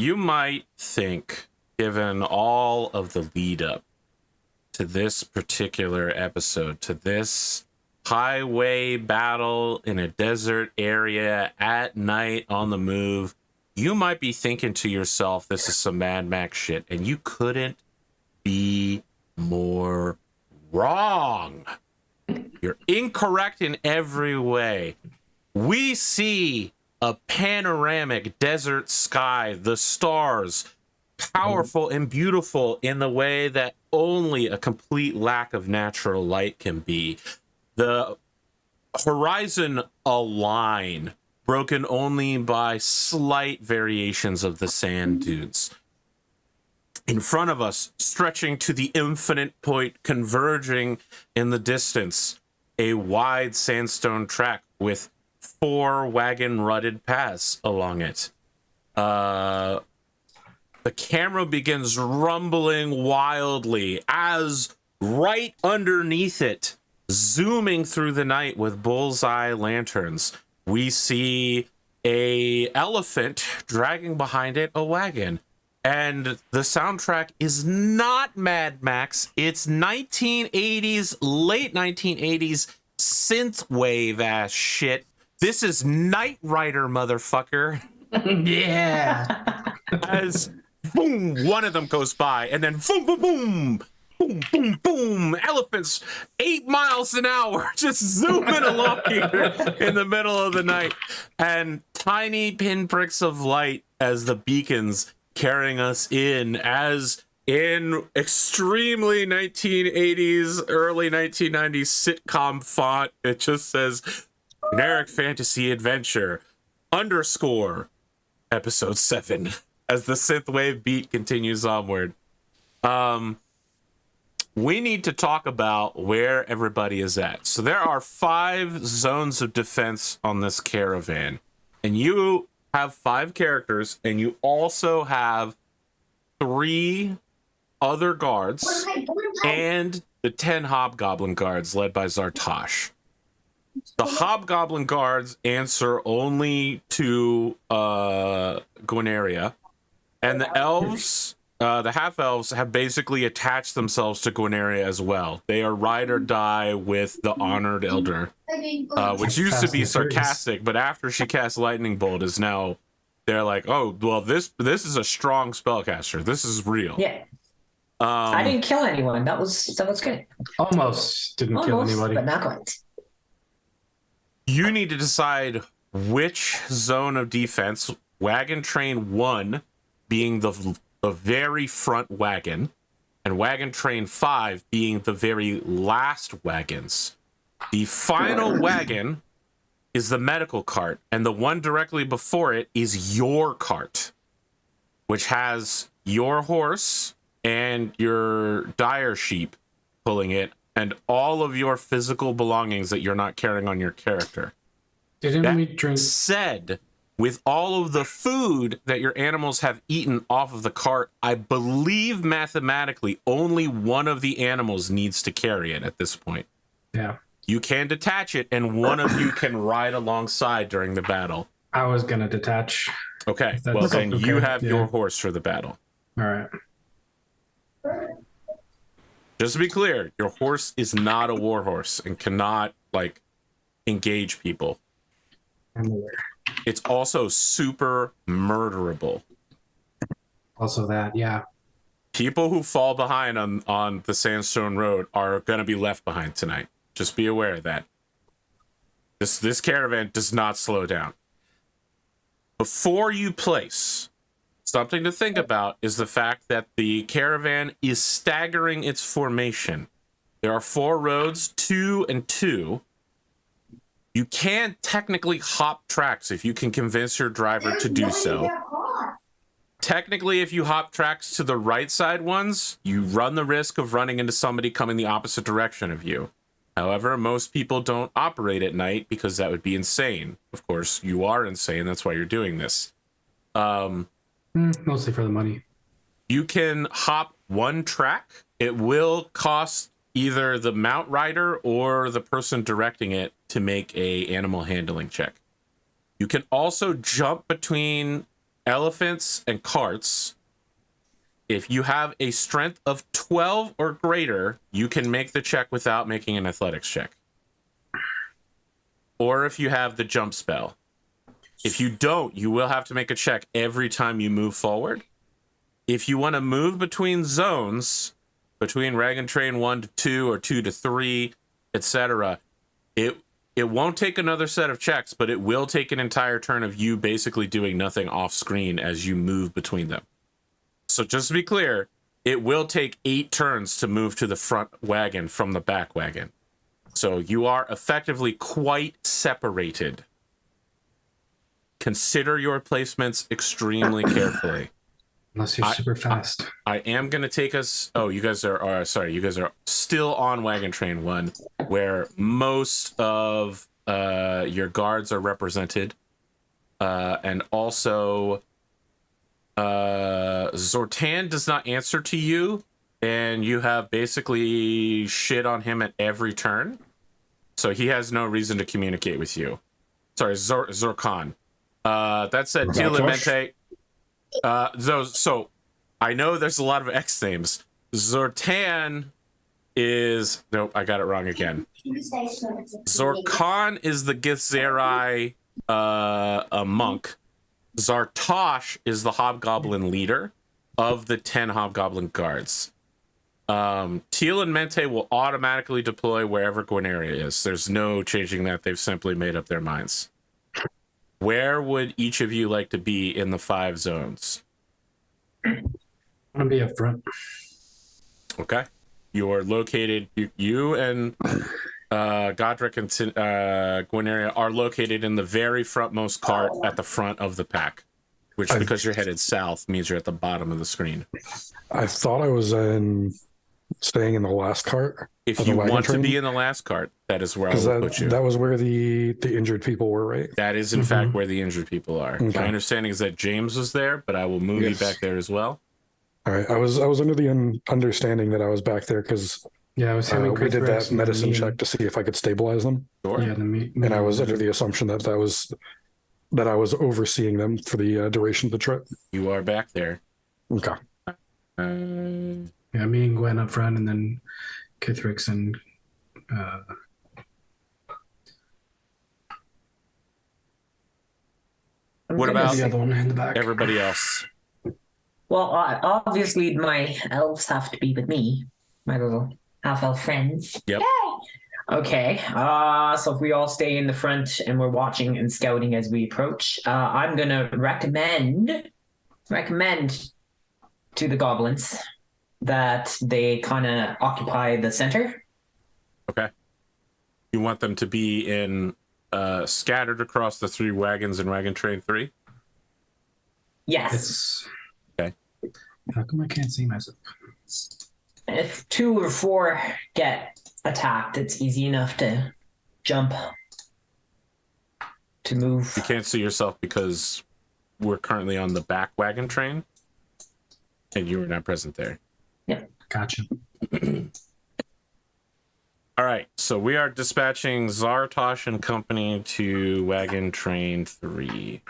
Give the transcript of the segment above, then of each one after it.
You might think, given all of the lead up to this particular episode, to this highway battle in a desert area at night on the move, you might be thinking to yourself, this is some Mad Max shit, and you couldn't be more wrong. You're incorrect in every way. We see a panoramic desert sky, the stars, powerful and beautiful in the way that only a complete lack of natural light can be. The horizon a line, broken only by slight variations of the sand dunes. In front of us, stretching to the infinite point, converging in the distance, a wide sandstone track with 4 wagon rutted paths along it. The camera begins rumbling wildly as right underneath it, zooming through the night with bullseye lanterns, we see a elephant dragging behind it a wagon. And the soundtrack is not Mad Max. It's 1980s, late 1980s synthwave ass shit. This is Knight Rider, motherfucker. Yeah. As boom, one of them goes by, and then boom, boom, boom, boom, boom, boom. Elephants 8 miles an hour, just zooming along here in the middle of the night, and tiny pinpricks of light as the beacons carrying us in, as in extremely 1980s, early 1990s sitcom font. It just says generic fantasy adventure _ episode 7 as the synthwave beat continues onward. We need to talk about where everybody is at. So there are 5 zones of defense on this caravan, and you have 5 characters, and you also have 3 other guards and the 10 hobgoblin guards led by Zartosh. The hobgoblin guards answer only to Gwyneria, and the elves, the half elves, have basically attached themselves to Gwyneria as well. They are ride or die with the honored elder, which used to be sarcastic, but after she cast lightning bolt, is now they're like, oh well, this is a strong spellcaster. This is real. Yeah. I didn't kill anyone. That was good. Almost didn't kill anybody, but not quite. You need to decide which zone of defense, wagon train 1 being the very front wagon, and wagon train 5 being the very last wagons. The final wagon is the medical cart, and the one directly before it is your cart, which has your horse and your dire sheep pulling it, and all of your physical belongings that you're not carrying on your character. Didn't we drink? Said, with all of the food that your animals have eaten off of the cart, I believe mathematically only one of the animals needs to carry it at this point. Yeah. You can detach it, and one of you can ride alongside during the battle. I was gonna detach. Okay, well then okay. you have your horse for the battle. All right. Just to be clear, your horse is not a war horse and cannot, like, engage people. I'm aware. It's also super murderable. Also that, yeah. People who fall behind on the Sandstone Road are going to be left behind tonight. Just be aware of that. This caravan does not slow down. Before you place, something to think about is the fact that the caravan is staggering its formation. There are 4 roads, 2 and 2. You can technically hop tracks if you can convince your driver to do so. Technically, if you hop tracks to the right side ones, you run the risk of running into somebody coming the opposite direction of you. However, most people don't operate at night because that would be insane. Of course, you are insane. That's why you're doing this. Mostly for the money. You can hop 1 track. It will cost either the mount rider or the person directing it to make a animal handling check. You can also jump between elephants and carts, if you have a strength of 12 or greater, you can make the check without making an athletics check. Or if you have the jump spell. If you don't, you will have to make a check every time you move forward. If you want to move between zones, between Wagon Train 1 to 2 or 2 to 3, etc., it won't take another set of checks, but it will take an entire turn of you basically doing nothing off screen as you move between them. So just to be clear, it will take 8 turns to move to the front wagon from the back wagon. So you are effectively quite separated. Consider your placements extremely carefully. Unless you're super fast. I am going to take us... Oh, you guys are still on Wagon Train 1, where most of your guards are represented. And also, Zortan does not answer to you, and you have basically shit on him at every turn. So he has no reason to communicate with you. Sorry, Zorkan. That said, Tila Mente... So I know there's a lot of X names. Zortan is... Nope, I got it wrong again. Zorkan is the Githzerai a monk. Zartosh is the Hobgoblin leader of the 10 Hobgoblin guards. Teal and Mente will automatically deploy wherever Gwenaria is. There's no changing that. They've simply made up their minds. Where would each of you like to be in the 5 zones? I'm gonna be up front. Okay. You're located, you and Godric and Gwenaria are located in the very frontmost cart at the front of the pack, which, because you're headed south, means you're at the bottom of the screen. I thought I was staying in the last cart. If you want to be in the last cart, that is where I will put you. That was where the injured people were, right? That is, in fact, where the injured people are. Okay. My understanding is that James was there, but I will move you back there as well. All right. I was under the understanding that I was back there because I was having we did that medicine check to see if I could stabilize them. Sure. Yeah, and I was under the assumption that I was overseeing them for the duration of the trip. You are back there. Okay. Yeah, me and Gwen up front, and then Kithrix and what about the other one in the back? Everybody else? Well, obviously my elves have to be with me, my little half-elf friends. Yep. Okay. So if we all stay in the front and we're watching and scouting as we approach, I'm gonna recommend to the goblins that they kind of occupy the center. Okay. You want them to be in scattered across the 3 wagons in Wagon Train 3? Yes. Okay. How come I can't see myself? If 2 or 4 get attacked, it's easy enough to jump, to move. You can't see yourself because we're currently on the back wagon train, and you were not present there. Yep. Gotcha. All right, so we are dispatching Zartosh and company to Wagon Train 3.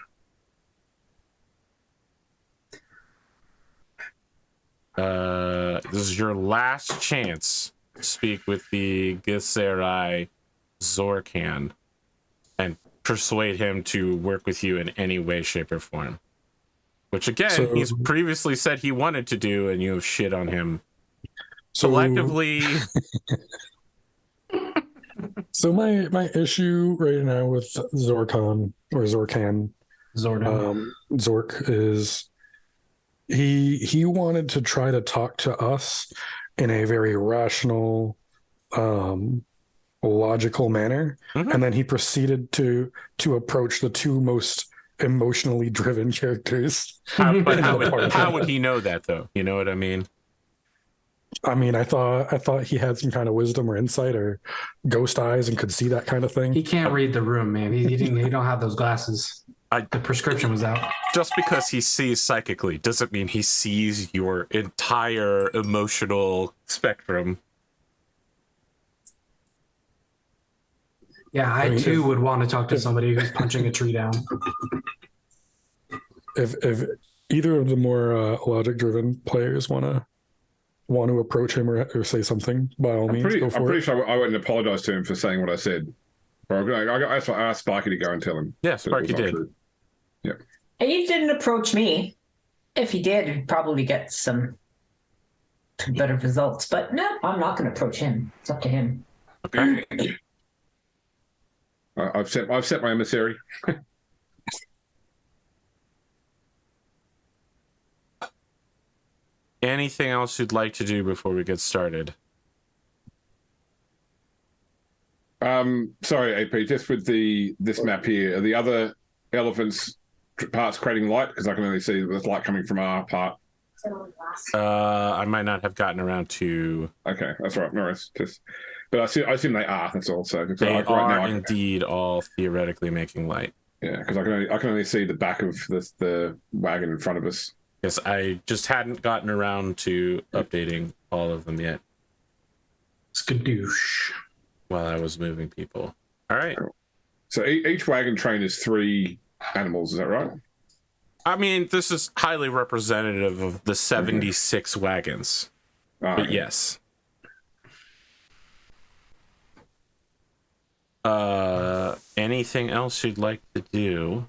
This is your last chance to speak with the Githzerai Zorkan and persuade him to work with you in any way, shape, or form. Which, again, he's previously said he wanted to do, and you have shit on him. Collectively... So my issue right now with Zorkan Zork is he wanted to try to talk to us in a very rational, logical manner, and then he proceeded to approach the 2 most emotionally driven characters. How would he know that, though? You know what I mean? I mean, I thought he had some kind of wisdom or insight or ghost eyes and could see that kind of thing. He can't read the room, man. He don't have those glasses. The prescription was out. Just because he sees psychically doesn't mean he sees your entire emotional spectrum. Yeah, I too would want to talk to somebody who's punching a tree down. if either of the more logic-driven players want to approach him or say something, by all means, go for I'm pretty it. sure I wouldn't apologize to him for saying what I said. But I asked Sparky to go and tell him. Yeah, Sparky did. True. Yeah. He didn't approach me. If he did, he'd probably get some better results. But no, I'm not going to approach him. It's up to him. Okay. I've set my emissary. Anything else you'd like to do before we get started? Sorry, AP. Just with this map here, are the other elephants parts creating light? Because I can only see there's light coming from our part. I might not have gotten around to. Okay, that's right. No worries. But I assume they are. That's all. So They are indeed all theoretically making light. Yeah, because I can only see the back of the wagon in front of us. Yes, I just hadn't gotten around to updating all of them yet Skadoosh. while I was moving people. All right. So each wagon train is 3 animals. Is that right? I mean, this is highly representative of the 76 wagons. But Okay. yes. Anything else you'd like to do?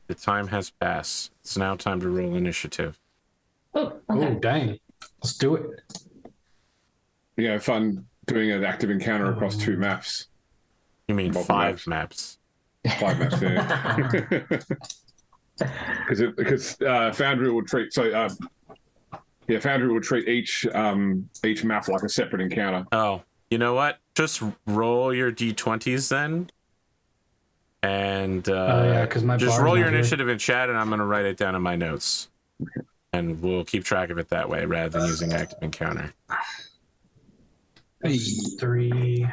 The time has passed. It's now time to roll initiative. Oh, Oh, okay. dang. Let's do it. Fun doing an active encounter across 2 maps. You mean Multiple 5 maps? 5 maps, yeah. Because Foundry will treat Foundry will treat each map like a separate encounter. Oh, you know what? Just roll your d20s then. And yeah, because my just bar's roll your not here. initiative in chat, and I'm going to write it down in my notes. And we'll keep track of it that way rather than using active encounter. 3.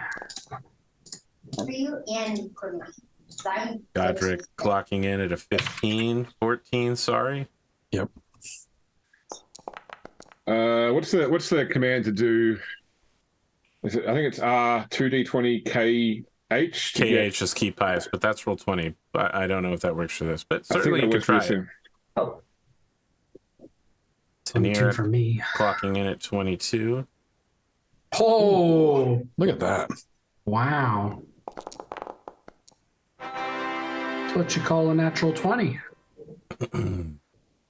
Godric clocking in at a 14, sorry. Yep. What's the command to do? I think it's R2D20 KH. KH is keep highest, but that's roll 20. I don't know if that works for this, but certainly you that can works for try this it. here. Oh, 22 Tanira for me. clocking in at 22. Oh, Look at that. wow. That's what you call a natural 20.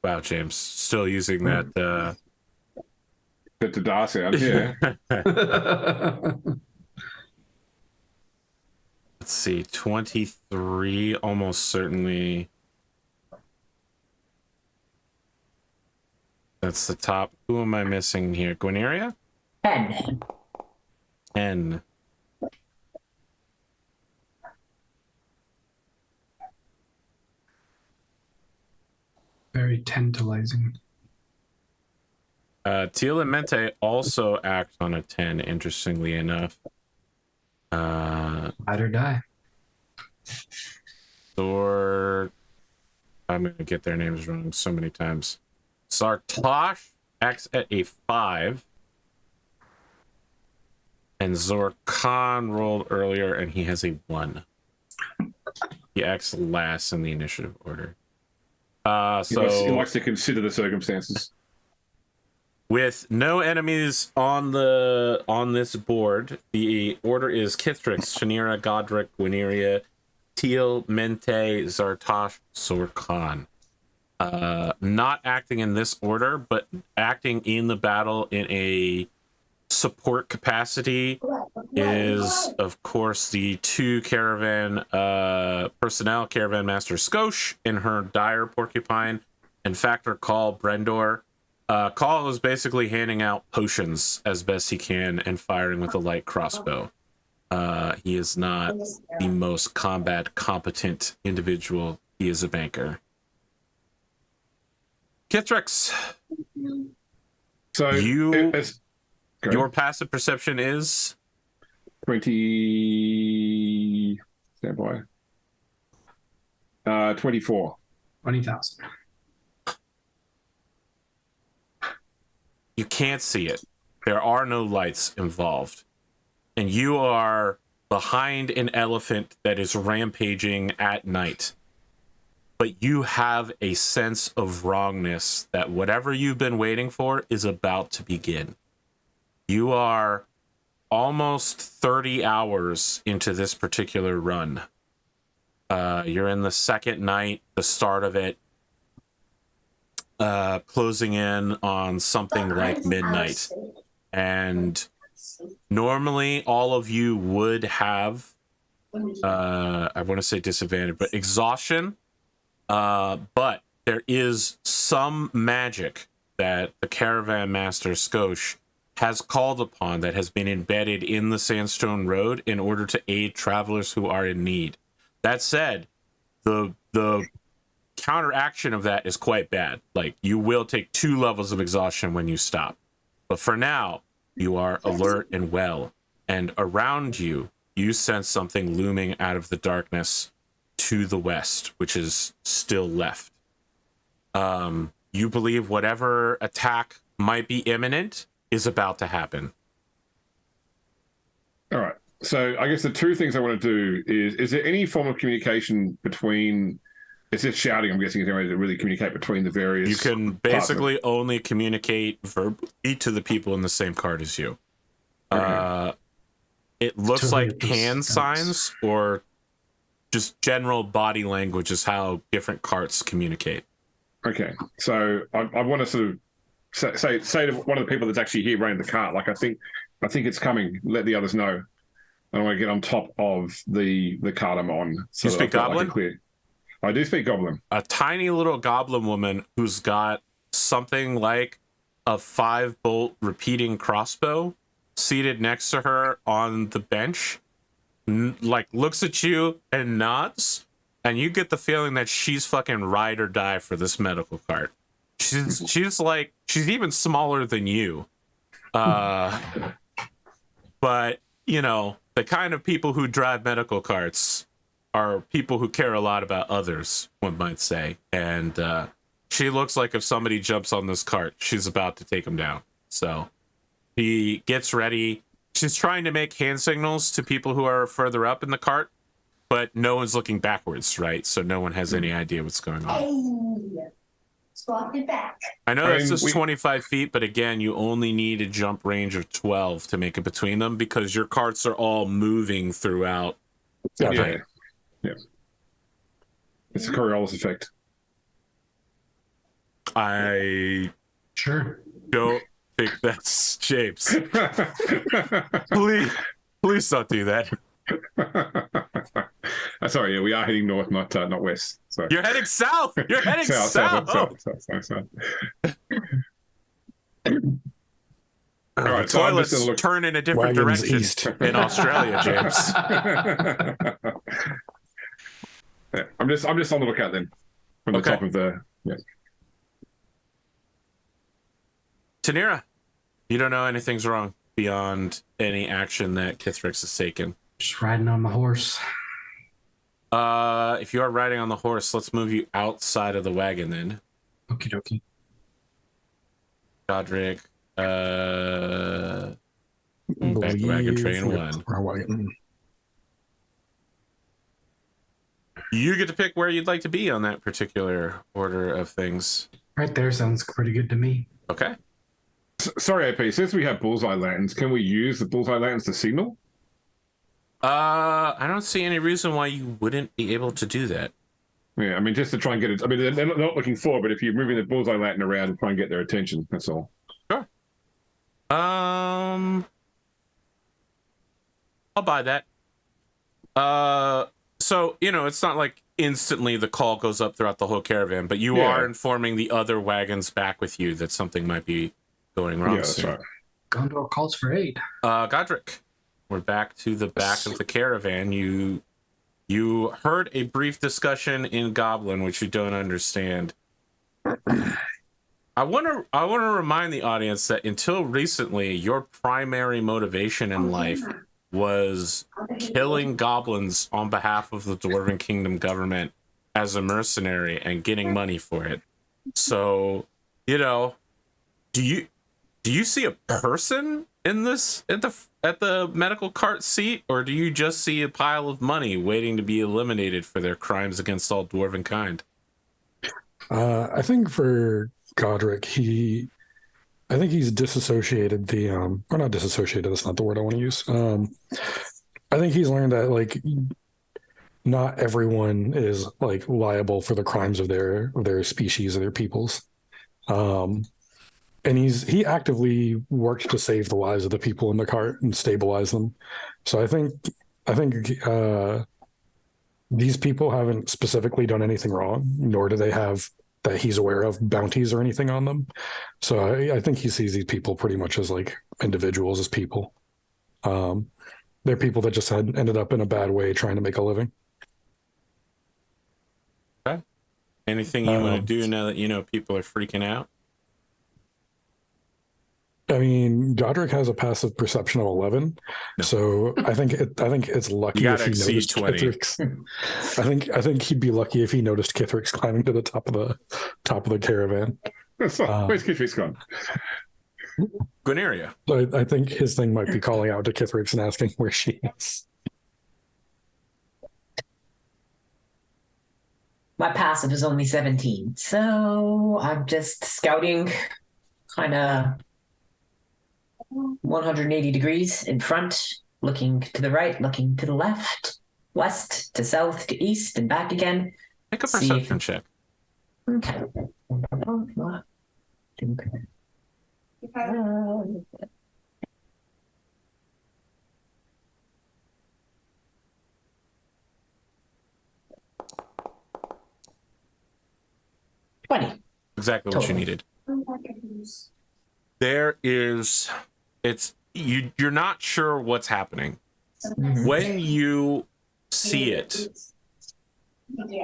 Wow, James, still using that. The DAR sound, yeah. Let's see, 23, almost certainly. That's the top. Who am I missing here? Gwyneria? 10. 10. Very tantalizing. Teal and Mente also act on a 10, interestingly enough. Ride or die. Thor. I'm going to get their names wrong so many times. Sartosh acts at a 5. And Zorkan rolled earlier, and he has a 1. He acts last in the initiative order. He likes to consider the circumstances. With no enemies on this board, the order is Kithrix, Shanira, Godric, Gwyneria, Teal, Mente, Zartosh, Zorkan. Not acting in this order, but acting in the battle in a support capacity is, of course, the 2 caravan personnel, Caravan Master Skosh in her dire porcupine, and Factor Call Brendor. Call is basically handing out potions as best he can and firing with a light crossbow. He is not the most combat competent individual. He is a banker. Kithrix, So your passive perception is 20. Stand by. 24. 20,000. you can't see it. There are no lights involved. And you are behind an elephant that is rampaging at night. but you have a sense of wrongness that whatever you've been waiting for is about to begin. You are almost 30 hours into this particular run. You're in the second night, the start of it, closing in on something like midnight. And normally all of you would have, I want to say disadvantage, but exhaustion. But there is some magic that the Caravan Master Skosh has called upon that has been embedded in the Sandstone Road in order to aid travelers who are in need. That said, the counteraction of that is quite bad. Like, you will take 2 levels of exhaustion when you stop. But for now, you are alert and well. And around you, you sense something looming out of the darkness to the west, which is still left. You believe whatever attack might be imminent is about to happen. All right. So I guess the 2 things I want to do is there any form of communication between, it's just shouting, I'm guessing, is there any way to really communicate between the various... You can basically only communicate verbally to the people in the same cart as you. Okay. It looks like hand Nice. signs or just general body language is how different carts communicate. Okay. So I want to sort of say to one of the people that's actually here running the cart, like, I think it's coming. Let the others know. I want to get on top of the cart I'm on. So You speak Goblin? I do speak Goblin. A tiny little goblin woman who's got something like a 5-bolt repeating crossbow seated next to her on the bench, like, looks at you and nods, and you get the feeling that she's fucking ride or die for this medical cart. She's like, she's even smaller than you. But, you know, the kind of people who drive medical carts are people who care a lot about others, one might say. And she looks like if somebody jumps on this cart, she's about to take them down. So she gets ready. She's trying to make hand signals to people who are further up in the cart, but no one's looking backwards, right? So no one has any idea what's going on. Swap it back. I know that's just 25 feet, but again, you only need a jump range of 12 to make it between them because your carts are all moving throughout. Yeah. It's a Coriolis effect. I Sure. don't think that's James. Please don't do that. Sorry, yeah, we are heading north, not west. So You're heading south. You're heading south. south. All right, right, so I'm just toilets gonna look- turn in a different Wagons direction east. in Australia, James. Yeah, I'm just on the lookout then, from the Okay. top of the. Yeah. Tanira, you don't know anything's wrong beyond any action that Kithrix has taken. Just riding on my horse. If you are riding on the horse, let's move you outside of the wagon then. Okie dokie. Godric, back to wagon train 1. Wagon. You get to pick where you'd like to be on that particular order of things. Right there sounds pretty good to me. Okay. Sorry, AP. Since we have bullseye lanterns, can we use the bullseye lanterns to signal? I don't see any reason why you wouldn't be able to do that. Yeah, I mean, just to try and get it. I mean, they're not looking forward, but if you're moving the bullseye lantern around and try and get their attention, that's all. Sure. I'll buy that. So, you know, it's not like instantly the call goes up throughout the whole caravan, but you are informing the other wagons back with you that something might be going wrong. Yeah, that's soon. right. Gondor calls for aid. Godric, we're back to the back of the caravan. You heard a brief discussion in Goblin, which you don't understand. I want to remind the audience that until recently, your primary motivation in life was killing goblins on behalf of the Dwarven Kingdom government as a mercenary and getting money for it. So, you know, do you see a person in this at the medical cart seat, or do you just see a pile of money waiting to be eliminated for their crimes against all dwarven kind? I think for Godric, I think he's disassociated or not disassociated. That's not the word I want to use. I think he's learned that like not everyone is like liable for the crimes of their species or their peoples. And he actively worked to save the lives of the people in the cart and stabilize them. So I think these people haven't specifically done anything wrong, nor do they have that he's aware of bounties or anything on them. So I think he sees these people pretty much as like individuals, as people. They're people that just ended up in a bad way trying to make a living. Okay. Anything you want to do now that you know people are freaking out? I mean, Godric has a passive perception of 11, so I think it's lucky if he noticed 20. Kithrick's. I think he'd be lucky if he noticed Kithrick's climbing to the top of the caravan. Where's Kithrick's gone? Guineria. So I think his thing might be calling out to Kithrick's and asking where she is. My passive is only 17, so I'm just scouting, kind of 180 degrees in front, looking to the right, looking to the left, west to south to east, and back again. Make a perception check. Okay. 20. Exactly what you needed. You're not sure what's happening. When you see it,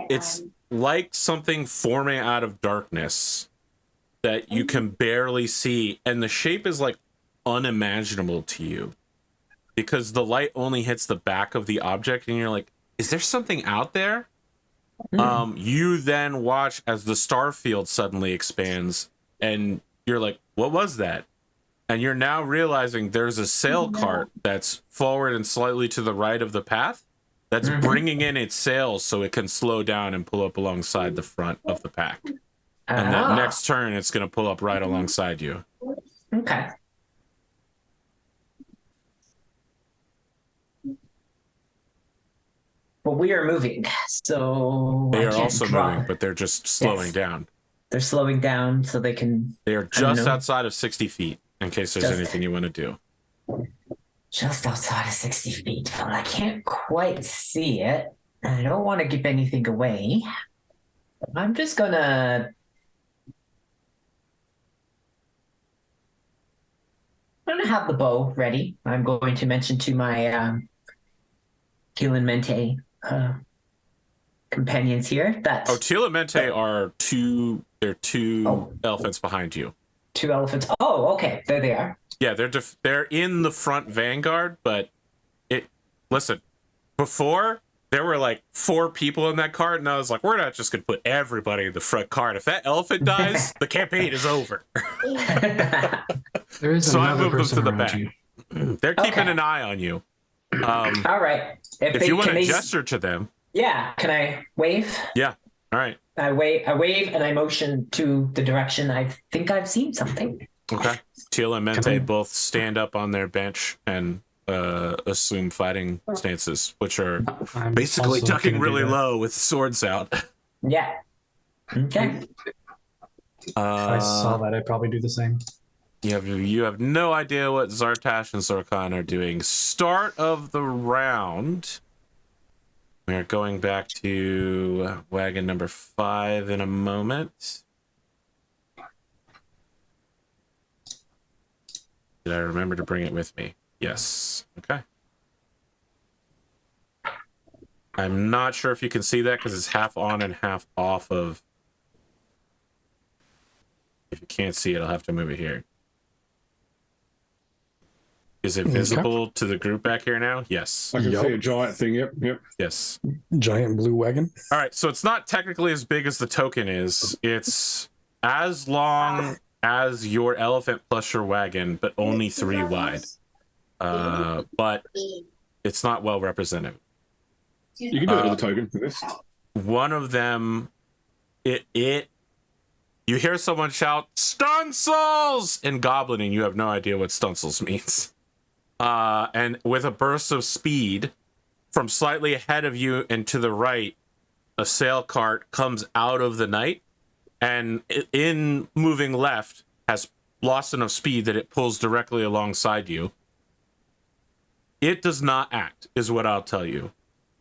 it's like something forming out of darkness that you can barely see, and the shape is like unimaginable to you because the light only hits the back of the object, and you're like, is there something out there? You then watch as the star field suddenly expands, and you're like, what was that? And you're now realizing there's a sail cart that's forward and slightly to the right of the path that's bringing in its sails so it can slow down and pull up alongside the front of the pack. And that next turn, it's going to pull up right alongside you. Okay. But we are moving, so they are also moving, but they're just slowing down. They're slowing down so they can... They are just outside of 60 feet, in case there's anything you want to do. Just outside of 60 feet, but I can't quite see it. I don't want to give anything away. I'm just gonna... I'm gonna have the bow ready. I'm going to mention to my Teal and Mente companions here that... Oh, Teal and Mente are two elephants behind you. 2 elephants. Oh, okay. There they are. Yeah, they're in the front vanguard, but listen, before there were like 4 people in that cart, and I was like, we're not just gonna put everybody in the front cart. If that elephant dies, the campaign is over. There is so I another moved them person to the around back. you. They're keeping an eye on you. All right. If you want to gesture to them. Yeah. Can I wave? Yeah. All right. I wave and I motion to the direction I think I've seen something. Okay. Teal and Mente both stand up on their bench and assume fighting stances, which are I'm basically also ducking gonna do really that. low with swords out. Yeah. Okay. If I saw that, I'd probably do the same. You have no idea what Zartash and Zorkan are doing. Start of the round. We are going back to wagon number 5 in a moment. Did I remember to bring it with me? Yes. Okay. I'm not sure if you can see that because it's half on and half off of... If you can't see it, I'll have to move it here. Is it visible to the group back here now? Yes. I can see a giant thing. Yep. Yes. Giant blue wagon. All right, so it's not technically as big as the token is. It's as long as your elephant plus your wagon, but only 3 wide. But it's not well represented. You can do it with a token for this. One of them, it You hear someone shout, "Stunsels!" in Goblin, and you have no idea what Stunsels means. And with a burst of speed, from slightly ahead of you and to the right, a sail cart comes out of the night, and in moving left, has lost enough speed that it pulls directly alongside you. It does not act, is what I'll tell you.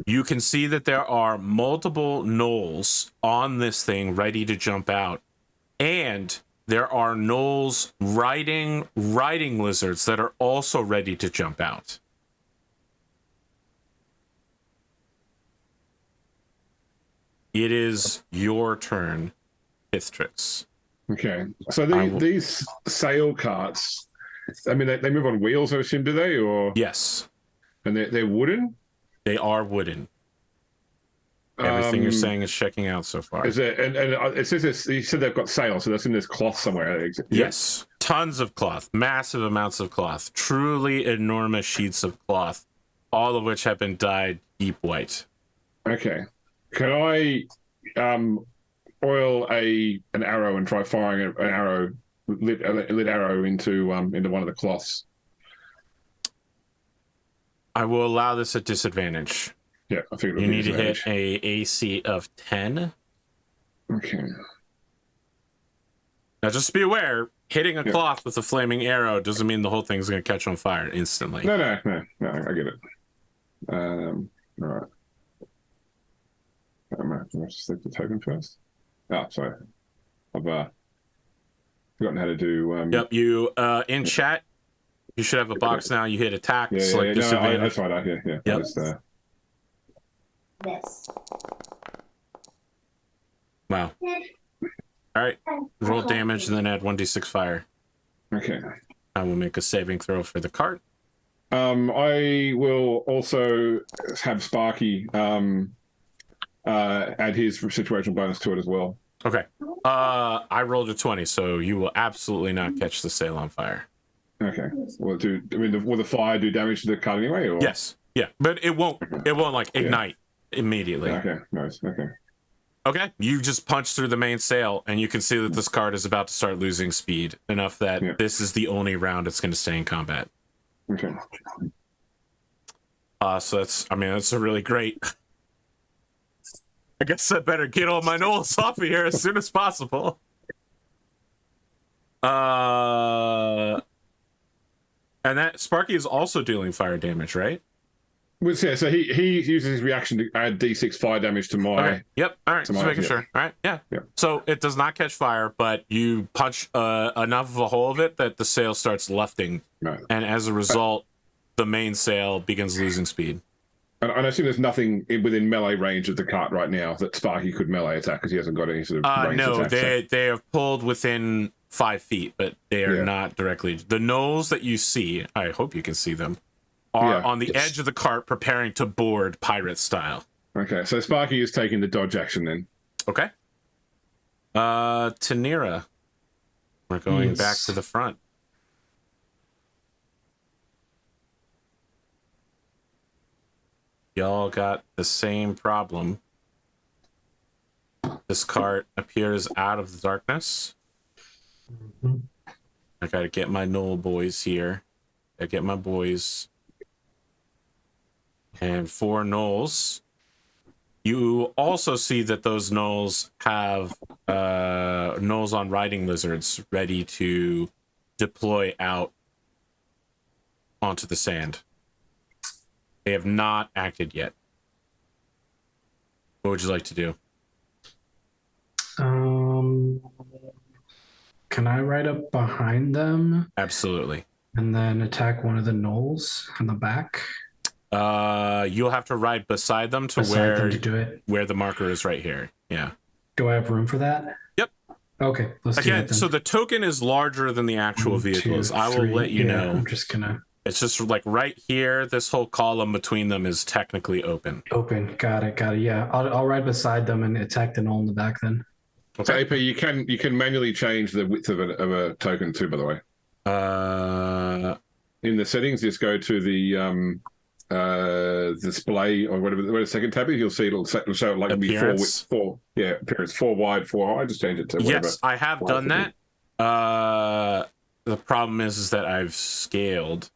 You can see that there are multiple gnolls on this thing ready to jump out. And there are gnolls riding lizards that are also ready to jump out. It is your turn, Pithtrix. Okay. So these sail carts, I mean, they move on wheels, I assume, do they? Or Yes. And they're wooden? They are wooden. Everything you're saying is checking out so far. Is it? And it says this. You said they've got sails, so that's in this cloth somewhere. Yes, tons of cloth, massive amounts of cloth, truly enormous sheets of cloth, all of which have been dyed deep white. Okay. Can I oil an arrow and try firing an arrow, lit arrow into one of the cloths? I will allow this at disadvantage. Yeah, I figured you need to hit a AC of 10. Okay. Now, just be aware, hitting a cloth with a flaming arrow doesn't mean the whole thing's going to catch on fire instantly. No, I get it. All right. Let's select the token first. Oh, sorry. I've forgotten how to do... Yep, you, in chat, you should have a box now. You hit attack, select disadvantage. That's right, yeah. Yep. Just, This. Wow. All right, roll damage and then add 1d6 fire. Okay. I will make a saving throw for the cart. I will also have Sparky add his situational bonus to it as well. Okay. I rolled a 20, so you will absolutely not catch the sail on fire. Okay. Will the fire do damage to the cart anyway? Or? Yes. Yeah, but it won't like ignite immediately. Okay. Nice. Okay. Okay. You just punch through the main sail, and you can see that this cart is about to start losing speed enough that this is the only round it's going to stay in combat. Okay. So that's a really great. I guess I better get all my gnolls off of here as soon as possible. And that Sparky is also dealing fire damage, right? Well, yeah, so he uses his reaction to add D6 fire damage to my... Okay. Yep. All right. Just making sure. All right. Yeah. So it does not catch fire, but you punch enough of a hole of it that the sail starts lefting. Right. And as a result, the main sail begins losing speed. And I assume there's nothing within melee range of the cart right now that Sparky could melee attack because he hasn't got any sort of range no, attack. they have pulled within 5 feet, but they are not directly. The gnolls that you see, I hope you can see them, are on the edge of the cart preparing to board pirate style. Okay, so Sparky is taking the dodge action then. Okay. Tanira. We're going back to the front. Y'all got the same problem. This cart appears out of the darkness. I gotta get my gnoll boys here. I get my boys. And 4 gnolls. You also see that those gnolls have gnolls on riding lizards ready to deploy out onto the sand. They have not acted yet. What would you like to do? Can I ride up behind them? Absolutely. And then attack one of the gnolls on the back? You'll have to ride beside them to where the marker is right here. Yeah. Do I have room for that? Yep. Okay, let's do that then. So the token is larger than the actual vehicles. I will let you know. I'm just gonna... It's just like right here, this whole column between them is technically open. Open. Got it. Yeah. I'll ride beside them and attack the gnoll in the back then. Okay. So AP, you can manually change the width of a token too, by the way. In the settings, just go to the display or whatever. Where the second tab is, you'll see it'll show it like Appearance? appearance 4 wide, 4 high. Just change it to whatever. Yes, I have done that. The problem is that I've scaled.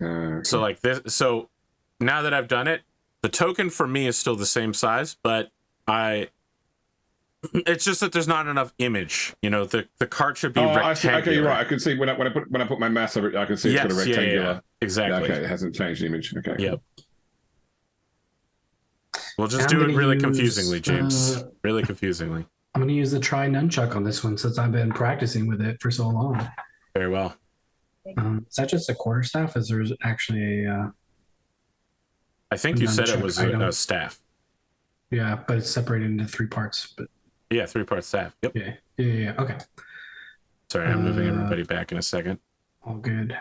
Okay. So like this. So now that I've done it, the token for me is still the same size, but it's just that there's not enough image. You know, the card should be rectangular. I see. Okay, you're right. I can see when I put my mass over it, I can see it's got a rectangular. Yeah, exactly. Okay, it hasn't changed the image. Okay. Yep. We'll just do it really confusingly, James. Really confusingly. I'm going to use the try nunchuck on this one since I've been practicing with it for so long. Very well. Is that just a quarterstaff? Is there actually a... I think you said it was a staff. Yeah, but it's separated into 3 parts. But yeah, 3-part staff. Yep. Yeah. Okay. Sorry, I'm moving everybody back in a second. All good.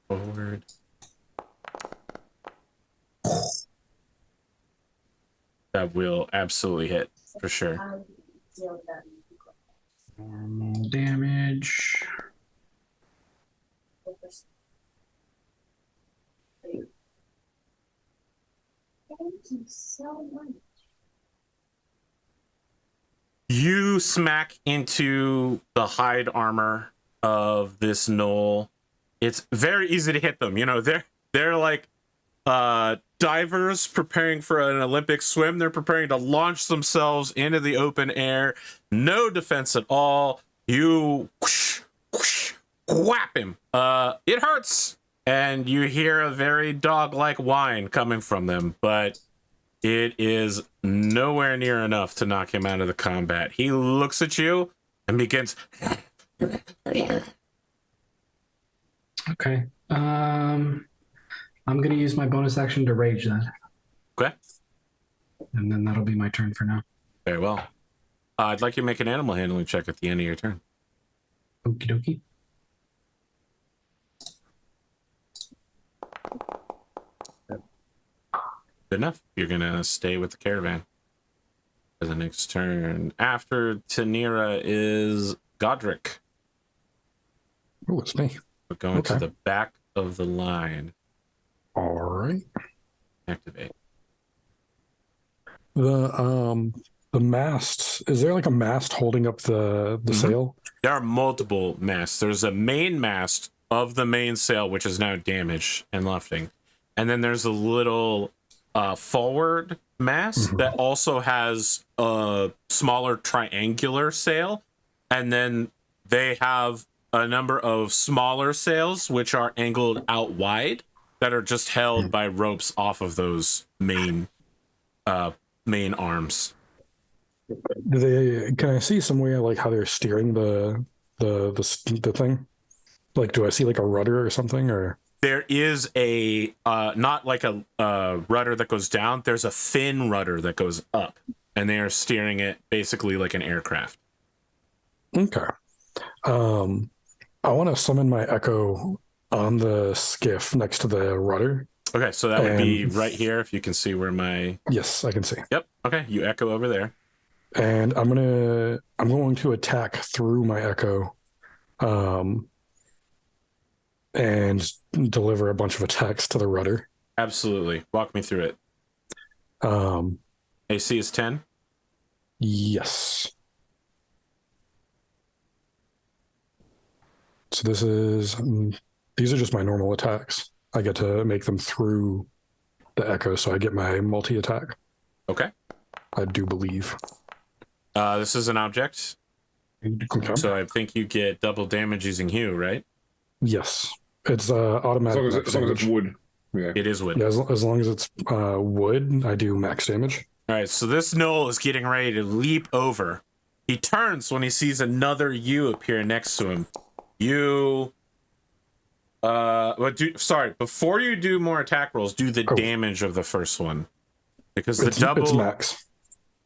Forward. That will absolutely hit for sure. Normal damage. Thank you so much. You smack into the hide armor of this gnoll. It's very easy to hit them. You know, they're like divers preparing for an Olympic swim. They're preparing to launch themselves into the open air. No defense at all. You whoosh, whoosh, whap him. It hurts. And you hear a very dog-like whine coming from them, but it is nowhere near enough to knock him out of the combat. He looks at you and begins. Okay. I'm going to use my bonus action to rage then. Okay. And then that'll be my turn for now. Very well. I'd like you to make an animal handling check at the end of your turn. Okie dokie. Good enough. You're going to stay with the caravan for the next turn. After Tanira is Godric. Oh, it's me. We're going to the back of the line. All right. Activate. The mast, is there like a mast holding up the sail? There are multiple masts. There's a main mast of the mainsail, which is now damaged and lufting. And then there's a little forward mast that also has a smaller triangular sail. And then they have a number of smaller sails, which are angled out wide, that are just held by ropes off of those main arms. Can I see somewhere like how they're steering the thing? Like, do I see like a rudder or something, or? There is a not like a rudder that goes down. There's a fin rudder that goes up, and they are steering it basically like an aircraft. Okay. I want to summon my echo on the skiff next to the rudder. Okay, so that would be right here. If you can see where my yes, I can see. Yep. Okay, you echo over there, and I'm going to attack through my echo, and deliver a bunch of attacks to the rudder. Absolutely. Walk me through it. AC is 10? Yes. So these are just my normal attacks. I get to make them through the echo, so I get my multi-attack. Okay. I do believe. This is an object. Okay. So I think you get double damage using Hue, right? Yes. It's automatic. As long as it's wood. Yeah. It is wood. Yeah, as long as it's wood, I do max damage. All right, so this gnoll is getting ready to leap over. He turns when he sees another you appear next to him. You... before you do more attack rolls, do the damage of the first one. Because the double... It's max.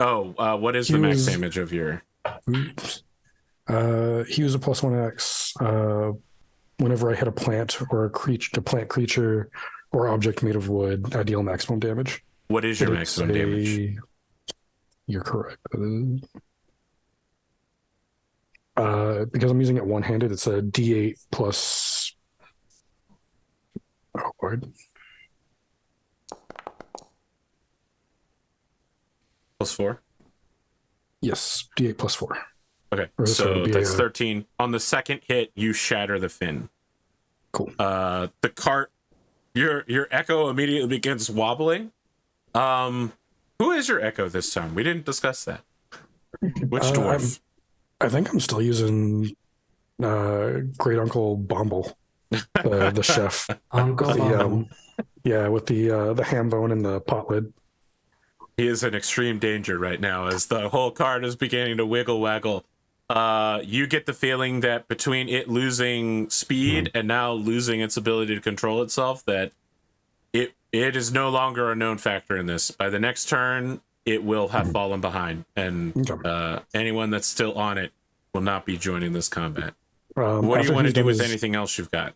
Oh, what is the max damage of your... Oops. He was a +1x. Whenever I hit a plant or a plant creature or object made of wood, I deal maximum damage. What is your maximum damage? You're correct. Because I'm using it one-handed, it's a D8 plus... Oh, Lord. +4. Yes, D8 +4. Okay, Or, so sorry, it'd be that's a- 13. On the second hit, you shatter the fin. Cool. The cart, your echo immediately begins wobbling. Who is your echo this time? We didn't discuss that. Which dwarf? I think I'm still using Great Uncle Bumble, the chef. Uncle Bumble. Yeah, with the ham bone and the pot lid. He is in extreme danger right now as the whole cart is beginning to wiggle waggle. You get the feeling that between it losing speed and now losing its ability to control itself, that it is no longer a known factor in this. By the next turn, it will have fallen behind, and anyone that's still on it will not be joining this combat. What do you want to do with anything else you've got?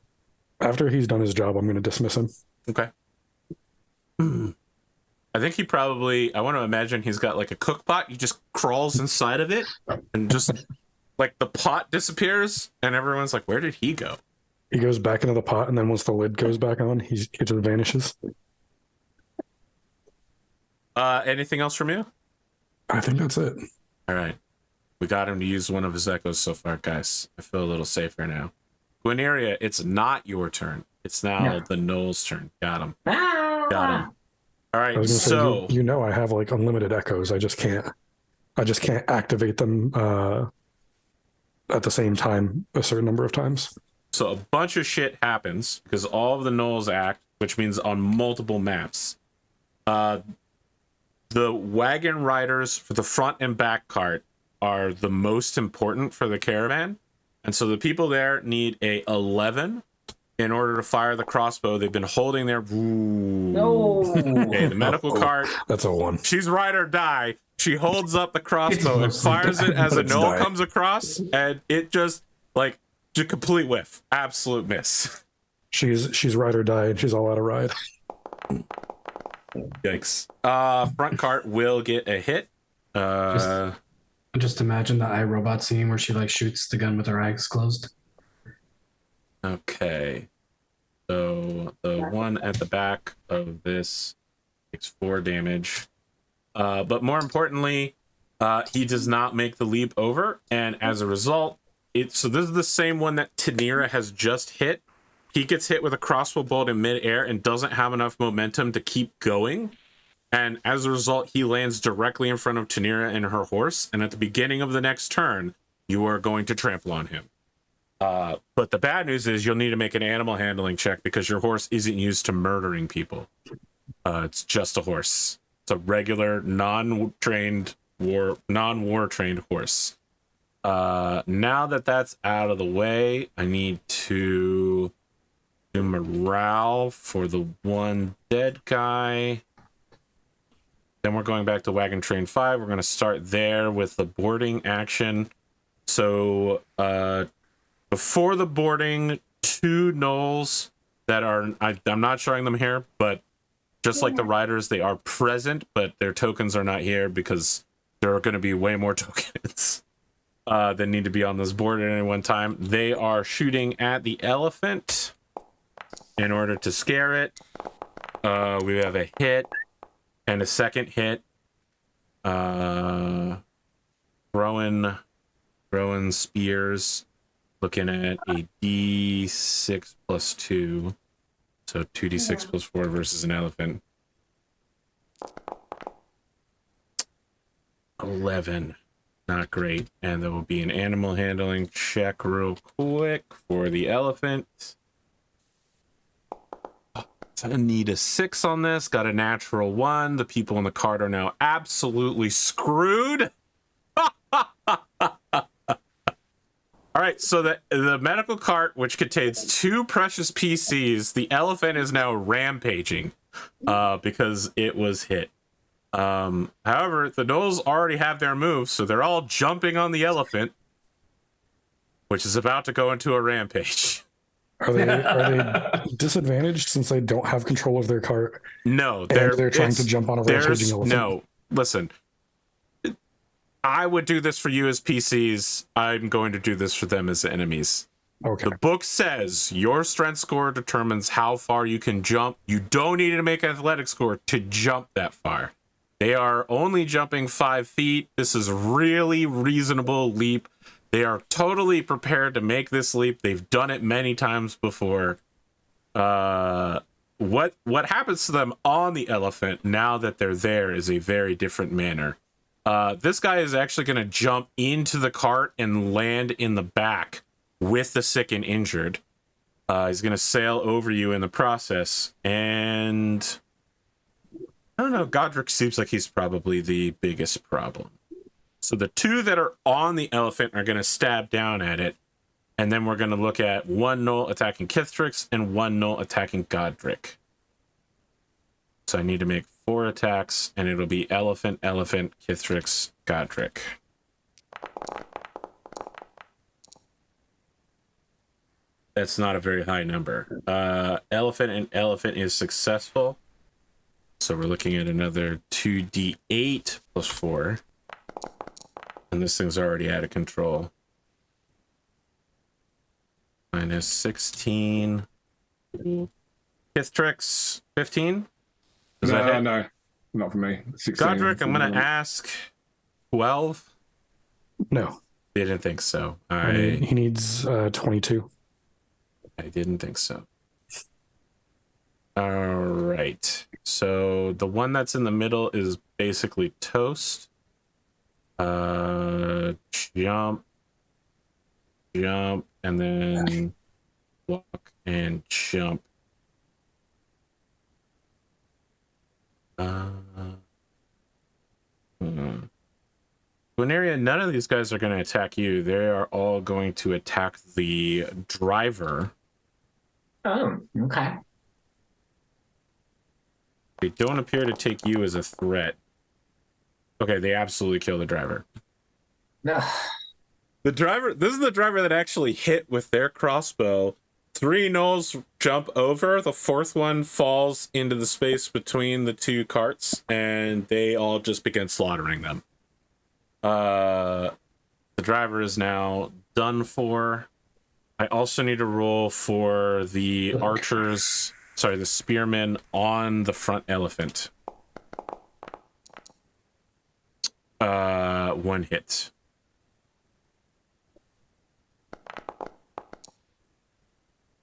After he's done his job, I'm going to dismiss him. Okay. I think he probably, I want to imagine he's got like a cook pot. He just crawls inside of it and just like the pot disappears and everyone's like, where did he go? He goes back into the pot, and then once the lid goes back on, he just vanishes. Anything else from you? I think that's it. All right. We got him to use one of his echoes so far, guys. I feel a little safer now. Gwyneria, it's not your turn. It's now the Gnoll's turn. Got him. Got him. All right, I was so say, you know I have like unlimited echoes. I just can't activate them at the same time a certain number of times. So a bunch of shit happens because all of the Gnolls act, which means on multiple maps. The wagon riders for the front and back cart are the most important for the caravan. And so the people there need a 11 in order to fire the crossbow. They've been holding their... No. Okay, the medical cart. That's a 1. She's ride or die. She holds up the crossbow and fires it as a Let's Gnoll die. comes across, and it just, like, just complete whiff. Absolute miss. She's ride or die, and she's all out of ride. Yikes. Front cart will get a hit. Just imagine the iRobot scene where she like shoots the gun with her eyes closed. Okay. So the one at the back of this takes 4 damage. But more importantly, he does not make the leap over, and as a result, so this is the same one that Tanira has just hit. He gets hit with a crossbow bolt in midair and doesn't have enough momentum to keep going. And as a result, he lands directly in front of Tanira and her horse. And at the beginning of the next turn, you are going to trample on him. But the bad news is you'll need to make an animal handling check because your horse isn't used to murdering people. It's just a horse. It's a regular, non-war trained horse. Now that that's out of the way, I need to do morale for the one dead guy. Then we're going back to Wagon Train 5. We're going to start there with the boarding action. So before the boarding, 2 Gnolls that are, I'm not showing them here, but just like the riders, they are present, but their tokens are not here because there are going to be way more tokens that need to be on this board at any one time. They are shooting at the elephant in order to scare it. We have a hit and a second hit. Throwing spears, looking at a D6 plus 2. So 2d6 plus 4 versus an elephant. 11. Not great. And there will be an animal handling check real quick for the elephant. So I need a 6 on this. Got a natural 1. The people in the cart are now absolutely screwed. All right, so the medical cart, which contains 2 precious PCs, the elephant is now rampaging because it was hit. However, the Gnolls already have their moves, so they're all jumping on the elephant, which is about to go into a rampage. Are they disadvantaged since they don't have control of their cart? No, they're trying to jump on a rampaging elephant. No, listen. I would do this for you as PCs. I'm going to do this for them as enemies. Okay. The book says your strength score determines how far you can jump. You don't need to make an athletic score to jump that far. They are only jumping 5 feet. This is really reasonable leap. They are totally prepared to make this leap. They've done it many times before. What happens to them on the elephant now that they're there is a very different manner. This guy is actually going to jump into the cart and land in the back with the sick and injured. He's going to sail over you in the process. And I don't know, Godric seems like he's probably the biggest problem. So the two that are on the elephant are going to stab down at it. And then we're going to look at 1 null attacking Kithtrix and 1 null attacking Godric. So I need to make 4 attacks, and it'll be elephant, Kithtrix, Godric. That's not a very high number. Elephant is successful. So we're looking at another 2d8 plus 4. And this thing's already out of control. Minus 16. Kithtrix, 15? No, not for me. 16. Godric, I'm going to ask 12. No. Didn't think so. He needs 22. I didn't think so. All right. So the one that's in the middle is basically toast. Jump, and then walk and jump. Guineria, none of these guys are going to attack you. They are all going to attack the driver. Oh, okay. They don't appear to take you as a threat. Okay, they absolutely kill the driver. No. The driver, this is the driver that actually hit with their crossbow. 3 gnolls jump over. The 4th one falls into the space between the 2 carts, and they all just begin slaughtering them. The driver is now done for. I also need to roll for the archers, sorry, the spearmen on the front elephant. 1 hit.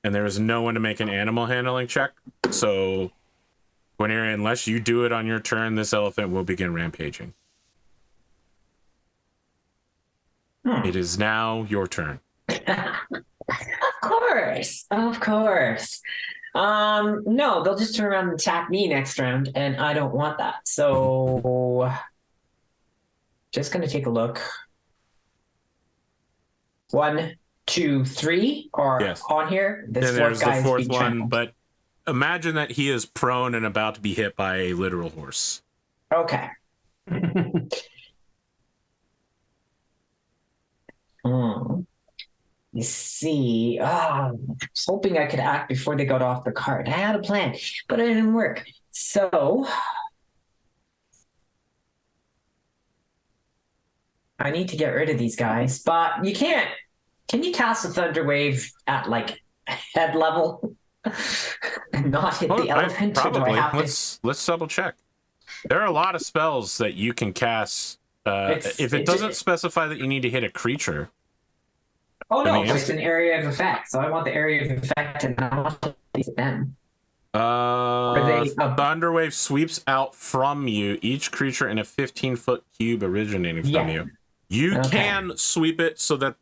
And there is no one to make an animal handling check. So, Guineria, unless you do it on your turn, this elephant will begin rampaging. It is now your turn. Of course. No, they'll just turn around and attack me next round, and I don't want that. So, just gonna take a look. 1, 2, 3 are Yes. on here. This Then 4th there's guy the is 4th being one, trampled. but imagine that he is prone and about to be hit by a literal horse. Okay. You see, I was hoping I could act before they got off the cart. I had a plan, but it didn't work. So I need to get rid of these guys, but you can't. Can you cast a thunder wave at like head level and not hit the elephant? Or do Probably. I have Let's double check. There are a lot of spells that you can cast. If it doesn't specify that you need to hit a creature. Oh no, I mean, it's an area of effect. So I want the area of effect and I want to use them. Thunderwave sweeps out from you, each creature in a 15-foot cube originating from you. You can sweep it so that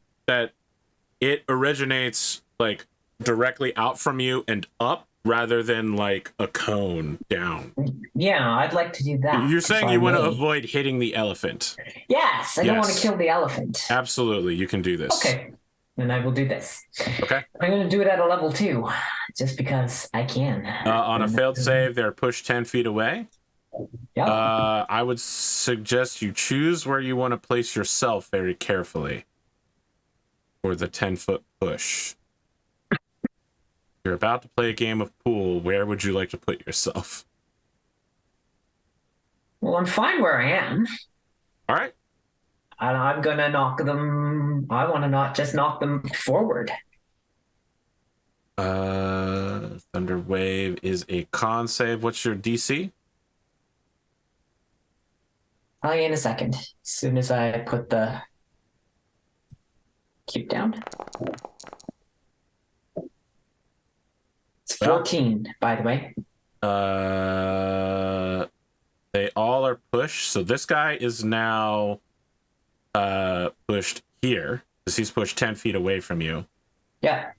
it originates like directly out from you and up rather than like a cone down. Yeah, I'd like to do that. You're saying you want to avoid hitting the elephant. Yes, I don't want to kill the elephant. Absolutely, you can do this. Okay, then I will do this. Okay. I'm going to do it at a level 2, just because I can. On a failed save, they're pushed 10 feet away. Yep. I would suggest you choose where you want to place yourself very carefully for the 10-foot push. You're about to play a game of pool. Where would you like to put yourself? Well, I'm fine where I am. All right. And I'm going to knock them. I want to not just knock them forward. Thunder Wave is a con save. What's your DC? I'll in a second. As soon as I put the cube down. It's 14, by the way. They all are pushed. So this guy is now pushed here because he's pushed 10 feet away from you. Yeah.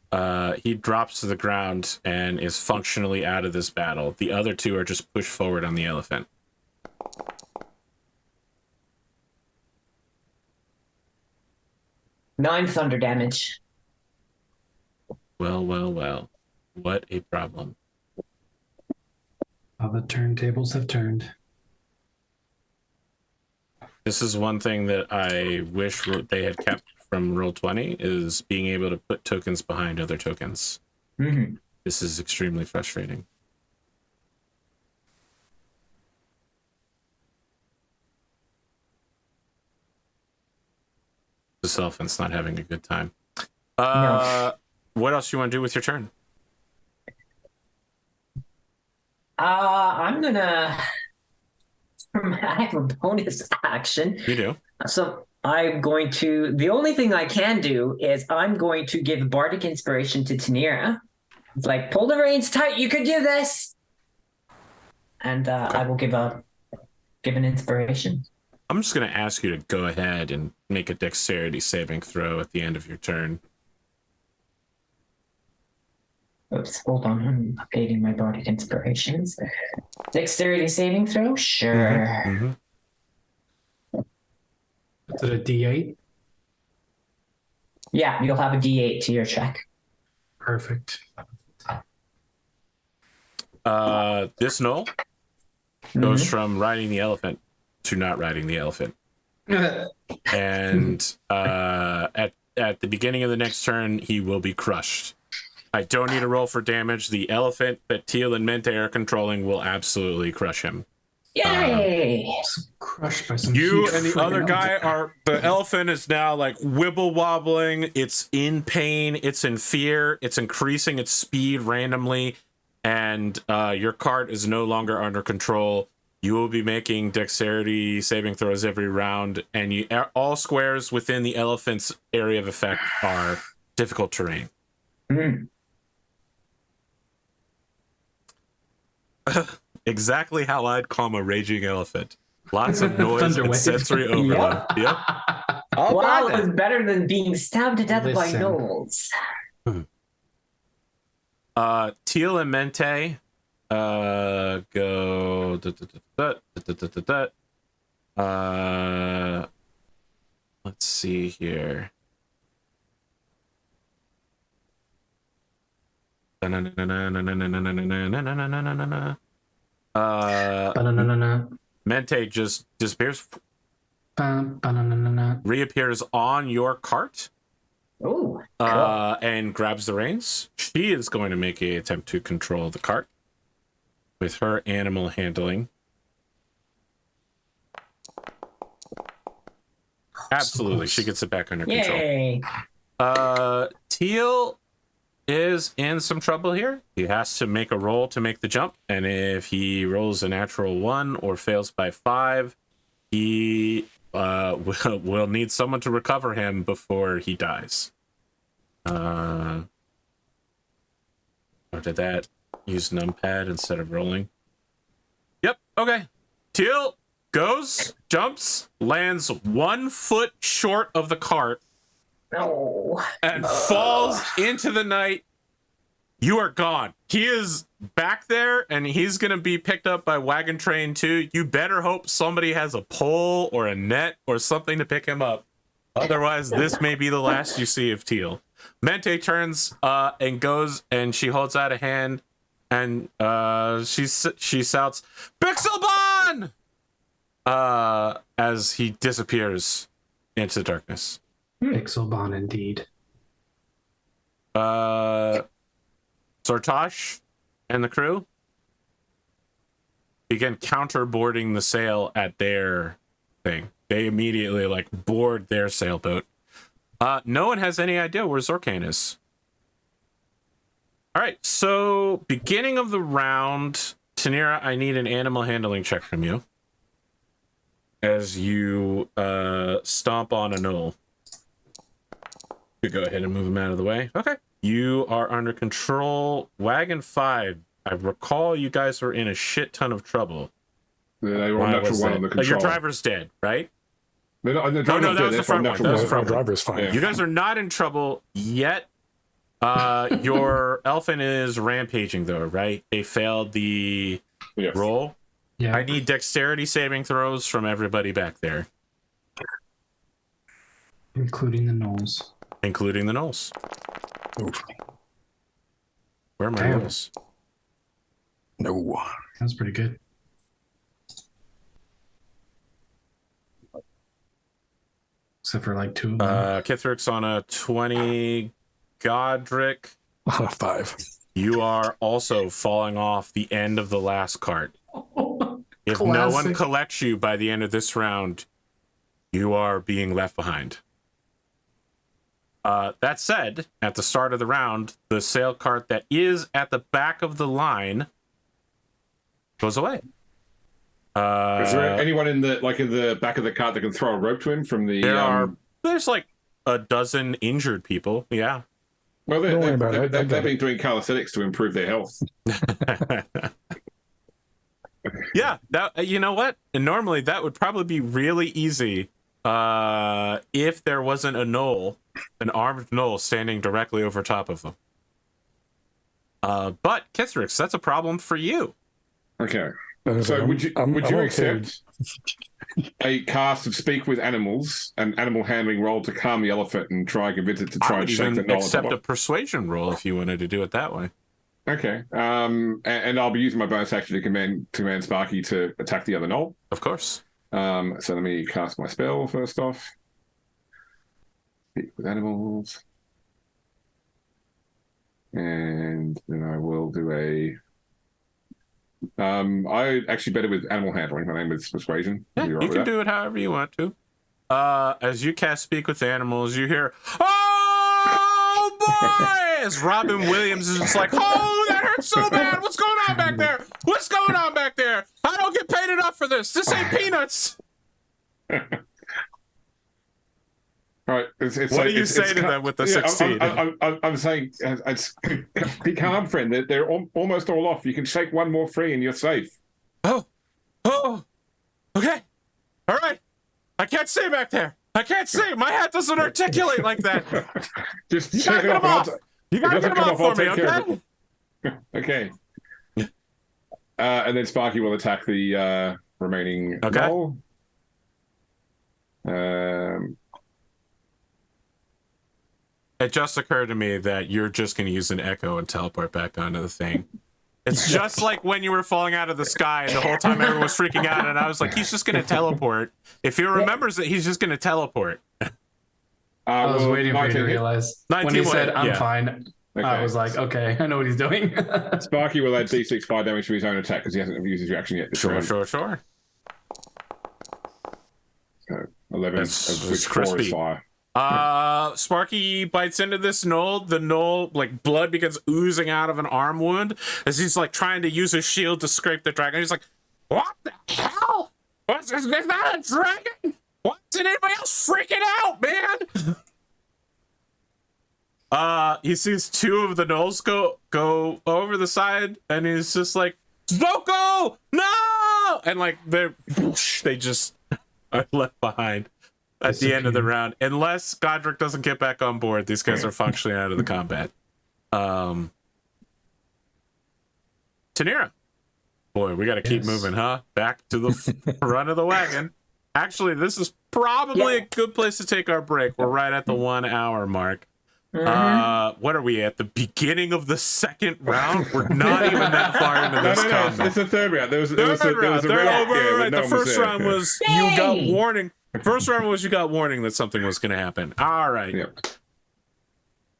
He drops to the ground and is functionally out of this battle. The other two are just pushed forward on the elephant. Nine thunder damage. Well, well, well. What a problem. All the turntables have turned. This is one thing that I wish they had kept from Roll20 is being able to put tokens behind other tokens. Mm-hmm. This is extremely frustrating. This elephant's not having a good time. No. What else do you want to do with your turn? I'm gonna. I have a bonus action. You do. So I'm going to. The only thing I can do is I'm going to give bardic inspiration to Tanira. It's like, pull the reins tight. You could do this. And I will give an inspiration. I'm just going to ask you to go ahead and make a dexterity saving throw at the end of your turn. Oops, hold on. I'm updating my bardic inspirations. Dexterity saving throw? Sure. Mm-hmm. Is it a D8? Yeah, you'll have a D8 to your check. Perfect. This Knoll goes from riding the elephant to not riding the elephant. And at the beginning of the next turn, he will be crushed. I don't need a roll for damage. The elephant that Teal and Mente are controlling will absolutely crush him. Yay! Crushed by some You huge and the friggin' other guy elephant. are... The elephant is now like wibble wobbling. It's in pain. It's in fear. It's increasing its speed randomly. And your cart is no longer under control. You will be making dexterity saving throws every round. And all squares within the elephant's area of effect are difficult terrain. Mm. Exactly how I'd calm a raging elephant. Lots of noise Thunder and wave. sensory overload. Yep. All Well, right, it was then. better than being stabbed to death by Listen. gnolls. Teal and Mente go. Let's see here. Ba-na-na-na-na. Mente just disappears, Ba-na-na-na-na. reappears on your cart, Ooh, cool. and grabs the reins. She is going to make an attempt to control the cart with her animal handling. Absolutely, she gets it back under control. Yay! Teal is in some trouble here. He has to make a roll to make the jump, and if he rolls a natural 1 or fails by 5, he will need someone to recover him before he dies. Or did that use numpad instead of rolling? Yep, okay. Teal goes, jumps, lands 1 foot short of the cart, No. and falls into the night. You are gone. He is back there, and he's going to be picked up by Wagon Train 2. You better hope somebody has a pole or a net or something to pick him up. Otherwise, this may be the last you see of Teal. Mente turns and goes, and she holds out a hand, and she shouts, Pixelbon! As he disappears into the darkness. Pixelbon indeed. Sortosh and the crew begin counterboarding the sail at their thing. They immediately board their sailboat. No one has any idea where Zorkan is. All right, so beginning of the round, Tanira, I need an animal handling check from you. as you stomp on a knoll. You go ahead and move him out of the way. Okay. You are under control. Wagon 5. I recall you guys were in a shit ton of trouble. They were Why on natural was one that? on the control. Your driver's dead, right? The No, that dead, was the they're front one. natural That was the one. front one. Driver's fine. Yeah. You guys are not in trouble yet. Your elfin is rampaging though, right? They failed the Yes. roll. Yeah. I need dexterity saving throws from everybody back there, Including the gnolls. including the gnolls. Oof. Where are my Damn. rolls? No. That's pretty good. Except for like 2 of them. Kithrick's on a 20. Godric, 5. you are also falling off the end of the last cart. If no one Classic. collects you by the end of this round, you are being left behind. That said, at the start of the round, the sail cart that is at the back of the line goes away. Is there anyone in the back of the cart that can throw a rope to him from the? There's like a dozen injured people. Yeah. Well, Don't worry about it. they've been doing calisthenics to improve their health. Yeah, that, you know what? And normally that would probably be really easy if there wasn't a gnoll, an armed gnoll standing directly over top of them. But Kithrix, that's a problem for you. Okay. So would you accept a cast of speak with animals, an animal handling roll to calm the elephant and try and convince it to I try would and shake the even gnoll? accept a persuasion roll if you wanted to do it that way. Okay. And I'll be using my bonus action to command Sparky to attack the other gnoll. Of course. So let me cast my spell first off. Speak with animals. And then I will do a... I actually better with animal handling. My name is Persuasion. Yeah, Are you right with can that? do it however you want to. As you cast Speak with Animals, you hear, "Oh boy!" As Robin Williams is just like, "Oh, that hurts so bad. What's going on back there? What's going on back there? I don't get paid enough for this. This ain't peanuts." Right. It's What like, do you say to them with the succeed? I'm saying, be calm, friend. They're almost all off. You can shake one more free and you're safe. Oh, okay, all right. I can't see back there. I can't see. My hat doesn't articulate like that. Just You shake gotta it get off. him and off. You gotta If it get him doesn't off come off, for me, I'll take care of okay? Okay. And then Sparky will attack the remaining Okay. gnoll. It just occurred to me that you're just going to use an echo and teleport back onto the thing. It's just like when you were falling out of the sky and the whole time everyone was freaking out, and I was like, he's just going to teleport. If he remembers it, he's just going to teleport. I was waiting for you to 19 hit. realize. When 19 he said, hit, I'm yeah. fine, Okay. I was like, okay, I know what he's doing. Sparky will add D6 fire damage to his own attack because he hasn't used his reaction yet. This round. Sure. So 11, That's of which 4 crispy. is fire. Sparky bites into this gnoll. The gnoll, like, blood begins oozing out of an arm wound as he's like trying to use his shield to scrape the dragon. He's like, "What the hell? What's this? Is that a dragon? What's anybody else freaking out, man?" He sees 2 of the gnolls go over the side, and he's just like, "Smoko, no!" And like they just are left behind at the end of the round, unless Godric doesn't get back on board. These guys are functionally out of the combat. Tanira, boy, we got to keep moving, huh? Back to the front of the wagon. Actually, this is probably a good place to take our break. We're right at the 1 hour mark. What are we at? The beginning of the second round? We're not even that far into this combat. It's the third round. There was a Third red round. here, but no The one was first there. round was you got warning. First round was you got warning that something was going to happen. All right. Yep.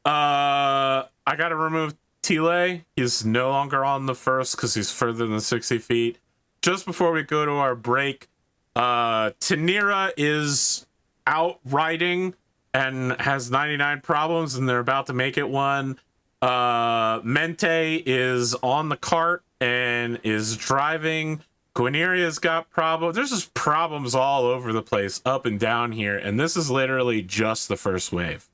I got to remove Tile. He's no longer on the first because he's further than 60 feet. Just before we go to our break, Tanira is out riding and has 99 problems, and they're about to make it one. Mente is on the cart and is driving. Guineria's got problems. There's just problems all over the place, up and down here, and this is literally just the first wave.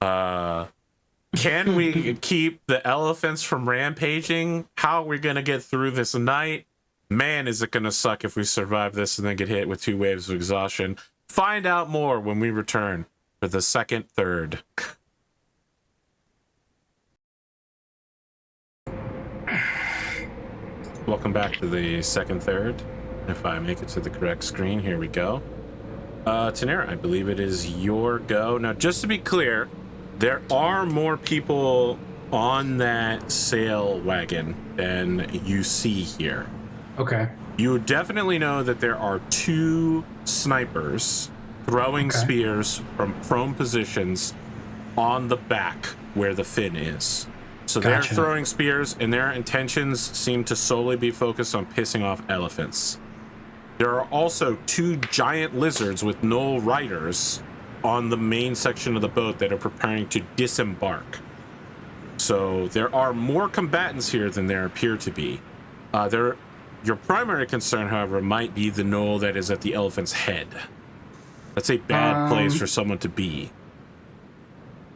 Can we keep the elephants from rampaging? How are we gonna get through this night? Man, is it gonna suck if we survive this and then get hit with 2 waves of exhaustion. Find out more when we return for the second third. Welcome back to the second third. If I make it to the correct screen, here we go. Tanera, I believe it is your go. Now, just to be clear, there are more people on that sail wagon than you see here. Okay. You definitely know that there are 2 snipers throwing spears from prone positions on the back where the fin is. So they're throwing spears, and their intentions seem to solely be focused on pissing off elephants. There are also 2 giant lizards with no riders on the main section of the boat that are preparing to disembark. So there are more combatants here than there appear to be. Your primary concern, however, might be the knoll that is at the elephant's head. That's a bad place for someone to be.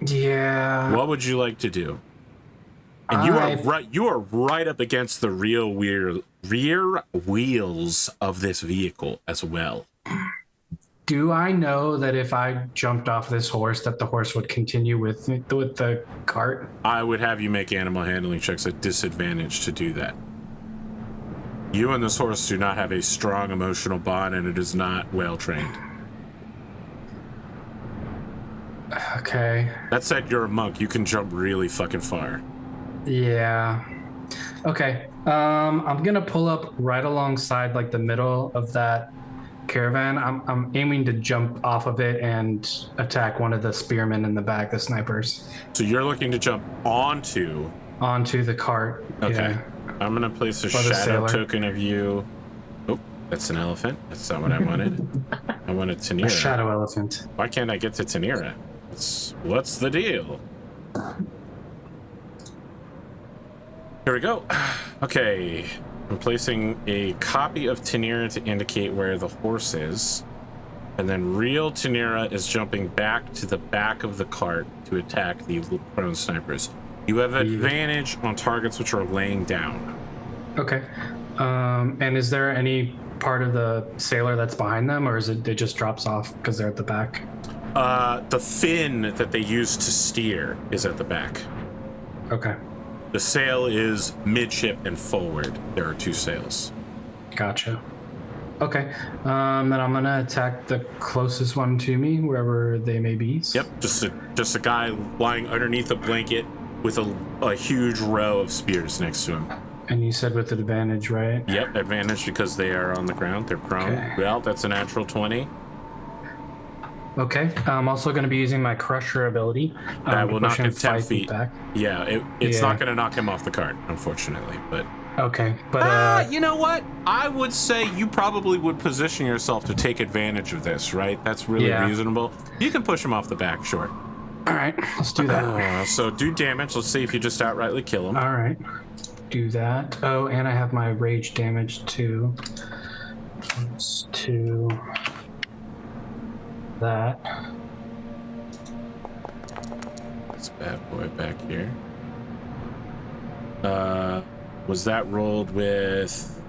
Yeah. What would you like to do? And you are right up against the rear wheels of this vehicle as well. Do I know that if I jumped off this horse, that the horse would continue with the cart? I would have you make animal handling checks at disadvantage to do that. You and this horse do not have a strong emotional bond, and it is not well trained. Okay. That said, you're a monk. You can jump really fucking far. Yeah. Okay. I'm gonna pull up right alongside like the middle of that caravan. I'm aiming to jump off of it and attack one of the spearmen in the back, the snipers. So you're looking to jump onto the cart. Okay. Yeah. I'm gonna place a Or the shadow sailor. token of you. Oh, that's an elephant. That's not what I wanted. I wanted Tanera. A shadow elephant. Why can't I get to Tanera? What's the deal? Here we go. Okay. I'm placing a copy of Tanera to indicate where the horse is. And then real Tanera is jumping back to the back of the cart to attack the prone snipers. You have advantage on targets which are laying down. Okay. And is there any part of the sailor that's behind them, or is it just drops off because they're at the back? The fin that they use to steer is at the back. Okay. The sail is midship and forward. There are 2 sails. Gotcha. Okay. Then I'm gonna attack the closest one to me, wherever they may be. Yep, just a guy lying underneath a blanket with a huge row of spears next to him. And you said with advantage, right? Yep, advantage because they are on the ground. They're prone. Okay. Well, that's a natural 20. Okay. I'm also going to be using my Crusher ability. That will knock him 10 5 feet back. Yeah, it's not going to knock him off the cart, unfortunately. But Okay, but you know what? I would say you probably would position yourself to take advantage of this, right? That's really reasonable. You can push him off the back, sure. all right, let's do that. So do damage. Let's see if you just outrightly kill him. All right, do that. Oh, and I have my rage damage too. Let's do that. This bad boy back here. Was that rolled with?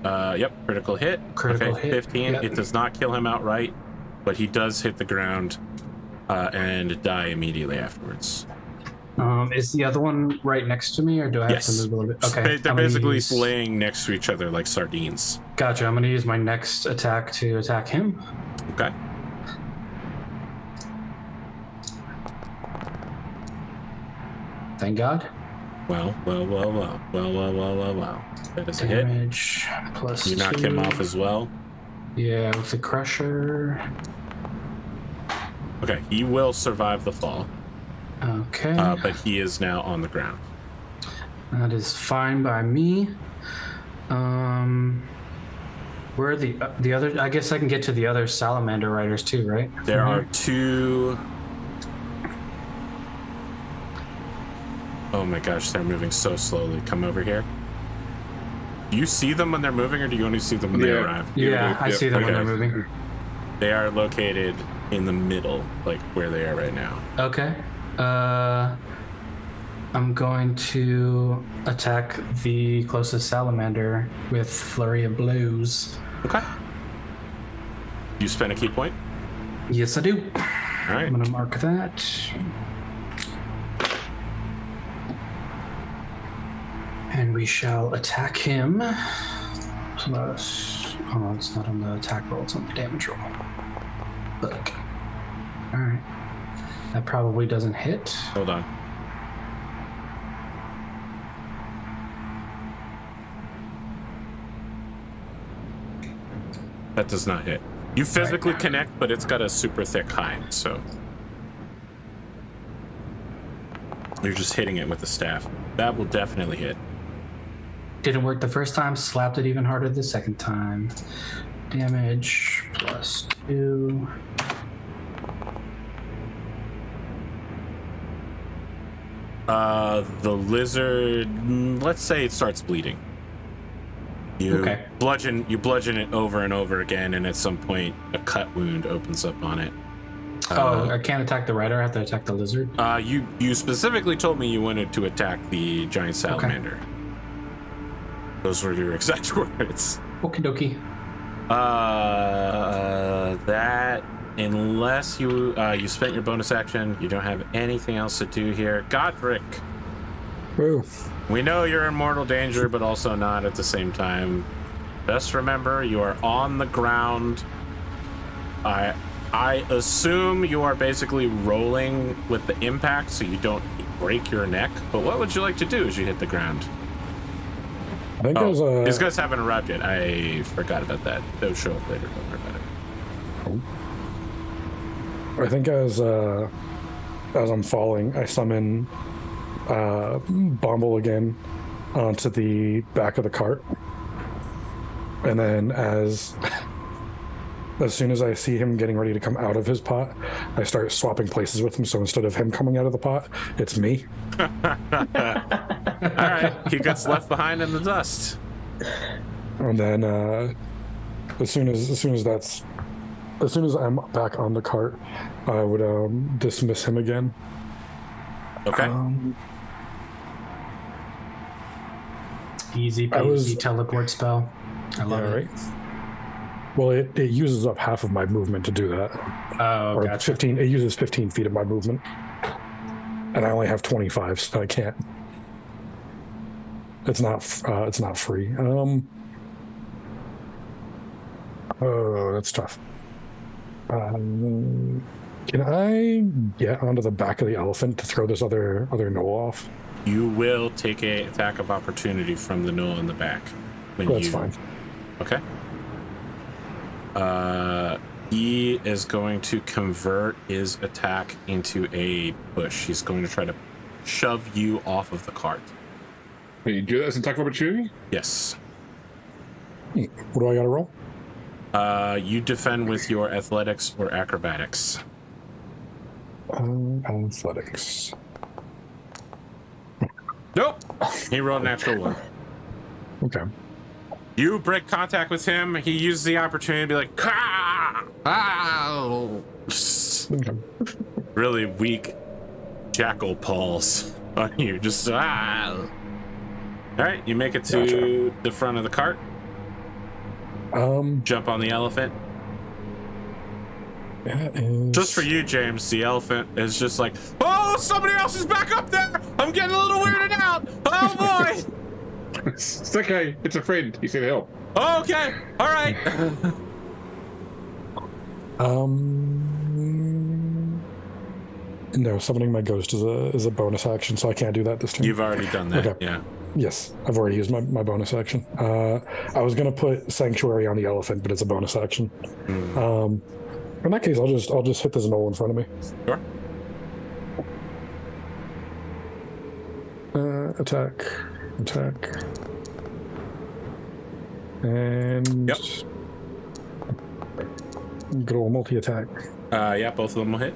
Yep, critical hit. Critical hit, 15. yep. It does not kill him outright, but he does hit the ground and die immediately afterwards. Is the other one right next to me, or do I have Yes. to move a little bit? Okay, They're I'm gonna basically use- laying next to each other like sardines. Gotcha. I'm going to use my next attack to attack him. Okay. Thank God. Well. That is a hit. Damage plus You knock 2. him off as well. Yeah, with the Crusher. Okay, he will survive the fall, Okay. but he is now on the ground. That is fine by me. Where are the other? I guess I can get to the other salamander riders too, right? There From are here? 2. Oh my gosh, they're moving so slowly. Come over here. you see them when they're moving, or do you only see them when they arrive? Yeah, I see them when they're moving. They are located in the middle, like where they are right now. Okay. I'm going to attack the closest salamander with Flurry of Blows. Okay. You spend a key point? Yes, I do. All right. I'm going to mark that. And we shall attack him. Plus, oh, it's not on the attack roll, it's on the damage roll. Look. All right. That probably doesn't hit. Hold on. That does not hit. You physically connect, but it's got a super thick hide, so you're just hitting it with the staff. That will definitely hit. Didn't work the first time, slapped it even harder the second time. Damage plus 2. The lizard, let's say it starts bleeding. You bludgeon it over and over again, and at some point, a cut wound opens up on it. I can't attack the rider. I have to attack the lizard. You specifically told me you wanted to attack the giant salamander. Okay. Those were your exact words. Okie dokie. That, unless you spent your bonus action, you don't have anything else to do here. Godric. Woo. We know you're in mortal danger, but also not at the same time. Just remember, you are on the ground. I assume you are basically rolling with the impact so you don't break your neck. But what would you like to do as you hit the ground? I think these guys haven't arrived yet. I forgot about that. They'll show up later. Don't worry about it. I think as I'm falling, I summon Bumble again onto the back of the cart, and then as soon as I see him getting ready to come out of his pot, I start swapping places with him. So instead of him coming out of the pot, it's me. All right, he gets left behind in the dust. And then as soon as I'm back on the cart, I would dismiss him again. Okay. Easy peasy teleport spell. I love it. Right. Well, it uses up half of my movement to do that. Oh, or gotcha. 15. It uses 15 feet of my movement, and I only have 25, so I can't. It's not free. Oh, that's tough. Can I get onto the back of the elephant to throw this other knoll off? You will take an attack of opportunity from the knoll in the back. That's fine. Okay. He is going to convert his attack into a push. He's going to try to shove you off of the cart. Can you do that as an attack of opportunity? Yes. What do I got to roll? You defend with your athletics or acrobatics. Athletics. Nope. He rolled a natural 1. Okay. You break contact with him. He uses the opportunity to be like, "Kah! Ow!" Okay. Really weak jackal paws on you. Just, ah. All right, you make it to the front of the cart. Jump on the elephant. That is... Just for you, James, the elephant is just like, oh, somebody else is back up there. I'm getting a little weirded out. Oh, boy. It's okay. It's a friend. He's here to help. Oh, okay. All right. No, summoning my ghost is a bonus action, so I can't do that this turn. You've already done that. Okay. Yeah. Yes, I've already used my bonus action. I was gonna put Sanctuary on the elephant, but it's a bonus action. In that case, I'll just hit this knoll in front of me. Sure. Attack, and good old multi-attack. Yeah, both of them will hit.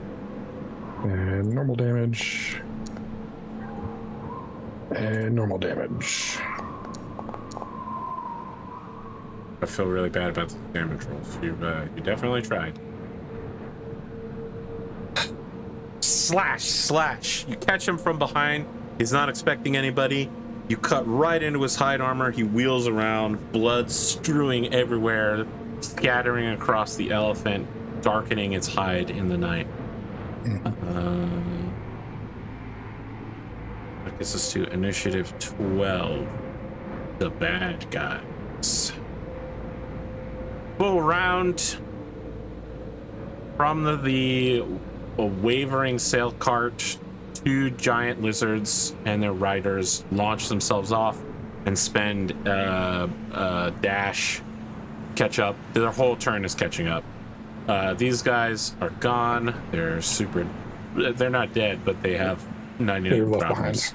And normal damage. And normal damage. I feel really bad about the damage rolls. You definitely tried. Slash. You catch him from behind. He's not expecting anybody. You cut right into his hide armor. He wheels around, blood strewing everywhere, scattering across the elephant, darkening its hide in the night. That gets us to initiative 12. The bad guys. Full round from the wavering sail cart. 2 giant lizards and their riders launch themselves off and spend dash, catch up. Their whole turn is catching up. These guys are gone. They're not dead, but they have 99 problems.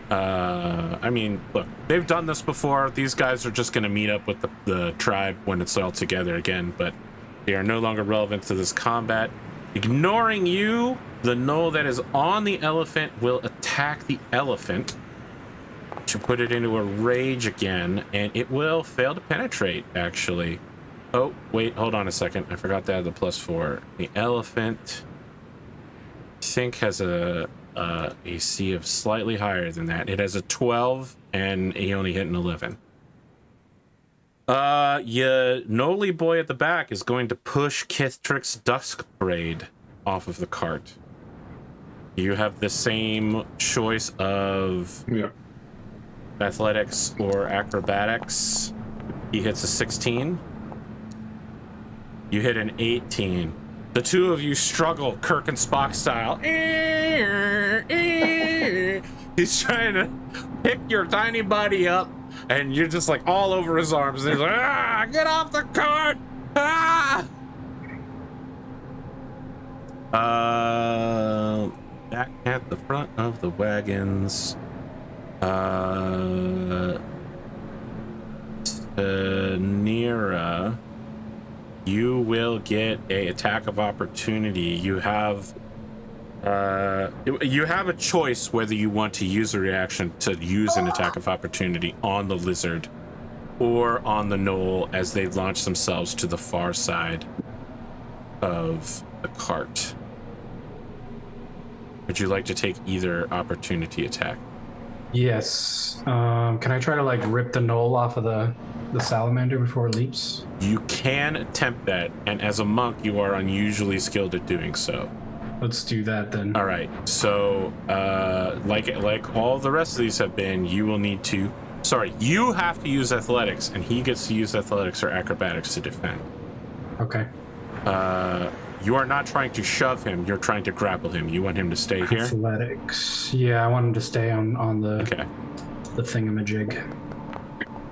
I mean, look, they've done this before. These guys are just going to meet up with the tribe when it's all together again, but they are no longer relevant to this combat. Ignoring you, the gnoll that is on the elephant will attack the elephant to put it into a rage again, and it will fail to penetrate, actually. Oh, wait, hold on a second. I forgot to add the +4. The elephant, I think, has a AC of slightly higher than that. It has a 12, and he only hit an 11. Noli boy at the back is going to push Kithtrick's Dusk Braid off of the cart. You have the same choice of athletics or acrobatics. He hits a 16. You hit an 18. The two of you struggle, Kirk and Spock style. He's trying to pick your tiny body up, and you're just like all over his arms. And he's like, get off the cart! Back at the front of the wagons. Nira, you will get a attack of opportunity. You have a choice whether you want to use a reaction to use an attack of opportunity on the lizard or on the gnoll as they launch themselves to the far side of the cart. Would you like to take either opportunity attack? Yes. Can I try to like rip the gnoll off of the salamander before it leaps? You can attempt that, and as a monk, you are unusually skilled at doing so. Let's do that then. All right. So, like all the rest of these have been, you will need to. Sorry, you have to use athletics, and he gets to use athletics or acrobatics to defend. Okay. You are not trying to shove him. You're trying to grapple him. You want him to stay here? Athletics. Yeah, I want him to stay on the the thingamajig.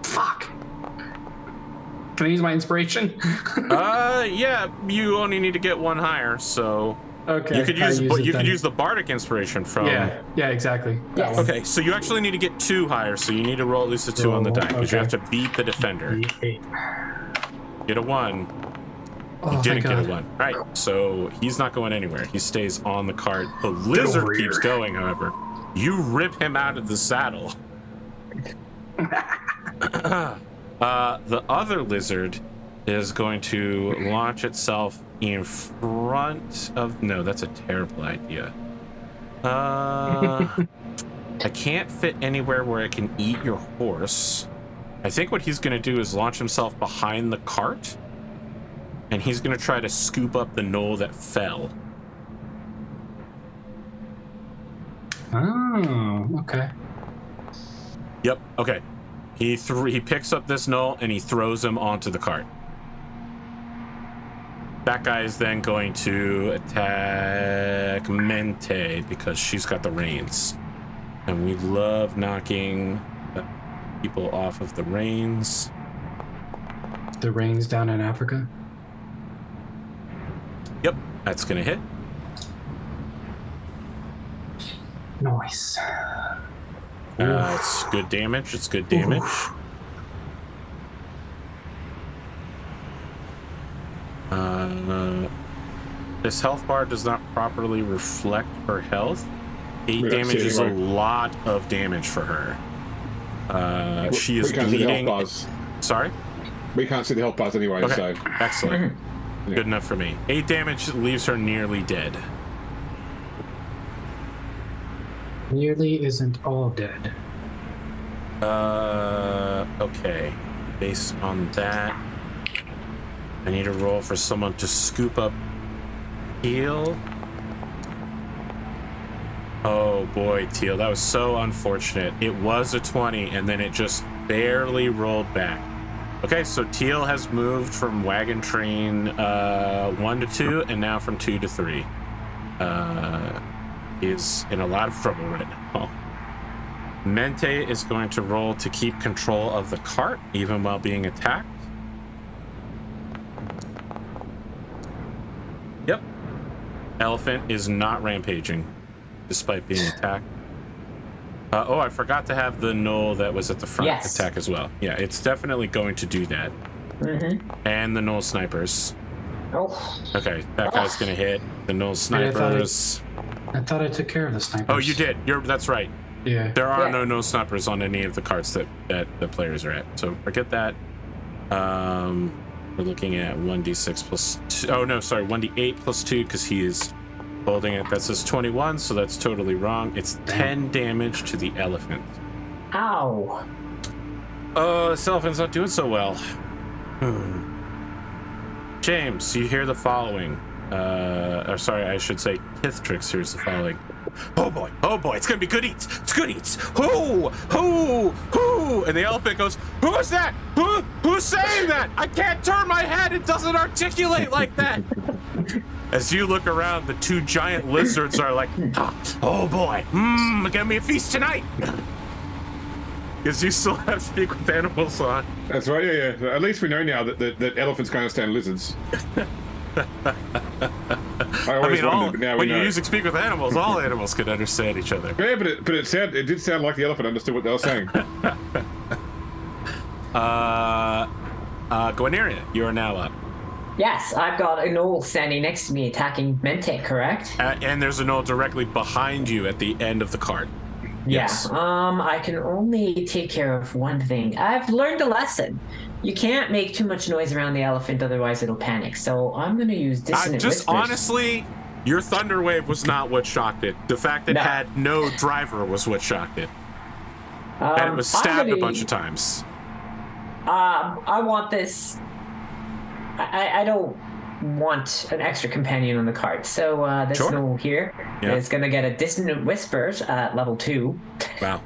Fuck. Can I use my inspiration? Yeah. You only need to get one higher, so. Okay. You could use the bardic inspiration from. Yeah, exactly. Yes. Okay, so you actually need to get 2 higher, so you need to roll at least a 2 on the die, because you have to beat the defender. 8. Get a 1. Oh, You didn't get a 1. Right, so he's not going anywhere. He stays on the cart. The lizard keeps going, however. You rip him out of the saddle. The other lizard is going to launch itself in front of... No, that's a terrible idea. I can't fit anywhere where it can eat your horse. I think what he's going to do is launch himself behind the cart, and he's going to try to scoop up the gnoll that fell. Oh, okay. Yep, okay. He picks up this gnoll, and he throws him onto the cart. That guy is then going to attack Mente because she's got the reins. And we love knocking people off of the reins. The reins down in Africa? Yep, that's going to hit. Nice. It's good damage. It's good damage. This health bar does not properly reflect her health. 8 damage is a lot of damage for her. She is bleeding. Sorry? We can't see the health bars anyway, Okay, so excellent. Yeah. Good enough for me. 8 damage leaves her nearly dead. Nearly isn't all dead. Okay. Based on that, I need to roll for someone to scoop up Teal. Oh boy, Teal, that was so unfortunate. It was a 20, and then it just barely rolled back. Okay, so Teal has moved from wagon train 1 to 2, and now from 2 to 3. Is in a lot of trouble right now. Mente is going to roll to keep control of the cart, even while being attacked. Yep. Elephant is not rampaging, despite being attacked. Oh, I forgot to have the knoll that was at the front attack as well. Yeah, it's definitely going to do that. And the knoll snipers. Oh. Okay, that guy's gonna hit. The knoll snipers. I thought I took care of the snipers. Oh, you did. That's right. Yeah. There are no knoll snipers on any of the carts that the players are at. So forget that. We're looking at 1d6 plus 2. Oh no, sorry, 1d8 plus 2 because he is holding it. That says 21, so that's totally wrong. It's 10 damage to the elephant. Ow. This elephant's not doing so well. James, you hear the following. Or sorry, I should say Kithtrix hears the following. Oh boy, it's gonna be good eats. It's good eats. Who? And the elephant goes, who is that? Who's saying that? I can't turn my head. It doesn't articulate like that. As you look around, the 2 giant lizards are like, oh boy, give me a feast tonight. Because you still have Speak with Animals on. that's right. Yeah. At least we know now that elephants can't understand lizards. I mean, when you're using Speak with Animals, all animals can understand each other. Yeah, but it did sound like the elephant understood what they were saying. Guineria, you are now up. Yes, I've got a knoll standing next to me attacking Mente, correct? And there's a knoll directly behind you at the end of the cart. Yes. Yeah. I can only take care of one thing. I've learned a lesson. You can't make too much noise around the elephant, otherwise it'll panic. So I'm going to use dissonant whispers. Honestly, your thunder wave was not what shocked it. The fact that it had no driver was what shocked it. And it was stabbed a bunch of times. I want this. I don't want an extra companion on the cart. So this knoll here is going to get a dissonant whispers at level 2. Wow.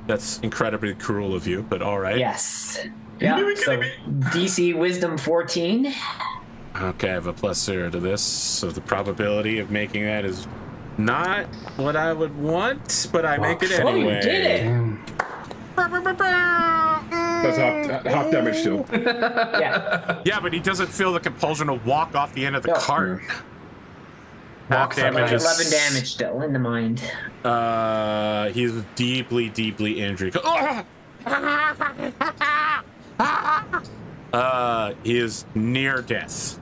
That's incredibly cruel of you, but all right. Yes. Yeah. So DC Wisdom 14. Okay, I have a +0 to this, so the probability of making that is not what I would want, but I make it anyway. Oh, you did it! That's half damage still. Yeah, but he doesn't feel the compulsion to walk off the end of the cart. Walk damage is 11 damage still in the mind. He's deeply, deeply injured. He is near death.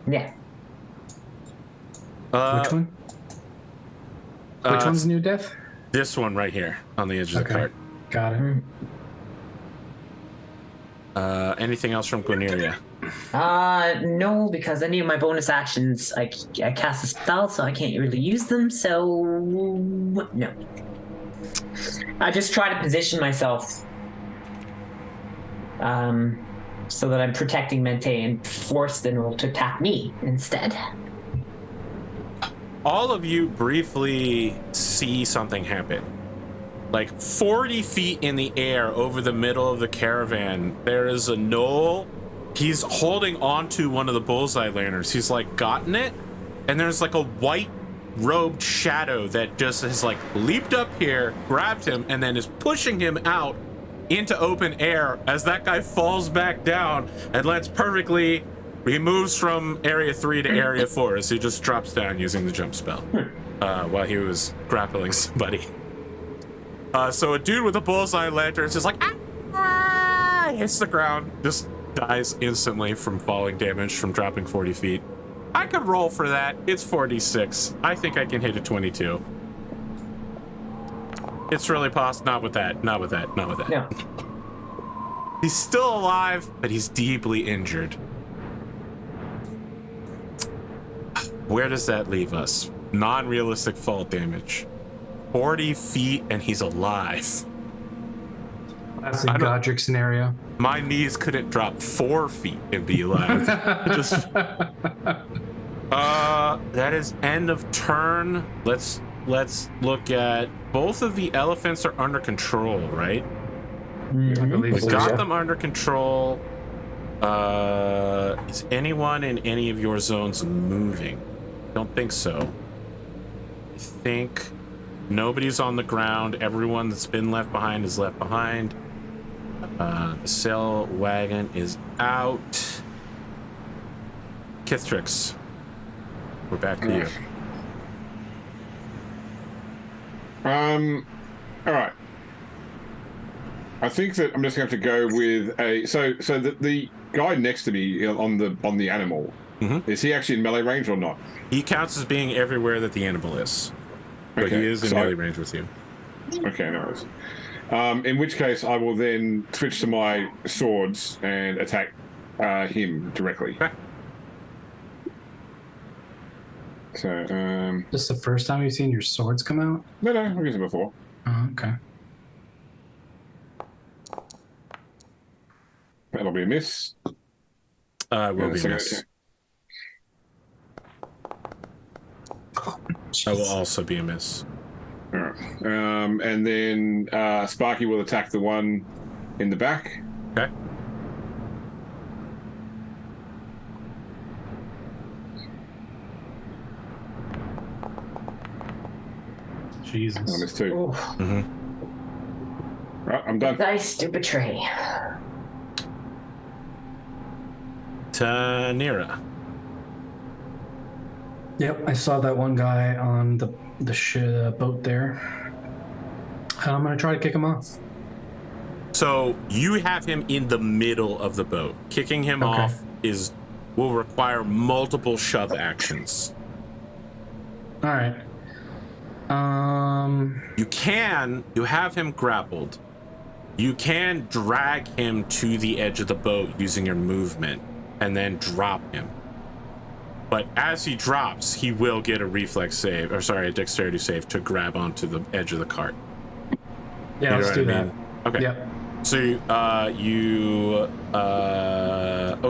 Yeah. Which one? Which one's near death? This one right here on the edge of the cart. Got it. Anything else from Guineria? No, because any of my bonus actions, I cast a spell, so I can't really use them, so no. I just try to position myself so that I'm protecting Mente and force the knoll to attack me instead. All of you briefly see something happen. Like 40 feet in the air over the middle of the caravan, there is a knoll. He's holding onto one of the bullseye lanterns. He's like gotten it, and there's like a white robed shadow that just has like leaped up here, grabbed him, and then is pushing him out into open air as that guy falls back down and lands perfectly. He moves from area 3 to area 4 as he just drops down using the jump spell while he was grappling somebody. So a dude with a bullseye lantern is just like, hits the ground, just dies instantly from falling damage from dropping 40 feet. I could roll for that. It's 46. I think I can hit a 22. It's really possible. Not with that. No. He's still alive, but he's deeply injured. Where does that leave us? Non-realistic fall damage. 40 feet and he's alive. Classic Godric scenario. My knees couldn't drop 4 feet and be alive. Just that is end of turn. Let's look at both of the elephants are under control, right? I believe We so. got them under control. Is anyone in any of your zones moving? Don't think so. I think nobody's on the ground. Everyone that's been left behind is left behind. The sail wagon is out. Kithrix, we're back to you. All right. I think that I'm just going to have to go with a. So the guy next to me on the animal, is he actually in melee range or not? He counts as being everywhere that the animal is, but Okay, he is in so melee range with you. Okay, no worries. In which case, I will then switch to my swords and attack him directly. Okay. So, This is the first time you've seen your swords come out? no, I've used it before. Oh, okay. That'll be a miss. Will And be the second miss. attack. I will also be a miss. All right. And then Sparky will attack the one in the back. Okay. Jesus. On this too. Oh, Right, I'm done. dice to betray. Tanira. Yep, I saw that one guy on the boat there. And I'm gonna try to kick him off. So you have him in the middle of the boat. Kicking him Okay. off will require multiple shove actions. All right. You have him grappled. You can drag him to the edge of the boat using your movement and then drop him. But as he drops, he will get a a dexterity save to grab onto the edge of the cart. Yeah, You know let's what do I that. mean? Okay. Yep.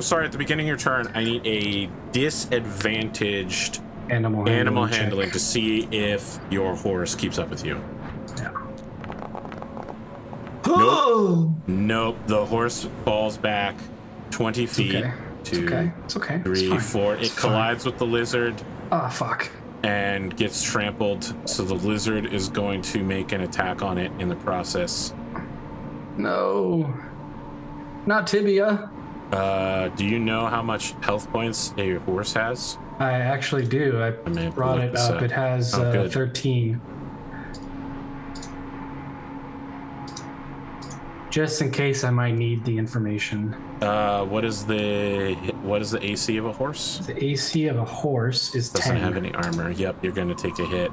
So at the beginning of your turn, I need a disadvantaged Animal handling check. to see if your horse keeps up with you. Yeah. Nope. The horse falls back 20 feet. Okay. It's okay. It's okay. It's 3, fine. 4. It It's fine. collides with the lizard Oh, fuck. and gets trampled. So the lizard is going to make an attack on it in the process. No. Not tibia. Do you know how much health points a horse has? I actually do. I may have to brought look it this up. up. It has Oh, good. 13. Just in case I might need the information. What is the AC of a horse? The AC of a horse is Doesn't 10. have any armor. Yep, you're going to take a hit.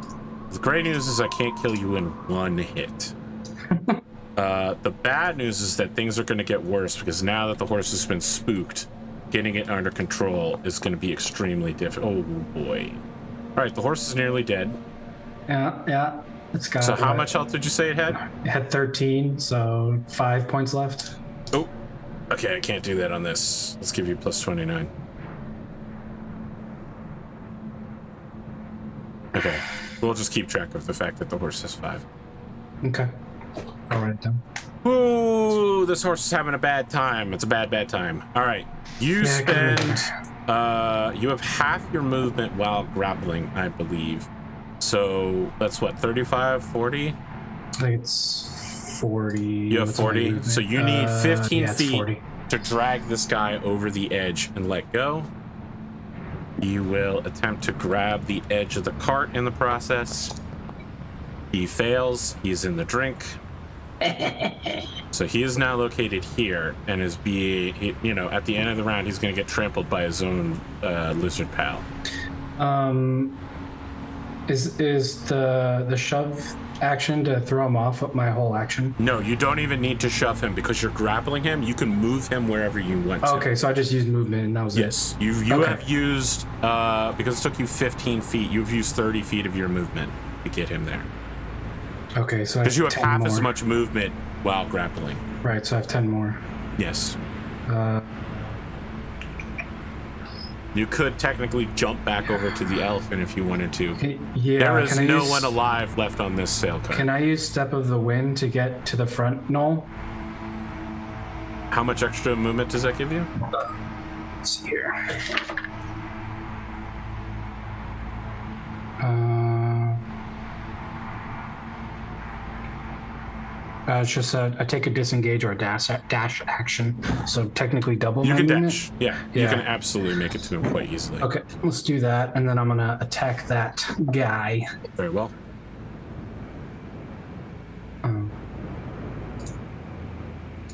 The great news is I can't kill you in one hit. The bad news is that things are going to get worse because now that the horse has been spooked, getting it under control is going to be extremely difficult. Oh boy. All right, the horse is nearly dead. Yeah. It's got. So how much health did you say it had? It had 13, so 5 points left. Oh, okay, I can't do that on this. Let's give you plus 29. Okay, we'll just keep track of the fact that the horse has 5. Okay. I'll write it down. Ooh, this horse is having a bad time. It's a bad time. All right, you Yeah, come spend. You have half your movement while grappling, I believe. So that's what, 35, 40? I think it's 40. You have What's my 40. movement? So you need 15 yeah, it's feet 40. to drag this guy over the edge and let go. You will attempt to grab the edge of the cart in the process. He fails. He's in the drink. So he is now located here and is at the end of the round, he's going to get trampled by his own lizard pal. Is the shove action to throw him off my whole action? No, you don't even need to shove him because you're grappling him. You can move him wherever you want to. Okay, so I just used movement and that was Yes, you Okay. have used, because it took you 15 feet, you've used 30 feet of your movement to get him there. it. Okay, so I Because you have 10 half more. as much movement while grappling. Right, so I have 10 more. Yes. Uh, You could technically jump back over to the elephant if you wanted to. yeah. There is can I no use, one alive left on this sail cart. Can I use Step of the Wind to get to the front, Noel? How much extra movement does that give you? Let's see here. It's just I take a disengage or a dash action, so technically double You my can movement. dash. Yeah, you Yeah. can absolutely make it to him quite easily. Okay, let's do that, and then I'm gonna attack that guy. Very well.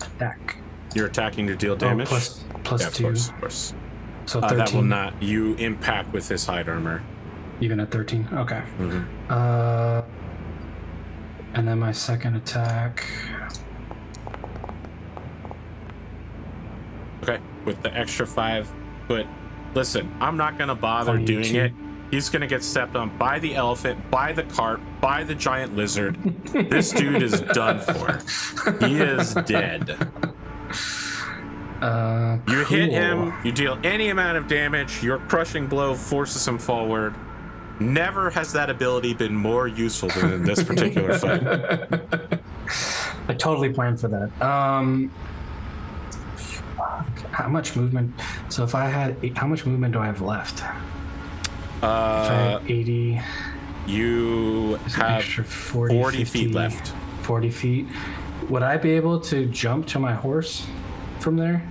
Attack. You're attacking to deal damage? Plus Yeah, of 2, course. so 13. That will not. You impact with his hide armor. Even at 13. Okay. Mhm. And then my second attack. Okay, with the extra 5 foot. Listen, I'm not gonna bother 22. doing it. He's gonna get stepped on by the elephant, by the cart, by the giant lizard. This dude is done for. He is dead. You hit him, you deal any amount of damage, your crushing blow forces him forward. Never has that ability been more useful than in this particular fight. I totally planned for that. How much movement? So if I had, how much movement do I have left? If I had 80, You there's an have extra 40, 40 50, feet left. 40 feet. Would I be able to jump to my horse from there?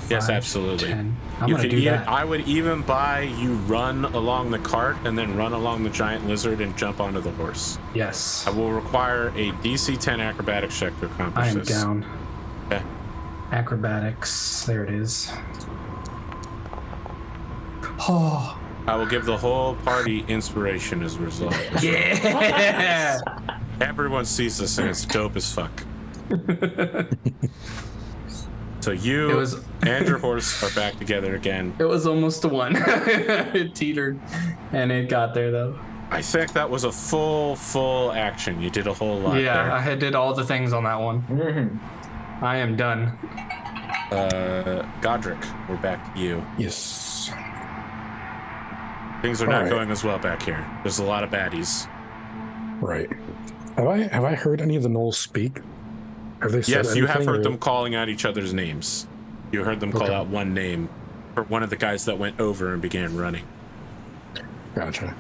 Yes, 5, absolutely. 10. I'm You gonna could do even, that. I would even buy you run along the cart and then run along the giant lizard and jump onto the horse. Yes. I will require a DC 10 acrobatics check to accomplish I am this. down. Okay. Acrobatics. There it is. Oh. I will give the whole party inspiration as a result. Yeah. Everyone sees this and it's dope as fuck. So you It was- and your horse are back together again. It was almost a 1. It teetered, and it got there though. I think that was a full action. You did a whole lot Yeah, I did all the things on that one. Mm-hmm. I am done. there. Godric, we're back to you. Yes. Things are not All right. going as well back here. There's a lot of baddies. Right. Have I heard any of the gnolls speak? Have they said Yes, you have anything, heard or- them calling out each other's names. You heard them call Okay. out one name for one of the guys that went over and began running. Gotcha.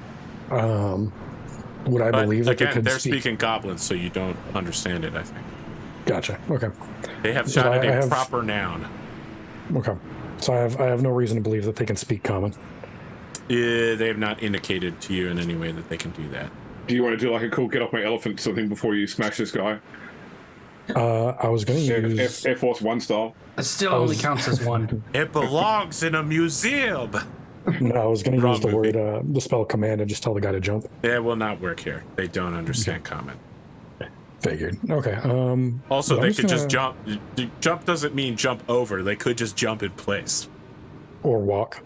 Would I But believe that again, they could they're speak? speaking Goblin, so you don't understand it, I think. Gotcha. Okay. They have So shouted I a have- proper noun. Okay. So I have no reason to believe that they can speak common. They have not indicated to you in any way that they can do that. Do you want to do like a cool get off my elephant sort of thing before you smash this guy? I was going to use. Air Force One style. It still only counts as 1. It belongs in a museum. No, I was going to Wrong use the movie. word, the spell command, and just tell the guy to jump. It will not work here. They don't understand common. Figured. Okay. Also, but they I'm could just gonna- jump. Jump doesn't mean jump over. They could just jump in place. Or walk.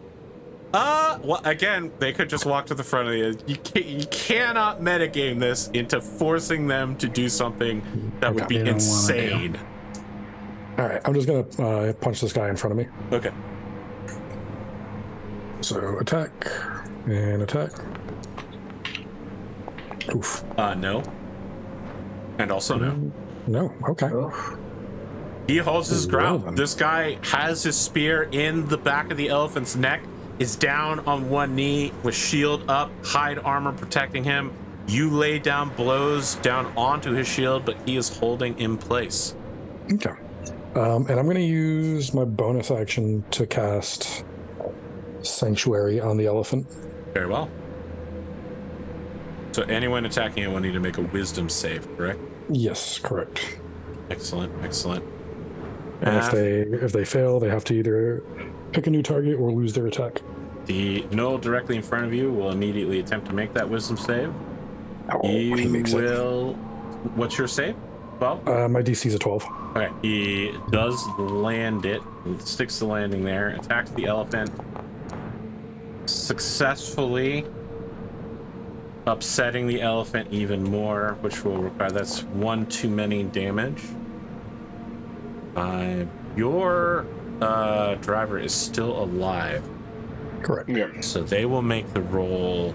Well, again, they could just walk to the front of you. You cannot metagame this into forcing them to do something that would be They don't wanna insane. All right. I'm just going to punch this guy in front of me. Okay. So attack and attack. Oof. No. And also no. No. Okay. He holds his Well ground. then. This guy has his spear in the back of the elephant's neck, is down on one knee with shield up, hide armor protecting him. You lay down blows down onto his shield, but he is holding in place. Okay. And I'm going to use my bonus action to cast Sanctuary on the elephant. Very well. So anyone attacking it will need to make a wisdom save, correct? Yes, correct. Excellent, excellent. And if they fail, they have to either pick a new target or lose their attack. The gnoll directly in front of you will immediately attempt to make that wisdom save. Oh, he makes will. What's your save? 12? it. My DC's a 12. Okay, he does land it, sticks the landing there, attacks the elephant, successfully upsetting the elephant even more, which will require, that's one too many damage. Your driver is still alive, Correct. Yeah. so they will make the roll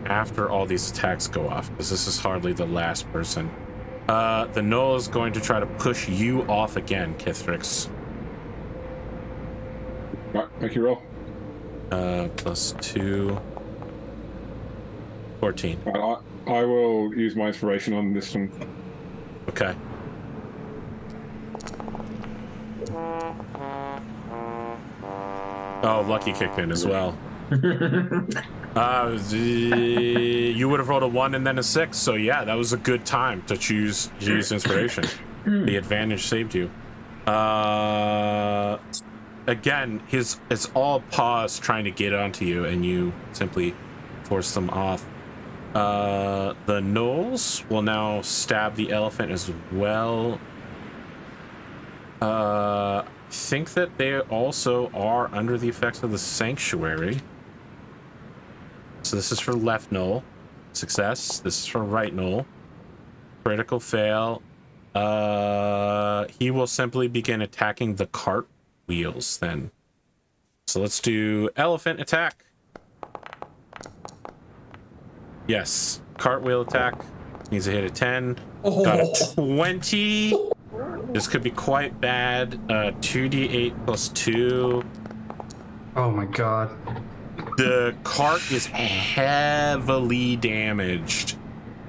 after all these attacks go off, because this is hardly the last person. The Gnoll is going to try to push you off again, Kithrix. Right, make your roll. Plus 2. 14. Right, I will use my inspiration on this one. Okay. Oh, lucky kicked in as well. You would have rolled a 1 and then a 6, so yeah, that was a good time to use inspiration. The advantage saved you. Again, it's all paws trying to get onto you, and you simply force them off. The gnolls will now stab the elephant as well. Think that they also are under the effects of the sanctuary. So this is for left gnoll. Success. This is for right gnoll. Critical fail. He will simply begin attacking the cart wheels then. So let's do elephant attack. Yes. Cartwheel attack. Needs a hit of 10. Got a 20. This could be quite bad. 2d8 plus 2. Oh my god. The cart is heavily damaged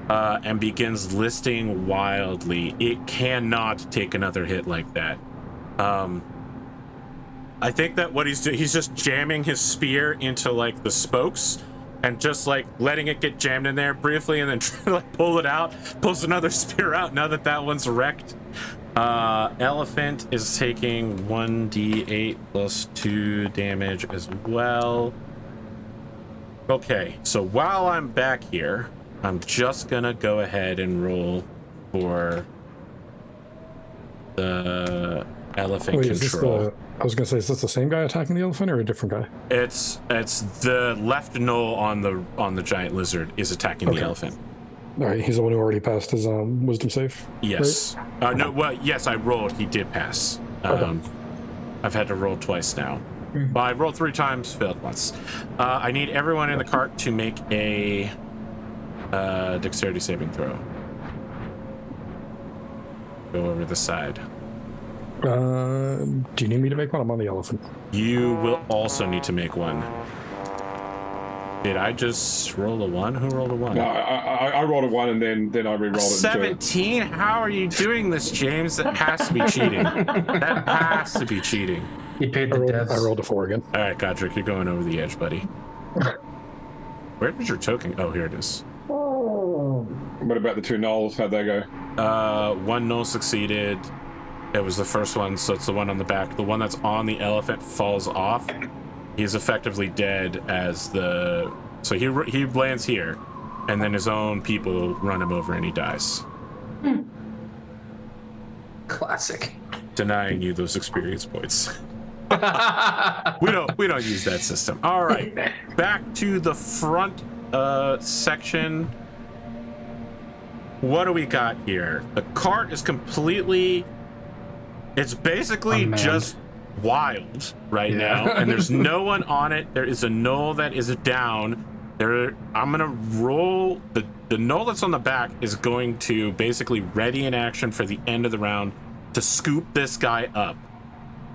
and begins listing wildly. It cannot take another hit like that. I think that what he's doing, he's just jamming his spear into like the spokes and just like letting it get jammed in there briefly, and then trying to like pull it out, pulls another spear out now that that one's wrecked. Elephant is taking 1d8 plus 2 damage as well. Okay, so while I'm back here, I'm just gonna go ahead and roll for the elephant control. I was gonna say, is this the same guy attacking the elephant or a different guy? It's the left gnoll on the giant lizard is attacking the elephant. All right, he's the one who already passed his wisdom save. Yes. Right? No. Well, yes, I rolled. He did pass. Okay. I've had to roll twice now. Well, I rolled 3 times, failed once. I need everyone in the cart to make a dexterity saving throw. Go over the side. Do you need me to make one? I'm on the elephant. You will also need to make one. Did I just roll a 1? Who rolled a 1? No, I rolled a 1 and then I re-rolled it. 17? How are you doing this, James? That has to be cheating. That has to be cheating. He paid the devs. I rolled a 4 again. All right, Godric, you're going over the edge, buddy. Where did your token? Oh, here it is. What about the 2 gnolls? How'd they go? 1 gnoll succeeded. It was the first one, so it's the one on the back. The one that's on the elephant falls off. He's effectively dead as the... So he lands here, and then his own people run him over and he dies. Classic. Denying you those experience points. we don't use that system. All right, back to the front section. What do we got here? The cart is completely... It's basically just wild right now, and there's no one on it. There is a gnoll that is down. I'm gonna roll the gnoll that's on the back is going to basically ready in action for the end of the round to scoop this guy up.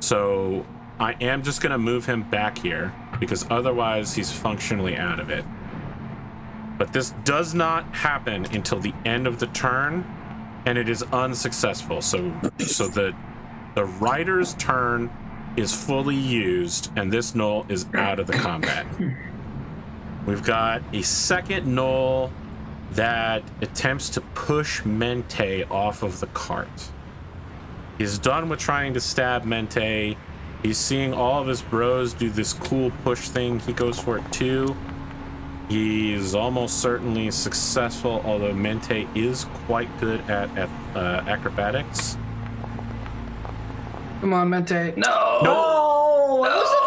So I am just gonna move him back here because otherwise he's functionally out of it. But this does not happen until the end of the turn, and it is unsuccessful. So the rider's turn is fully used, and this gnoll is out of the combat. We've got a second gnoll that attempts to push Mente off of the cart. He's done with trying to stab Mente. He's seeing all of his bros do this cool push thing. He goes for it too. He's almost certainly successful, although Mente is quite good at acrobatics. Come on, Mente. No. Oh, it was a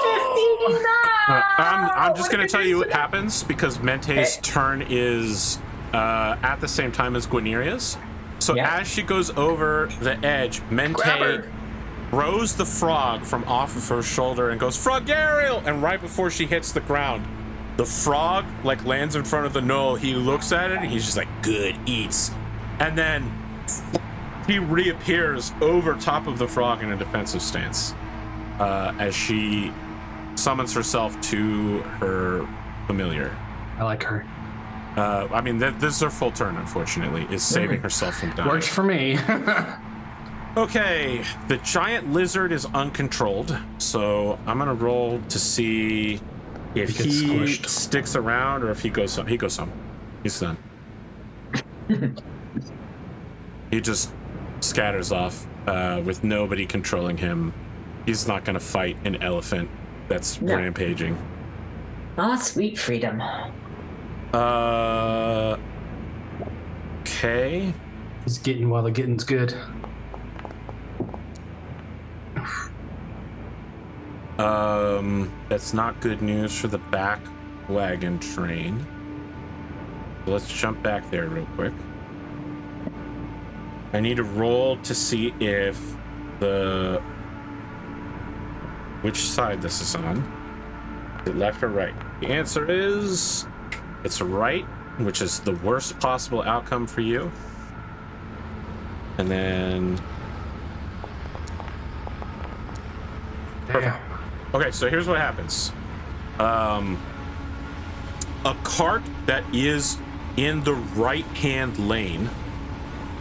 15. I'm just going to tell you what happens because Mente's turn is at the same time as Guineria's. So as she goes over the edge, Mente throws the frog from off of her shoulder and goes, Frogariel! And right before she hits the ground, the frog like lands in front of the knoll. He looks at it and he's just like, good, eats. And then he reappears over top of the frog in a defensive stance as she summons herself to her familiar. I like her. I mean, this is her full turn, unfortunately, is saving herself from dying. Works for me. Okay, the giant lizard is uncontrolled, so I'm gonna roll to see if he sticks around or if he goes home. He goes home. He's done. He just scatters off with nobody controlling him. He's not gonna fight an elephant that's rampaging. Oh, sweet freedom. Okay. He's getting while the getting's good. That's not good news for the back wagon train. So let's jump back there real quick. I need to roll to see if which side this is on. Is it left or right? The answer is it's right, which is the worst possible outcome for you. And then Yeah. okay, so here's what happens. A cart that is in the right-hand lane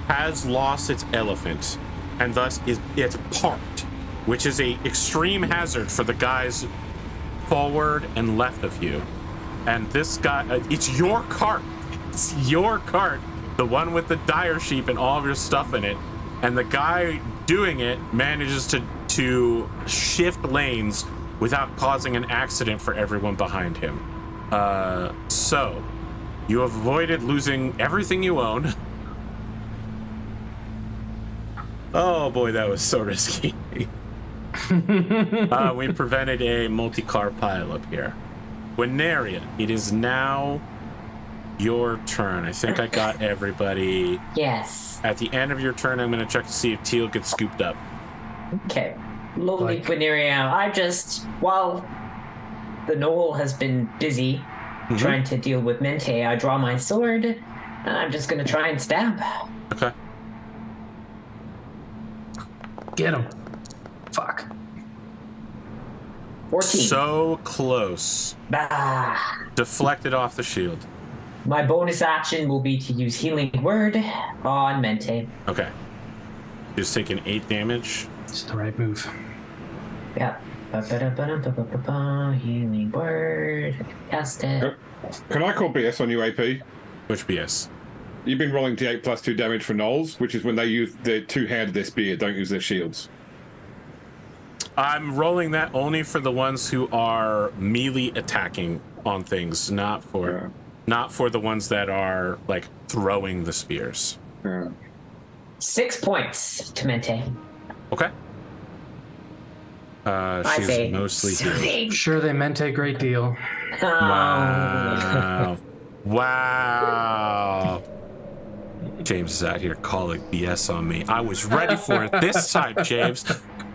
has lost its elephant, and thus it's parked, which is a extreme hazard for the guys forward and left of you. And this guy, it's your cart. It's your cart, the one with the dire sheep and all of your stuff in it. And the guy doing it manages to shift lanes without causing an accident for everyone behind him. So you avoided losing everything you own. Oh boy, that was so risky. We prevented a multi-car pileup here. Wineria, it is now your turn. I think I got everybody. Yes. At the end of your turn, I'm going to check to see if Teal gets scooped up. Okay. Lovely Guineria. While the knoll has been busy trying to deal with Mente, I draw my sword, and I'm just going to try and stab. Okay. Get him. Fuck. 14. So close. Ah. Deflected off the shield. My bonus action will be to use Healing Word on Mente. Okay. Just taking 8 damage. It's the right move. Yep. Healing Word. Cast it. Can I call BS on you, AP? Which BS? You've been rolling D8 plus 2 damage for gnolls, which is when they use their two-handed their spear, don't use their shields. I'm rolling that only for the ones who are melee attacking on things, not for the ones that are like throwing the spears. 6 points to Mente. Okay. She's mostly healed. Sure, they meant a great deal. Wow. Wow. James is out here calling BS on me. I was ready for it this time, James.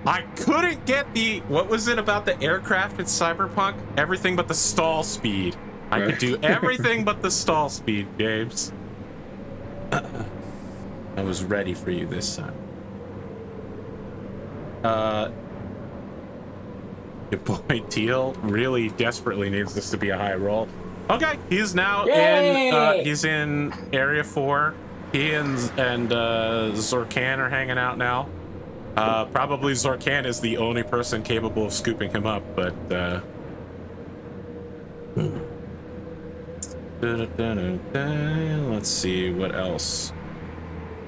I couldn't get what was it about the aircraft in Cyberpunk? Everything but the stall speed. I could do everything but the stall speed, James. I was ready for you this time. Your boy Teal really desperately needs this to be a high roll. Okay, he's now he's in area 4. He and Zorkan are hanging out now. Probably Zorkan is the only person capable of scooping him up, but let's see what else.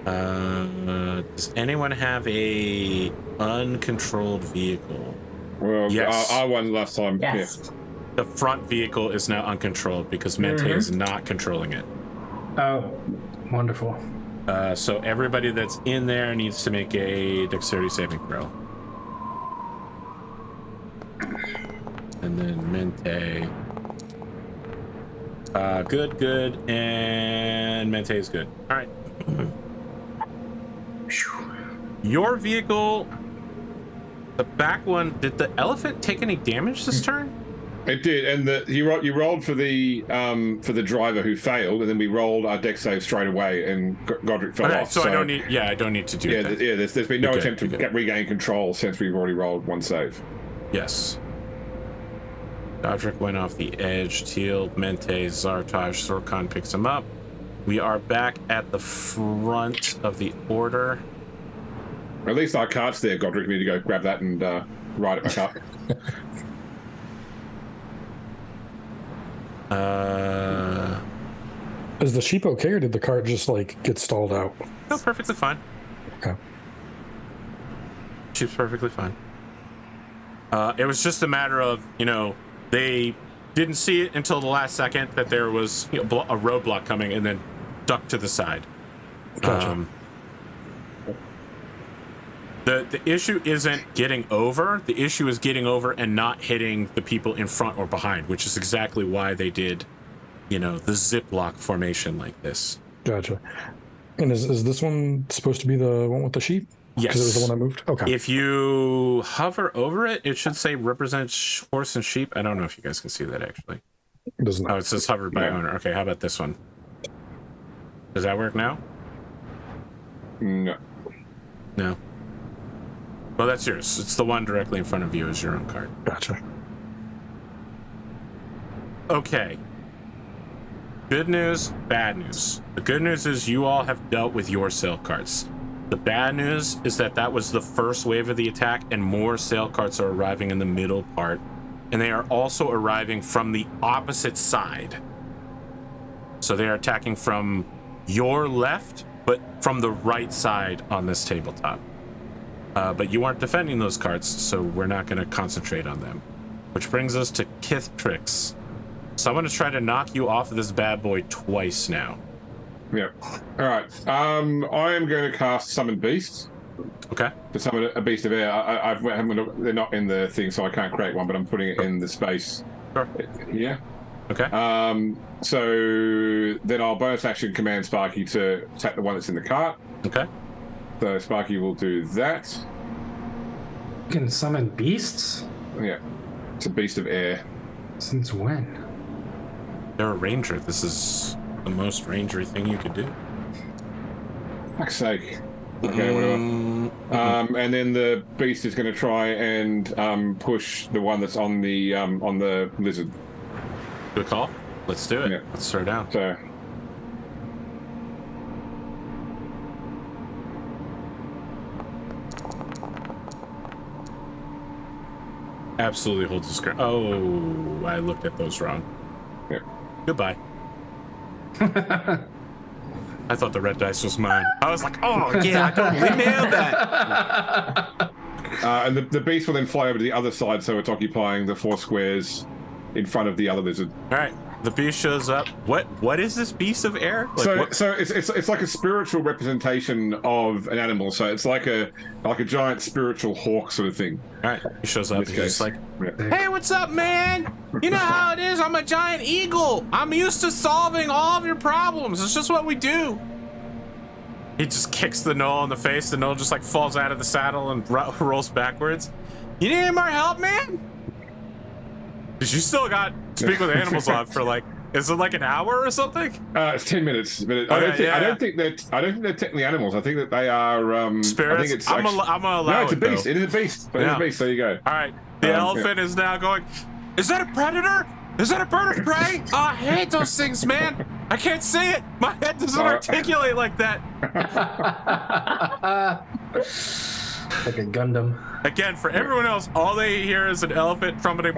Does anyone have a uncontrolled vehicle? Well, Yes. I won last time. Yes. Yeah. The front vehicle is now uncontrolled because Mente is not controlling it. Oh, wonderful. So everybody that's in there needs to make a dexterity saving throw. And then Mente. Good, and Mente is good. All right. Your vehicle, the back one, did the elephant take any damage this turn? It did, and you rolled for the driver who failed, and then we rolled our dex save straight away, and Godric fell off. So I don't need. Yeah, I don't need to do that. Yeah. There's been no You're attempt good, to regain control since we've already rolled one save. Yes. Godric went off the edge. Teal, Mente, Zartosh, Sorkon picks him up. We are back at the front of the order. At least our cart's there, Godric. We need to go grab that and ride it back up. Is the sheep okay, or did the cart just like get stalled out? No, perfectly fine. Okay. Sheep's perfectly fine. It was just a matter of, they didn't see it until the last second that there was a roadblock coming, and then ducked to the side. Gotcha. The issue isn't getting over. The issue is getting over and not hitting the people in front or behind, which is exactly why they did, the ziplock formation like this. Gotcha. And is this one supposed to be the one with the sheep? Yes. Because it was the one I moved? Okay. If you hover over it, it should say represents horse and sheep. I don't know if you guys can see that, actually. It does not. Oh, it says hovered by owner. Okay, how about this one? Does that work now? No. No. Well, that's yours. It's the one directly in front of you as your own card. Gotcha. Okay. Good news, bad news. The good news is you all have dealt with your sale cards. The bad news is that was the first wave of the attack, and more sale cards are arriving in the middle part, and they are also arriving from the opposite side. So they are attacking from your left, but from the right side on this tabletop. But you aren't defending those cards, so we're not going to concentrate on them. Which brings us to Kithtrix. Someone has tried to knock you off of this bad boy twice now. Yeah. All right. I am going to cast Summon Beast. Okay. To summon a beast of air. They're not in the thing, so I can't create one, but I'm putting it in the space. Sure. Yeah. Okay. So then I'll bonus action command Sparky to attack the one that's in the cart. Okay. So Sparky will do that. You can summon beasts? Yeah. It's a beast of air. Since when? They're a ranger. This is the most rangery thing you could do. Fuck's sake. Okay, whatever. And then the beast is going to try and push the one that's on the lizard. Good call. Let's do it. Yeah. Let's throw down. So Absolutely holds the screen. Oh, I looked at those wrong. yeah. Goodbye. I thought the red dice was mine. I was like, oh, yeah, I totally nailed that. And the beast will then fly over to the other side, so it's occupying the 4 squares in front of the other lizard. All right. The beast shows up. What is this beast of air? Like, So it's like a spiritual representation of an animal. So it's like a giant spiritual hawk sort of thing. All right. He shows up. In this He's just case. like, Yeah. hey, what's up, man? You know how it is. I'm a giant eagle. I'm used to solving all of your problems. It's just what we do. He just kicks the gnoll in the face. The gnoll just like falls out of the saddle and rolls backwards. You need any more help, man? Because you still got speak with animals on for like, is it like an hour or something? It's 10 minutes. But Okay, I don't think they're technically animals. I think that they are Spirits? I think it's I'm gonna allow no, it's a it, though. beast. It is a beast. It is a beast. There you go. All right. The elephant is now going, is that a predator? Is that a bird of prey? Oh, I hate those things, man. I can't see it. My head doesn't articulate like that. Like a Gundam. Again, for everyone else, all they hear is an elephant trumpeting.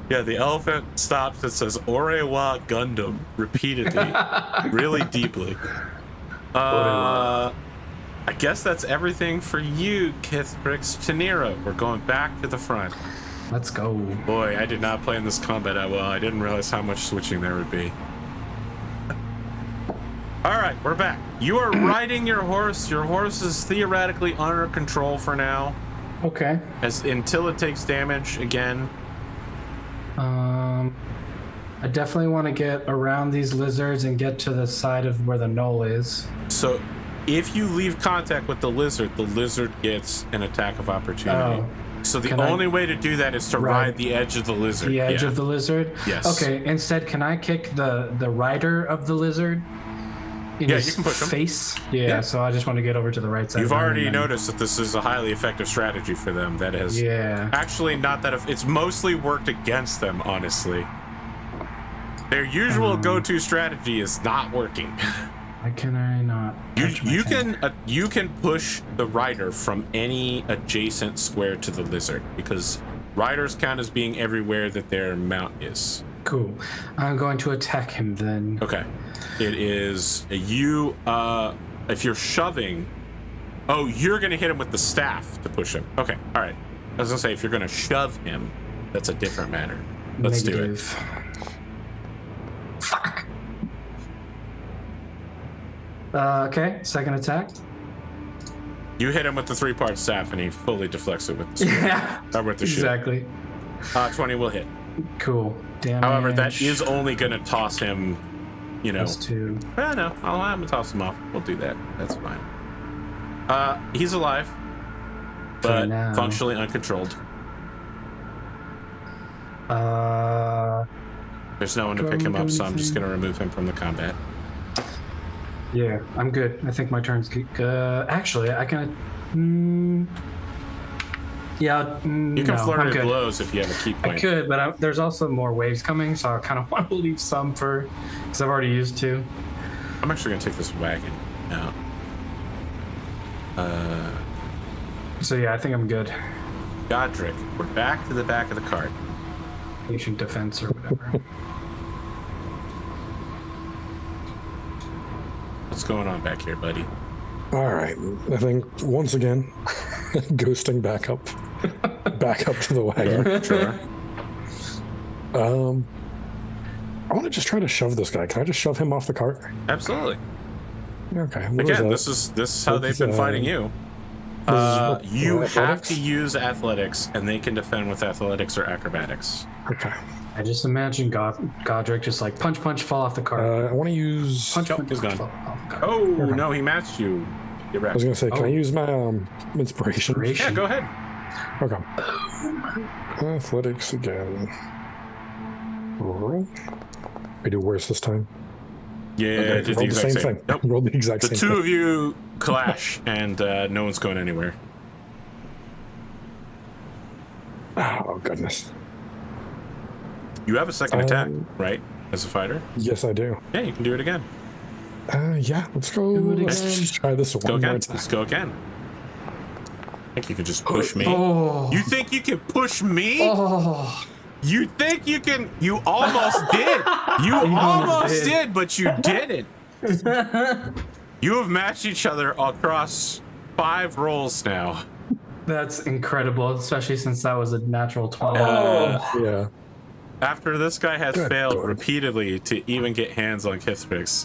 Yeah, the elephant stops and says, Orewa Gundam, repeatedly, really deeply. I guess that's everything for you, Kithbrix. Tanira, we're going back to the front. Let's go. Boy, I did not plan this combat that well. I didn't realize how much switching there would be. All right, we're back. You are riding your horse. Your horse is theoretically under control for now. Okay. Until it takes damage again. I definitely want to get around these lizards and get to the side of where the knoll is. So if you leave contact with the lizard gets an attack of opportunity. Oh. So the only way to do that is to ride the edge of the lizard. The edge of the lizard? Yes. Okay, instead, can I kick the rider of the lizard in his you can push him. face? Yeah, so I just want to get over to the right side. You've of him already and then- noticed that this is a highly effective strategy for them. That has actually not that it's mostly worked against them, honestly. Their usual go-to strategy is not working. Why can I not? You can push the rider from any adjacent square to the lizard because riders count as being everywhere that their mount is. Cool. I'm going to attack him then. Okay. It is you. If you're shoving, you're gonna hit him with the staff to push him. Okay. All right. I was gonna say if you're gonna shove him, that's a different matter. Let's do it. Fuck. Okay, second attack. You hit him with the 3-part staff, and he fully deflects it with the sword. Yeah, with the shield. exactly. 20 will hit. Cool. Damage. However, that is only going to toss him, Plus 2. No, I'll have him toss him off. We'll do that. That's fine. He's alive, but functionally uncontrolled. There's no one to pick him up, so I'm just going to remove him from the combat. Yeah, I'm good. I think my turn's good. Actually, I can. You can flurry of blows if you have a key point. I could, but there's also more waves coming, so I kind of want to leave some for because I've already used 2. I'm actually going to take this wagon out. So yeah, I think I'm good. Godric, we're back to the back of the cart. Patient defense or whatever. What's going on back here, buddy? All right. I think once again, ghosting back up to the wagon. Sure. I want to just try to shove this guy. Can I just shove him off the cart? Absolutely. Okay. Again, this is how they've been fighting you. You have to use athletics, and they can defend with athletics or acrobatics. Okay. I just imagine Godric just like punch, fall off the cart. I want to use. He's gone. Oh no, he matched you. You're back. I was gonna say, can I use my inspiration? Yeah, go ahead. Okay. Athletics again. Roll. I do worse this time. Yeah, okay, did rolled the same thing. Nope. Rolled the exact the same two thing. of you clash, and no one's going anywhere. Oh goodness. You have a second attack, right? As a fighter? Yes, I do. Yeah, you can do it again. Yeah, let's go. Let's just try this one more time. Let's go again. I think you can just push me. Oh. You think you can push me? Oh. You think you can? You almost did. You almost did, but you didn't. You have matched each other across 5 rolls now. That's incredible, especially since that was a natural 20. Yeah. After this guy has failed repeatedly to even get hands on Kithbrix,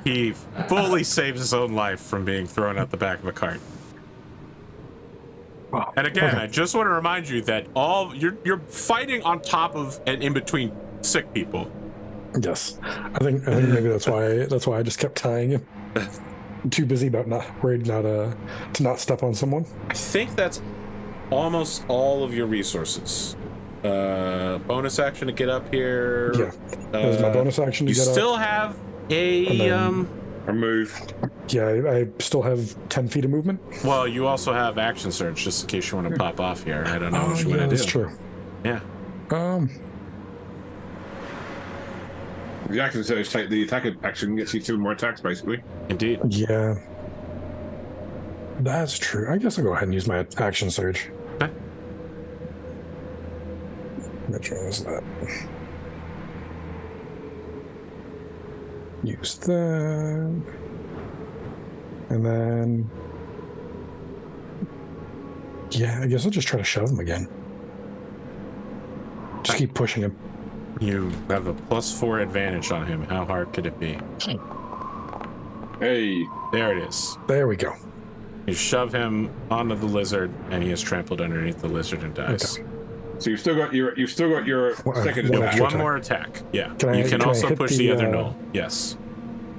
he fully saves his own life from being thrown out the back of a cart. And again, I just want to remind you that you're fighting on top of and in between sick people. Yes, I think maybe that's why I just kept tying him. I'm too busy about to not step on someone. I think that's almost all of your resources. Bonus action to get up here. Yeah, that was my bonus action to get up. You still have a move. Yeah, I still have 10 feet of movement. Well, you also have action surge just in case you want to pop off here. I don't know what you want to do. That's true. Yeah. The action surge take the attack action gets you 2 more attacks basically. Indeed. Yeah. That's true. I guess I'll go ahead and use my action surge. Okay. Which one is that? Use that. And then, yeah, I guess I'll just try to shove him again. Just keep pushing him. You have a +4 advantage on him. How hard could it be? Hey, There it is. There we go. You shove him onto the lizard, and he is trampled underneath the lizard and dies. Okay. so you've still got your second one attack. extra One more attack. Yeah. Can I- you can can I also hit push the, the other null. Yes.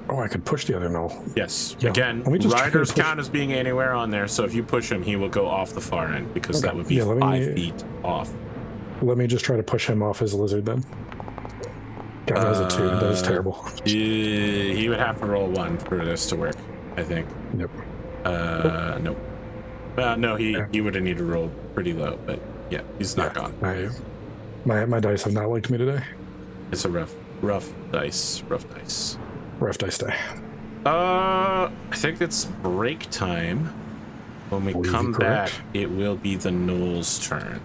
Oh, I could push the other null. Yes. Yeah. Again, Let me just try to riders push- count as being anywhere on there, so if you push him, he will go off the far end because Okay. that would be Yeah, let me- 5 feet off. Let me just try to push him off his lizard then. God, that was a 2. That is terrible. He would have to roll 1 for this to work, I think. Nope. Nope. No, he would have needed to roll pretty low, but yeah, he's not gone. My dice have not liked me today. It's a rough dice. Rough dice day. I think it's break time. When we Will you come be back, correct? it will be the Knoll's turn.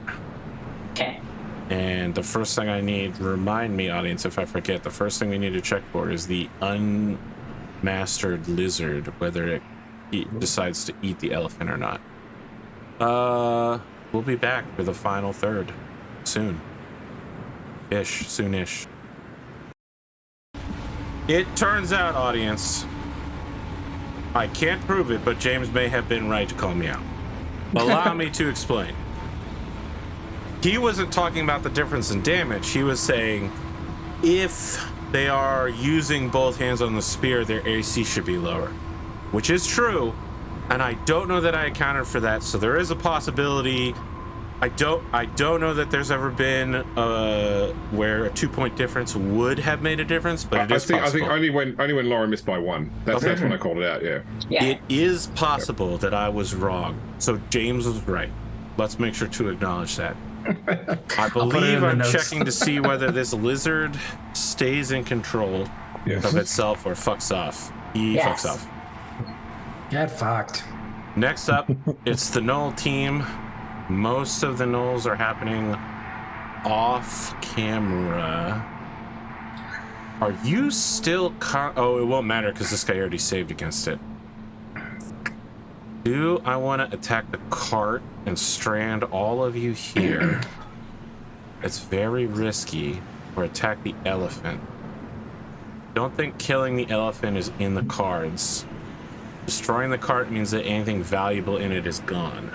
Okay. And the first thing I need, remind me, audience, if I forget, the first thing we need to check for is the unmastered lizard, whether it decides to eat the elephant or not. We'll be back for the final third soon. Soonish. It turns out, audience, I can't prove it, but James may have been right to call me out. Allow me to explain. He wasn't talking about the difference in damage. He was saying if they are using both hands on the spear, their AC should be lower, which is true. And I don't know that I accounted for that. So there is a possibility. I don't know that there's ever been where a 2-point difference would have made a difference, but it is possible. I think only when Laura missed by 1. That's when I called it out. Yeah. Yeah. It is possible that I was wrong. So James was right. Let's make sure to acknowledge that. I put it believe in the I'm notes. checking to see whether this lizard stays in control Yes. of itself or fucks off. He Yes. fucks off. Get fucked. Next up, it's the Knoll team. Most of the Knolls are happening off camera. Are you still... oh, it won't matter because this guy already saved against it. Do I want to attack the cart and strand all of you here? It's very risky. Or attack the elephant. Don't think killing the elephant is in the cards. Destroying the cart means that anything valuable in it is gone.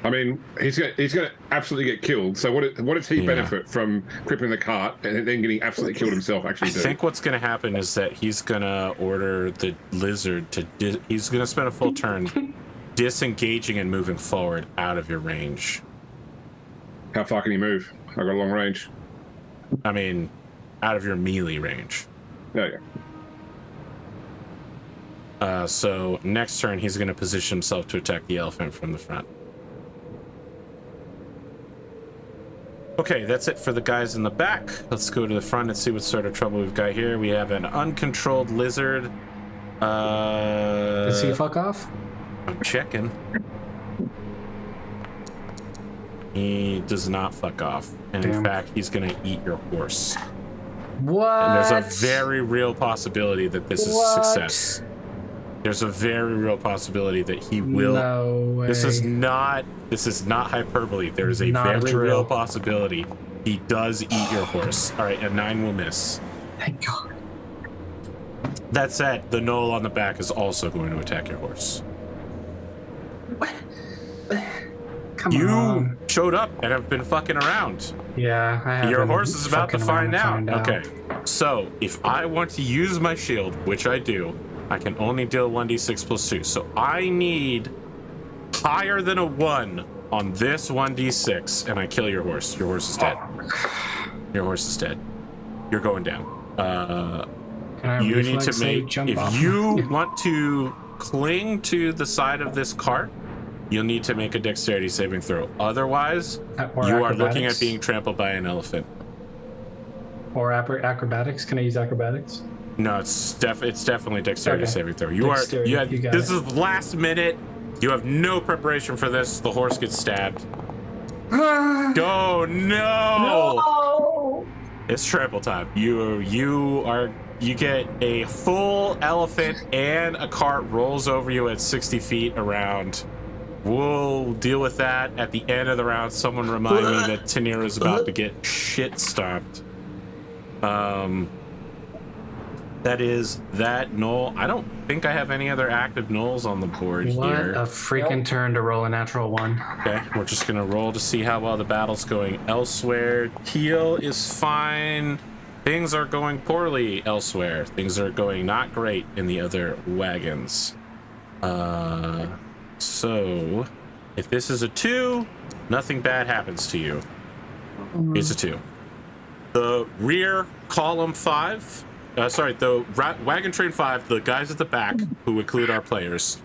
I mean, he's gonna absolutely get killed. So what does he Yeah. benefit from crippling the cart and then getting absolutely killed himself? I Actually, think what's going to happen is that he's going to order the lizard to... he's going to spend a full turn disengaging and moving forward out of your range. How far can he move? I've got a long range. I mean, out of your melee range. There you go. So next turn, he's going to position himself to attack the elephant from the front. Okay, that's it for the guys in the back. Let's go to the front and see what sort of trouble we've got here. We have an uncontrolled lizard. Does he fuck off? I'm checking. He does not fuck off. And in Damn. fact, he's going to eat your horse. What? And there's a very real possibility that this is a success. There's a very real possibility that he will. No way. This is not hyperbole. There is a Not very real. real possibility he does eat your horse. All right, a 9 will miss. Thank God. That said, the Knoll on the back is also going to attack your horse. What? Come You on. showed up and have been fucking around. Yeah, I have. Your been horse is about to fucking find around out. and Okay, so if I want to use my shield, which I do, I can only deal 1d6 plus 2. So I need higher than a 1 on this 1d6, and I kill your horse. Your horse is dead. Your horse is dead. You're going down. Can I You need to reflex save, make... jump If off? you want to cling to the side of this cart, you'll need to make a dexterity saving throw. Otherwise, Or you are looking acrobatics? at being trampled by an elephant. Or acrobatics? Can I use acrobatics? No, it's definitely dexterity Okay. saving throw. Dexterity, you got This it. is last minute. You have no preparation for this. The horse gets stabbed. Go, no! Oh, It's trample time. You get a full elephant and a cart rolls over you at 60 feet around. We'll deal with that at the end of the round. Someone remind me that Tanira is about to get shit stomped. That is that Knoll. I don't think I have any other active Knolls on the board What here. a freaking turn to roll a natural 1. Okay, we're just gonna roll to see how well the battle's going elsewhere. Teal is fine. Things are going poorly elsewhere. Things are going not great in the other wagons. So if this is a 2, nothing bad happens to you. It's a 2. The rear column 5. The wagon train 5, the guys at the back, who include our players,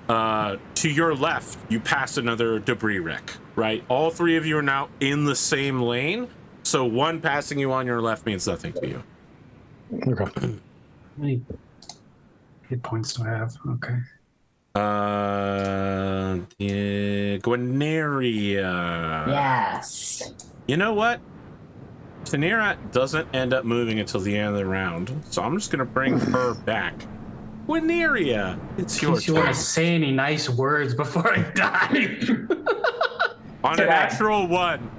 to your left, you passed another debris wreck, right? All 3 of you are now in the same lane, so one passing you on your left means nothing to you. Okay. How many hit points do I have? Okay. Gwenaria. Yes. You know what? Tanira doesn't end up moving until the end of the round, so I'm just gonna bring her back. Gwenaria, it's your You want turn. to say any nice words before I die? On a natural 1,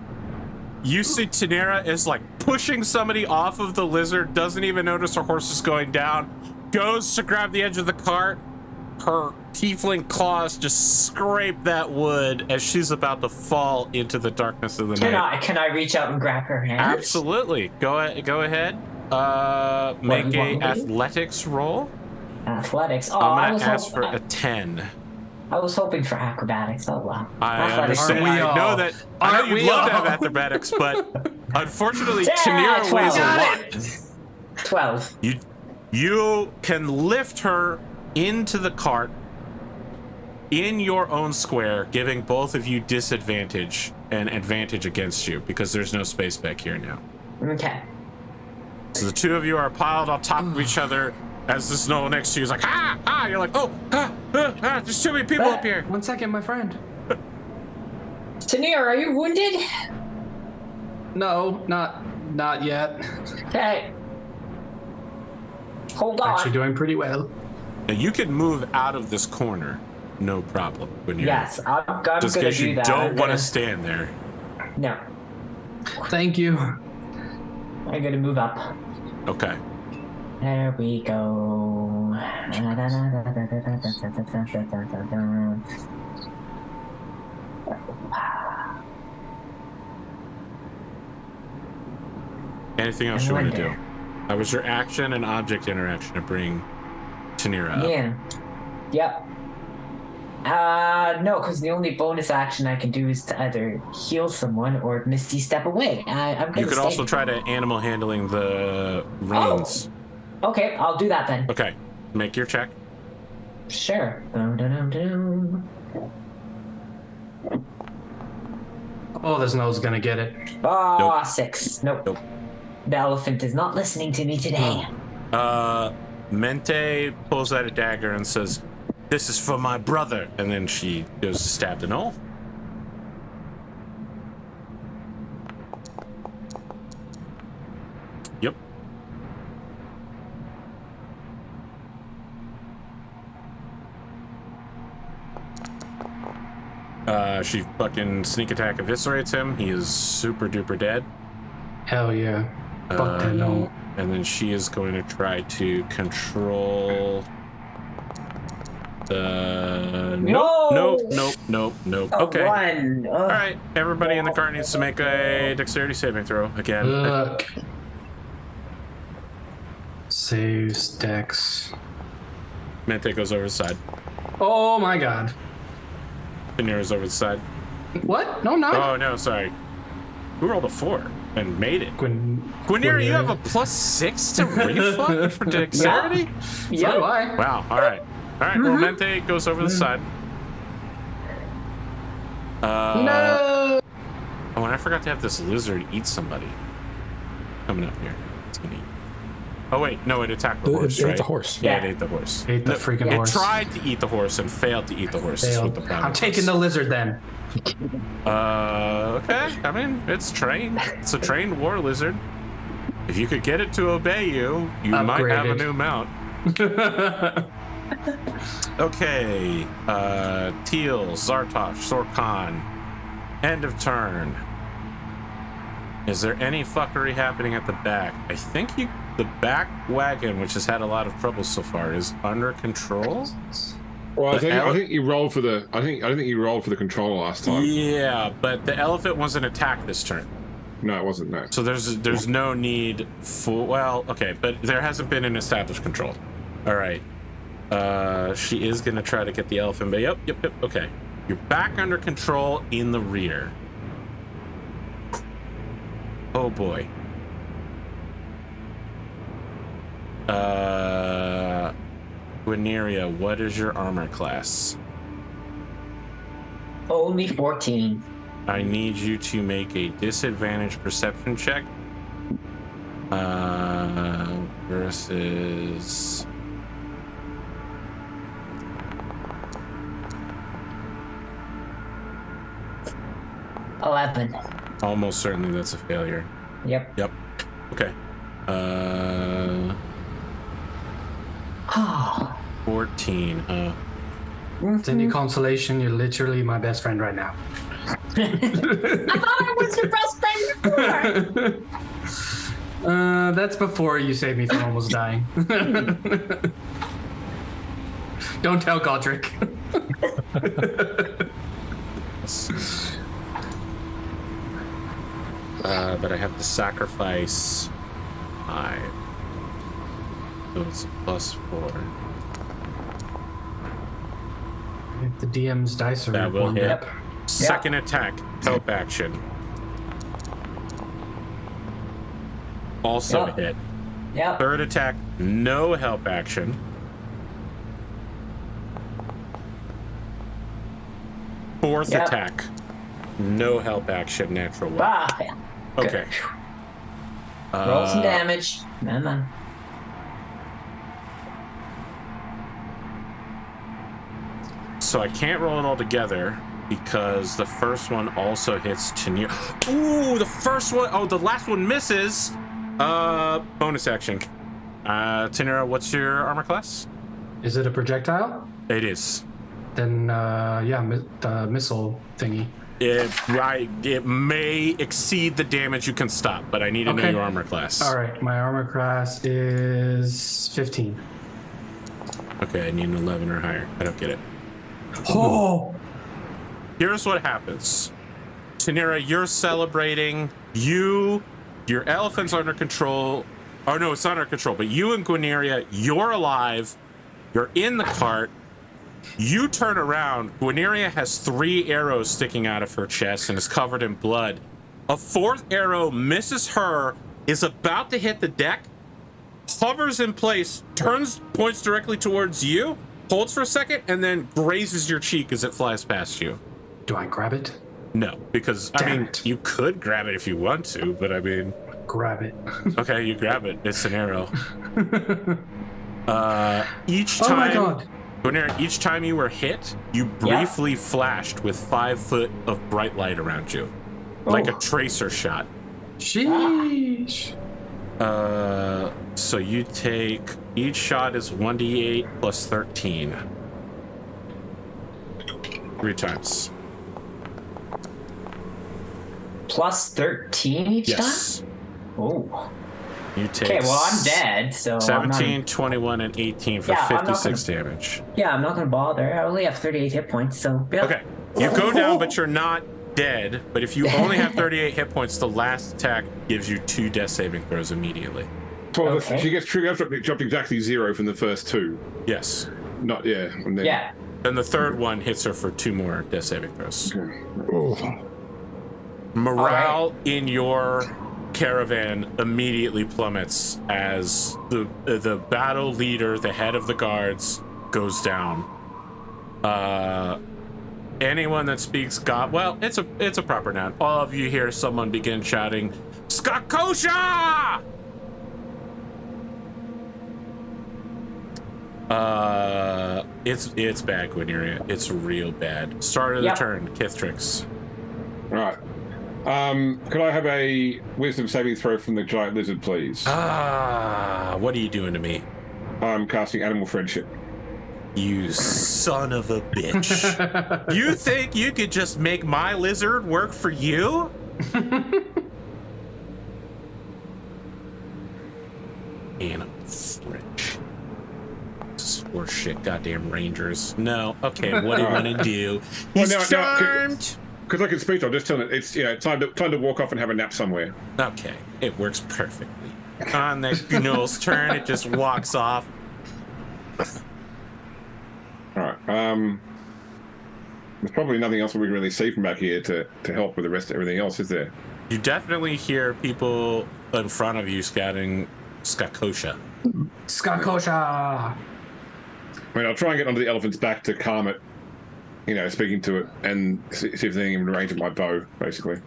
you see Tanira is like pushing somebody off of the lizard, doesn't even notice her horse is going down, goes to grab the edge of the cart. Her tiefling claws just scrape that wood as she's about to fall into the darkness of the night. Can I reach out and grab her hand? Absolutely. Go ahead. Make you a want me to? athletics roll. Athletics. Oh, I'm gonna ask for a 10. I was hoping for acrobatics. Oh wow. I Athletics. understand. Aren't we I know all? that. I know Aren't you'd we love to have all? acrobatics, but unfortunately, Yeah, Tanira weighs a 12. lot. 12. You can lift her into the cart in your own square, giving both of you disadvantage and advantage against you because there's no space back here now. Okay. So the 2 of you are piled on top of each other as this Knoll next to you is like, you're like, there's too many people up here. 1 second, my friend. Tanir, are you wounded? No, not yet. Okay. Hold on. Actually doing pretty well. Now you can move out of this corner, no problem. When you're Yes, I'm gonna just do because you that. don't want to stand there. No, Thank you. I'm gonna move up. Okay. There we go. Anything else you want to do? That was your action and object interaction to bring Tanira up. Yeah. Yep. No, because the only bonus action I can do is to either heal someone or Misty step away. I'm gonna You could stay. also try to animal handling the reins. Okay, I'll do that then. Okay. Make your check. Sure. Dum-dum-dum-dum. Oh, this No's gonna get it. Oh, Nope. 6. Nope. Nope. The elephant is not listening to me today. Mente pulls out a dagger and says, "This is for my brother." And then she goes to stab the Knoll. Yep. She fucking sneak attack eviscerates him. He is super duper dead. Hell yeah. Fuck that No. And then she is going to try to control the... No! Nope. A Okay. 1. All right. Everybody in the car needs to make a dexterity saving throw again. Look. Saves Dex. Mente goes over the side. Oh my god. Panera's over the side. What? No, I'm not. Oh, no, sorry. Who rolled a 4 and made it? Gwenera, You have a +6 to reflex for dexterity? So do I. Wow. All right. Well, Mente goes over the side. No. Oh, and I forgot to have this lizard eat somebody. Coming up here. It's gonna eat. Oh, wait. No, it attacked the horse, It right? ate the horse. Yeah, it ate the horse. Ate the freaking It horse. tried to eat the horse and failed to eat the horse. Is what the problem I'm taking is. the lizard then. Okay. I mean, it's trained. It's a trained war lizard. If you could get it to obey you, you might have a Upgraded. new mount. Okay, Teal, Zartosh, Sorkan, end of turn. Is there any fuckery happening at the back? I think the back wagon, which has had a lot of trouble so far, is under control. Well, I think you rolled for the. I think you rolled for the controller last time. Yeah, but the elephant wasn't attacked this turn. No, it wasn't. No. So there's no need for. Well, okay, but there hasn't been an established control. All right. She is gonna try to get the elephant, but yep. Okay, you're back under control in the rear. Oh boy. Guineria, what is your armor class? Only 14. I need you to make a disadvantage perception check. Versus. $11. Almost certainly that's a failure. Yep. Okay. 14, huh? It's any consolation, you're literally my best friend right now. I thought I was your best friend before. That's before you saved me from almost dying. Don't tell Godric. But I have to sacrifice 5. So it's +4. If the DM's dice are That will warmed hit. up. Second attack, help action. Also Yep. hit. Yep. Third attack, no help action. Fourth Yep. attack, no help action, natural one. Ah, yeah. Good. Okay. Roll some damage. Man. So I can't roll it all together because the first one also hits Tanir. Ooh, the first one. Oh, the last one misses. Bonus action. Tanira, what's your armor class? Is it a projectile? It is. Then, the missile thingy. It may exceed the damage you can stop, but I need to know Okay. your armor class. All right, my armor class is 15. Okay, I need an 11 or higher. I don't get it. Oh! Here's what happens. Tanira, you're celebrating. Your elephant's under control. Oh, no, it's not under control. But you and Guineria, you're alive. You're in the cart. You turn around. Guineria has 3 arrows sticking out of her chest and is covered in blood. A 4th arrow misses her, is about to hit the deck, hovers in place, points directly towards you, holds for a second, and then grazes your cheek as it flies past you. Do I grab it? No, because, Damn it. you could grab it if you want to, but Grab it. okay, you grab it. It's an arrow. Each Oh my time, god. Guineria, each time you were hit, you briefly flashed with 5 foot of bright light around you. Like a tracer shot. Sheesh. So you take, each shot is 1d8 plus 13. 3 times. Plus 13 each Yes. time? Oh. You take Okay, well, I'm dead, so. 17, 21, and 18 for Yeah, I'm not 56 damage. Yeah, I'm not gonna bother. I only have 38 hit points, so. Yeah. Okay. You go down, but you're not dead. But if you only have 38 hit points, the last attack gives you 2 death saving throws immediately. Well, Okay. she gets dropped exactly 0 from the first 2. Yes. Not and then, Yeah. Then the third one hits her for 2 more death saving throws. Oh, Morale in your caravan immediately plummets as the battle leader, the head of the guards, goes down. Anyone that speaks it's a proper noun. All of you hear someone begin shouting, Skakosha! It's bad, Guineria. It's real bad. Start of the turn, Kithtrix. Right. Could I have a wisdom saving throw from the giant lizard, please? What are you doing to me? I'm casting animal friendship. You son of a bitch. You think you could just make my lizard work for you? Animal friendship. Horse shit, goddamn rangers. No. Okay, what do you want to do? He's charmed. Because I can speak, I'll just tell it. It's time to walk off and have a nap somewhere. Okay, it works perfectly. On the Gnoll's turn, it just walks off. All right. There's probably nothing else we can really see from back here to help with the rest of everything else, is there? You definitely hear people in front of you scouting Skakosha. Skakosha! I mean, I'll try and get onto the elephant's back to calm it, speaking to it, and see if there's anything in range of my bow, basically.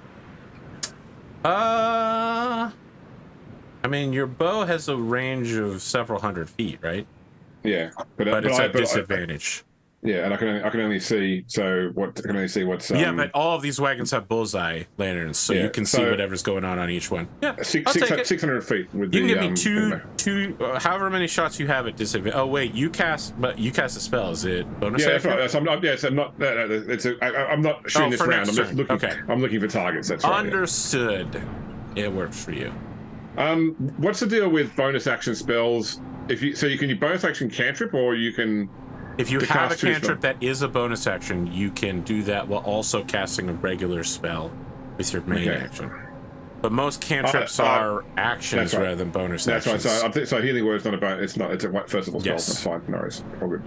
I mean, your bow has a range of several hundred feet, right? Yeah, but it's at disadvantage. Yeah, and I can only see what's. Yeah, but all of these wagons have bullseye lanterns, so you can see whatever's going on each one. Yeah, 600 feet with you can give me two, however many shots you have at disadvantage. Oh wait, you cast a spell. Is it bonus? Yeah, that's right. So I'm not. Yes, I'm not. I'm not shooting this round. I'm just looking. Okay. I'm looking for targets. That's right. Understood. Yeah. It works for you. What's the deal with bonus action spells? You can do bonus action cantrip, or you can. If you have a cantrip that is a bonus action, you can do that while also casting a regular spell with your main action. But most cantrips are actions rather than bonus actions. That's right. So healing word is not about. It's not. It's a festival spell. Yes. That's fine. No worries. All good.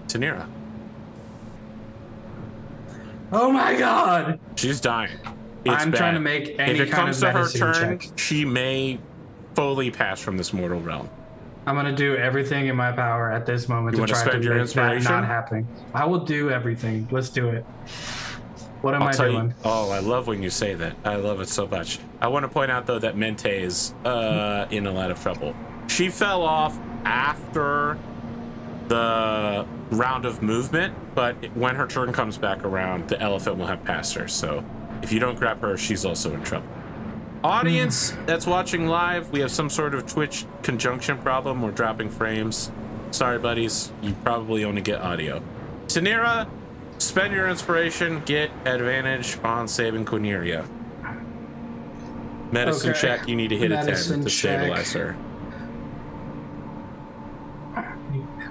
Tanira. Oh my god! She's dying. I'm trying to make any if it kind comes of to her medicine turn, check. she may fully pass from this mortal realm. I'm gonna do everything in my power at this moment to try to make that not happening. I will do everything. Let's do it. What am I doing? I love when you say that. I love it so much. I want to point out though that Mente is in a lot of trouble. She fell off after the round of movement, but when her turn comes back around, the elephant will have passed her. So if you don't grab her, she's also in trouble. Audience that's watching live, we have some sort of Twitch conjunction problem. We're dropping frames. Sorry, buddies. You probably only get audio. Tanira, spend your inspiration. Get advantage on saving Cornelia. Medicine check. You need to hit a 10 to stabilize her.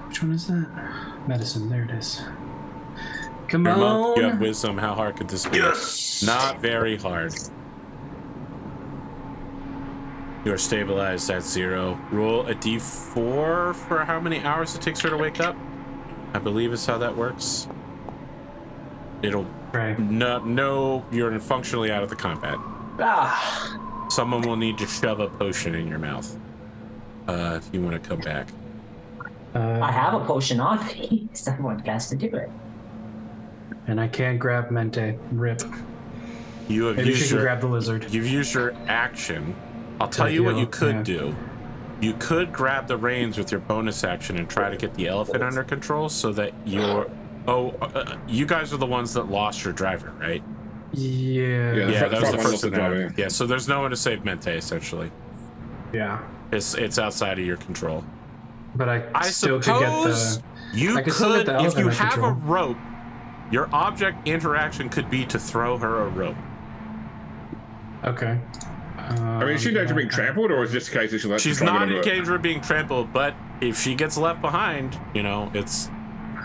Which one is that? Medicine. There it is. Come on. You have wisdom. How hard could this be? Yes. Not very hard. You are stabilized at 0. Roll a d4 for how many hours it takes her to wake up. I believe is how that works. It'll no, you're functionally out of the combat. Someone will need to shove a potion in your mouth if you want to come back. I have a potion on me. Someone has to do it. And I can't grab Mente. Rip. You have Maybe she can grab the lizard. You've used your action. I'll tell you what you could do. You could grab the reins with your bonus action and try to get the elephant under control so that you're... you guys are the ones that lost your driver, right? Yeah, that was the first thing. Yeah, so there's no one to save Mente, essentially. Yeah. It's outside of your control. But I still could get the... You could, if you have a rope, your object interaction could be to throw her a rope. Okay. I mean, is she in danger of being trampled, or is this the case that she's not in danger of being trampled, but if she gets left behind, it's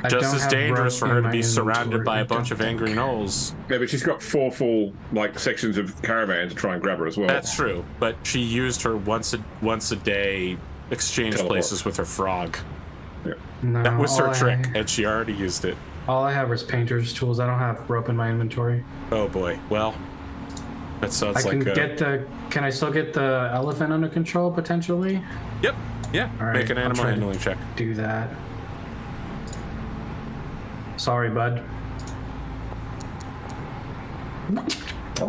just as dangerous for her to be surrounded by a bunch of angry gnolls. Yeah, but she's got 4 full sections of caravan to try and grab her as well. That's true, but she used her once a day exchange places with her frog. Yeah. No, that was her trick, and she already used it. All I have is painter's tools. I don't have rope in my inventory. Oh boy. Well, that sounds Can I still get the elephant under control potentially? Yep. Yeah. All right, make an animal handling check. Do that. Sorry, bud.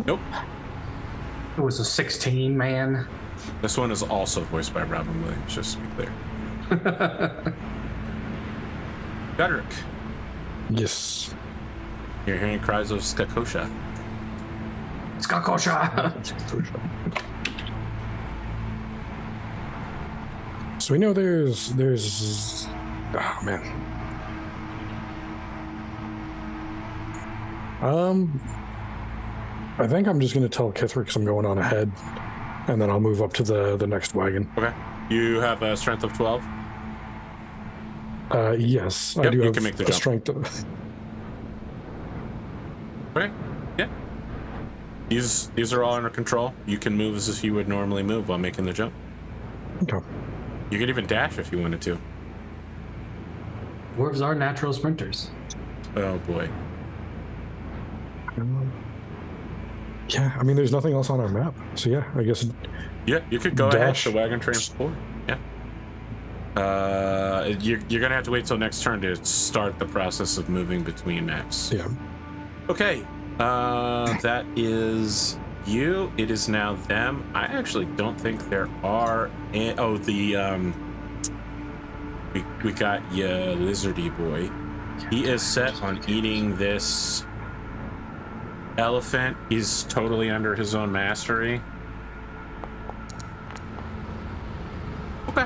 Nope. It was a 16, man. This one is also voiced by Robin Williams, just to be clear. Godric. Yes. You're hearing cries of Skakosha. Skakosha. So we know there's oh man. I think I'm just gonna tell Kithrick I'm going on ahead, and then I'll move up to the next wagon. Okay. You have a strength of 12. Yes, I Yep, do you have can make the a jump. strength of. Okay. Yeah. These are all under control. You can move as if you would normally move while making the jump. Okay. You could even dash if you wanted to. Dwarves are natural sprinters. Oh boy. Yeah, I mean, there's nothing else on our map, so yeah, I guess. Yeah, you could go Dash. ahead to wagon train forward. Yeah. You're gonna have to wait till next turn to start the process of moving between maps. Yeah. Okay. That is you. It is now them. I actually don't think there are. We got ya, lizardy boy. He is set on eating this elephant. He's totally under his own mastery. Okay.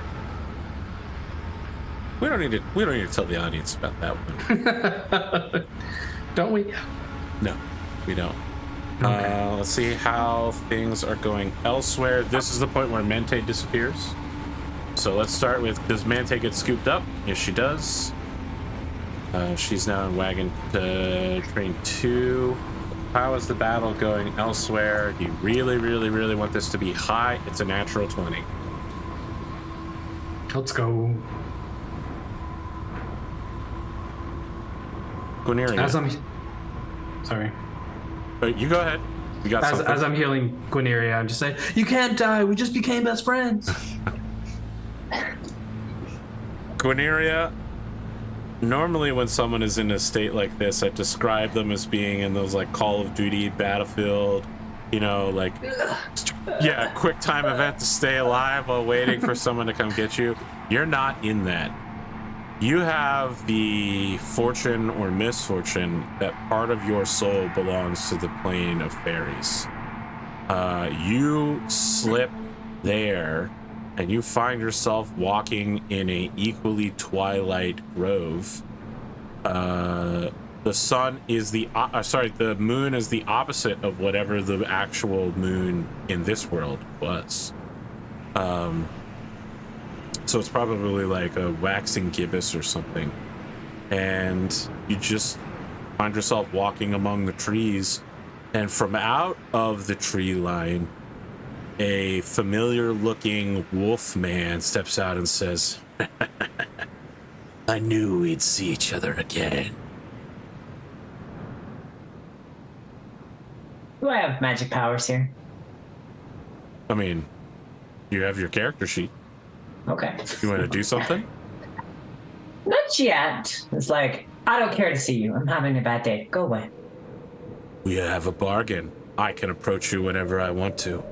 We don't need to tell the audience about that one. Don't we? No, we don't. Okay. Let's see how things are going elsewhere. This is the point where Mente disappears. So let's start with, does Mente get scooped up? Yes, she does. She's now in wagon train 2. How is the battle going elsewhere? Do you really, really, really want this to be high? It's a natural 20. Let's go. Guineria. As I'm sorry. You go ahead. You got something? As I'm healing Guineria, I'm just saying, you can't die. We just became best friends. Guineria, normally when someone is in a state like this, I describe them as being in those like Call of Duty Battlefield, you know, like, yeah, quick time event to stay alive while waiting for someone to come get you. You're not in that. You have the fortune or misfortune that part of your soul belongs to the plane of fairies. You slip there and you find yourself walking in a equally twilight grove. The sun is the moon is the opposite of whatever the actual moon in this world was. So it's probably like a waxing gibbous or something. And you just find yourself walking among the trees, and from out of the tree line, a familiar looking wolf man steps out and says, I knew we'd see each other again. Do I have magic powers here? I mean, you have your character sheet. Okay. You want to do something? Not yet. It's like, I don't care to see you. I'm having a bad day. Go away. We have a bargain. I can approach you whenever I want to.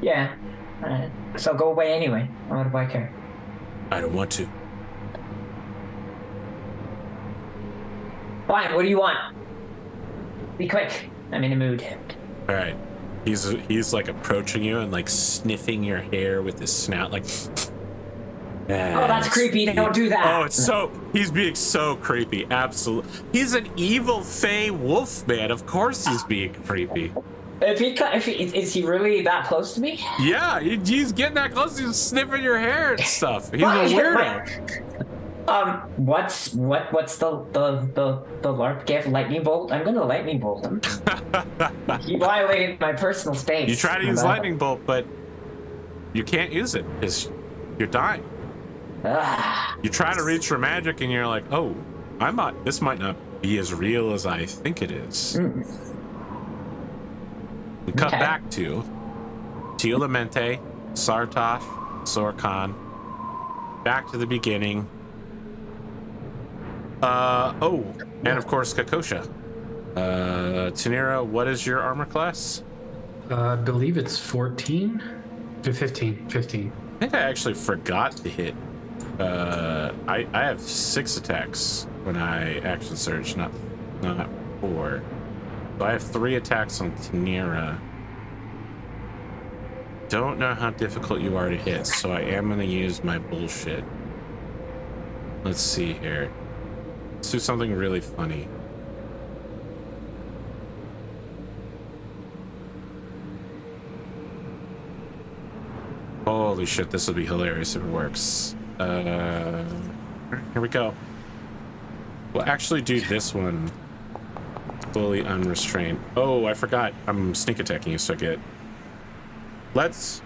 Yeah. So go away anyway. What do I care? I don't want to. Fine, what do you want? Be quick. I'm in a mood. All right. He's like approaching you and like sniffing your hair with his snout, like. Oh, that's creepy. Don't do that. Oh, he's being so creepy. Absolutely. He's an evil fey wolf man. Of course he's being creepy. Is he really that close to me? Yeah, he's getting that close. He's sniffing your hair and stuff. He's a weirdo. What's the LARP gift? Lightning bolt? I'm gonna lightning bolt him. He violated my personal space. You try to use lightning bolt, but you can't use it because you're dying. You try to reach for magic and you're like, oh, this might not be as real as I think it is. We cut back to Teal Mente, Sartosh, Sorkan. Back to the beginning. And of course Kakosha. Tanira, what is your armor class? I believe it's 14 to 15. 15. I think I actually forgot to hit. I have 6 attacks when I action surge, not 4. So I have 3 attacks on Tanira. Don't know how difficult you are to hit, so I am going to use my bullshit. Let's see here. Let's do something really funny. Holy shit, this will be hilarious if it works. Here we go. We'll actually do this one fully unrestrained. Oh, I forgot. I'm sneak attacking you, so I get... Let's...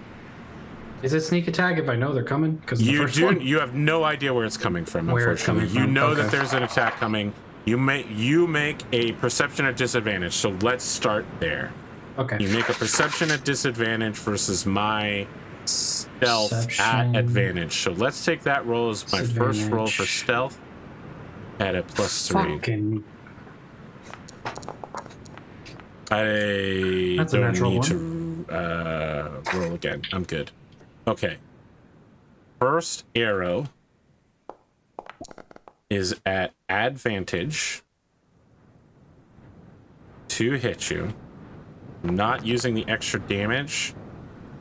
Is it sneak attack if I know they're coming? Because You have no idea where it's coming from, Where it's unfortunately. coming from, You know okay. that there's an attack coming. You make a perception at disadvantage, so let's start there. Okay. You make a perception at disadvantage versus my stealth at Perception. advantage. So let's take that roll as my first roll for Disadvantage. stealth at a +3. Fucking. I That's a don't natural need to roll again. I'm good. Okay. First arrow is at advantage to hit you. Not using the extra damage.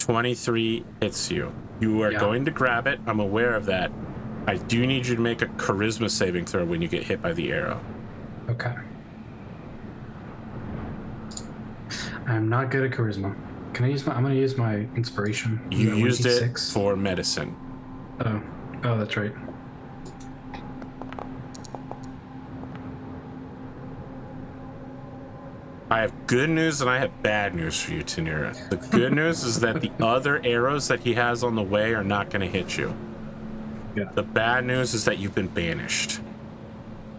23 hits you. You are going to grab it. I'm aware of that. I do need you to make a charisma saving throw when you get hit by the arrow. Okay. I'm not good at charisma. Can I use my? I'm gonna use my inspiration. You used it 1d6? for medicine. Oh, that's right. I have good news and I have bad news for you, Tanira. The good news is that the other arrows that he has on the way are not going to hit you. Yeah. The bad news is that you've been banished.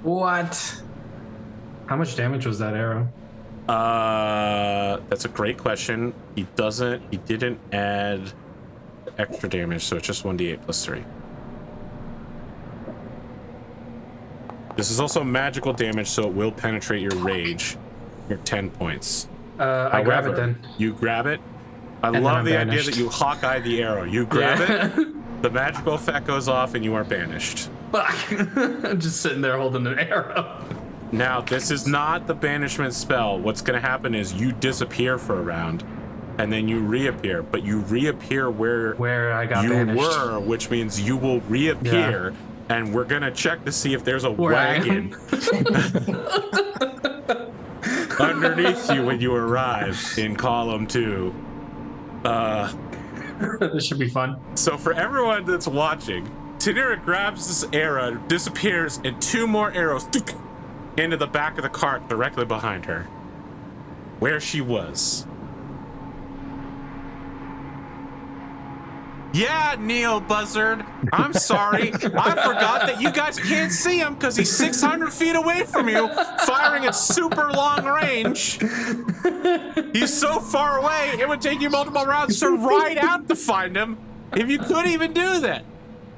What? How much damage was that arrow? That's a great question. He didn't add extra damage, so it's just 1d8 plus 3. This is also magical damage, so it will penetrate your rage. Your 10 points. I grab it then. You grab it. I then love I'm the idea banished. that you Hawkeye the arrow. You grab it, the magical effect goes off, and you are banished. Fuck! I'm just sitting there holding an arrow. Now, this is not the banishment spell. What's going to happen is you disappear for a round, and then you reappear. But you reappear where I got you banished. were, which means you will reappear, and we're going to check to see if there's a Where I am. wagon underneath you when you arrive in column 2. This should be fun. So for everyone that's watching, Tanira grabs this arrow, disappears, and 2 more arrows into the back of the cart directly behind her, where she was. Yeah, Neo Buzzard. I'm sorry. I forgot that you guys can't see him because he's 600 feet away from you, firing at super long range. He's so far away, it would take you multiple rounds to ride out to find him if you could even do that.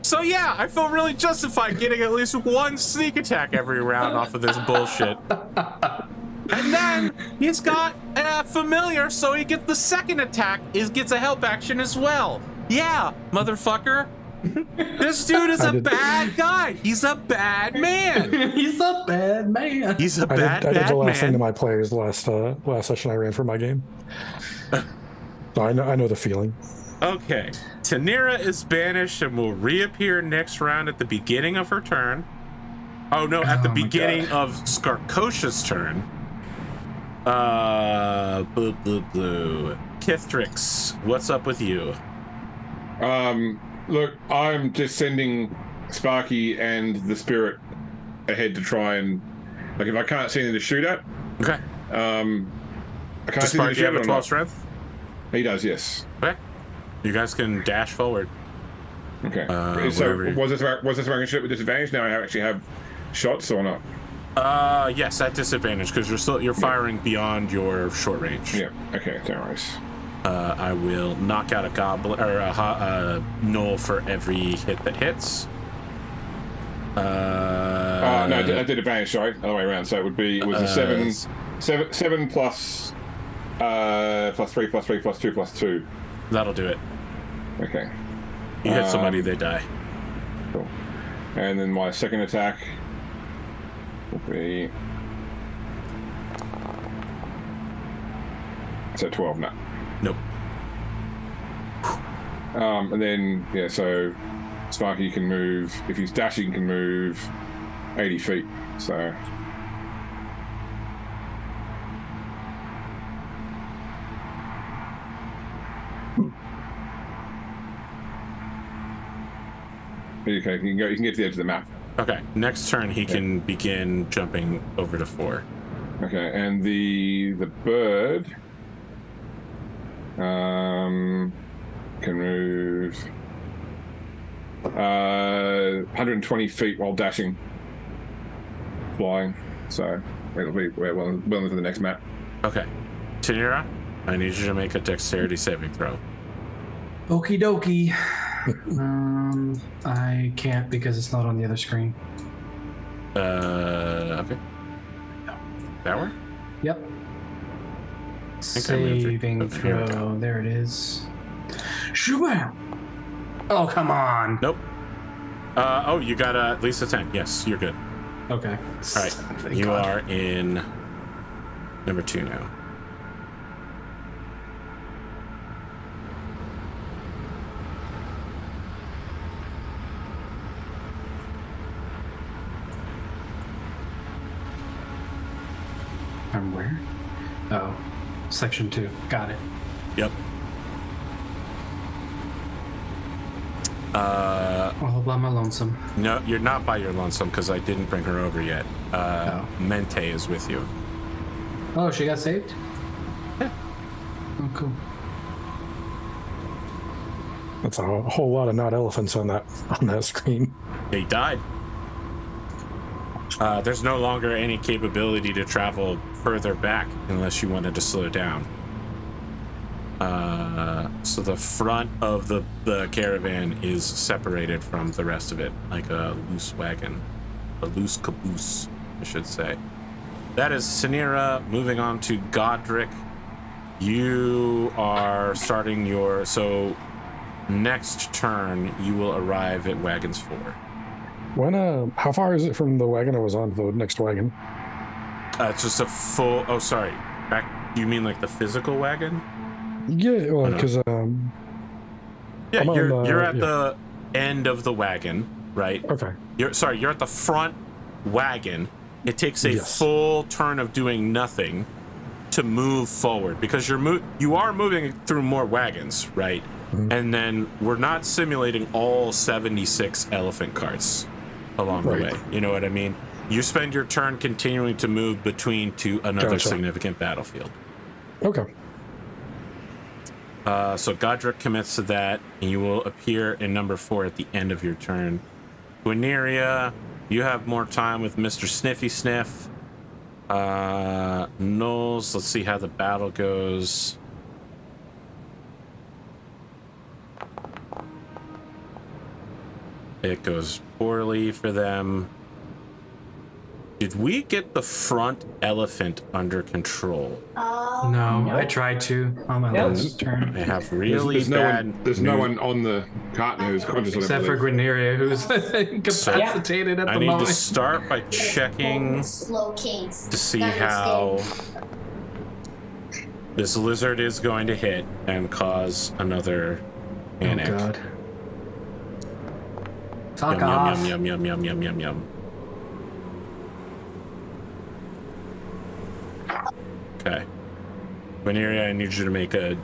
So yeah, I feel really justified getting at least 1 sneak attack every round off of this bullshit. And then he's got a familiar, so he gets the second attack, gets a help action as well. Yeah, motherfucker. This dude is a bad guy. He's a bad man. He's a bad man. He's a I bad did the last thing to man. my players last session I ran for my game. So I know the feeling. Okay. Tanira is banished and will reappear next round at the beginning of her turn. Oh no, at the beginning of Skarkosha's turn. Blue. Kithrix, what's up with you? Look, I'm just sending Sparky and the Spirit ahead to try and, like, if I can't see anything to shoot at, Okay. I can't Does see anything to Sparky have shoot a at or 12 not. strength? He does, yes. Okay. You guys can dash forward. Okay. So whatever. was this where I can shoot with disadvantage? Now I actually have shots or not? Yes, at disadvantage because you're firing beyond your short range. Yeah. Okay. No worries. I will knock out a goblin or a gnoll for every hit that hits. No, I did advantage. Sorry, other way around. So it was a 7 plus 3 plus 3 plus 2 plus 2. That'll do it. Okay. You hit somebody, they die. Cool. And then my second attack will be So 12, no. Nope. And then, yeah, so Sparky can move, if he's dashing, can move 80 feet. So. Okay, you can get to the edge of the map. Okay, next turn he can begin jumping over to 4. Okay, and the bird can move 120 feet while dashing, flying. So it'll be well into the next map. Okay, Tanira, I need you to make a dexterity saving throw. Okie dokie. I can't because it's not on the other screen. Okay. That work? Yep. think I moved it. Saving Okay, here we go. throw. There it is. Shoo-bam! Oh, come on. Nope. Oh, you got at least a 10. Yes, you're good. Okay. All right, Thank you God. are in number 2 now. I'm where? Oh, section 2. Got it. Yep. All by my lonesome. No, you're not by your lonesome because I didn't bring her over yet. Mente is with you. Oh, she got saved? Yeah. Oh, cool. That's a whole lot of not elephants on that screen. They died. There's no longer any capability to travel further back unless you wanted to slow down. So the front of the caravan is separated from the rest of it, like a loose wagon, a loose caboose, I should say. That is Sanira. Moving on to Godric. You are starting your, so next turn you will arrive at Wagons 4. When how far is it from the wagon I was on to the next wagon? It's just a full, oh sorry, back, you mean like the physical wagon? Yeah, well, because Yeah, I'm you're on at the end of the wagon, right? okay. You're at the front wagon. It takes a Yes. full turn of doing nothing to move forward because you are moving through more wagons, right? Mhm. And then we're not simulating all 76 elephant carts along Right. the way. You know what I mean? You spend your turn continuing to move between to another Gotcha. significant battlefield. Okay. So Godric commits to that, and you will appear in number 4 at the end of your turn. Guineria, you have more time with Mr. Sniffy Sniff. Knowles, let's see how the battle goes. It goes poorly for them. Did we get the front elephant under control? No, I tried to on my Nope. last turn. I have really There's no bad one. There's no one on the cart now who's conscious. Except for Guineria, who's incapacitated at I the need moment. to start by checking Slow kings. to see That how understand. this lizard is going to hit and cause another panic. Oh god. Fuck Yum, off. yum, yum, yum, yum, yum, yum. Okay. Veneria, I need you to make a...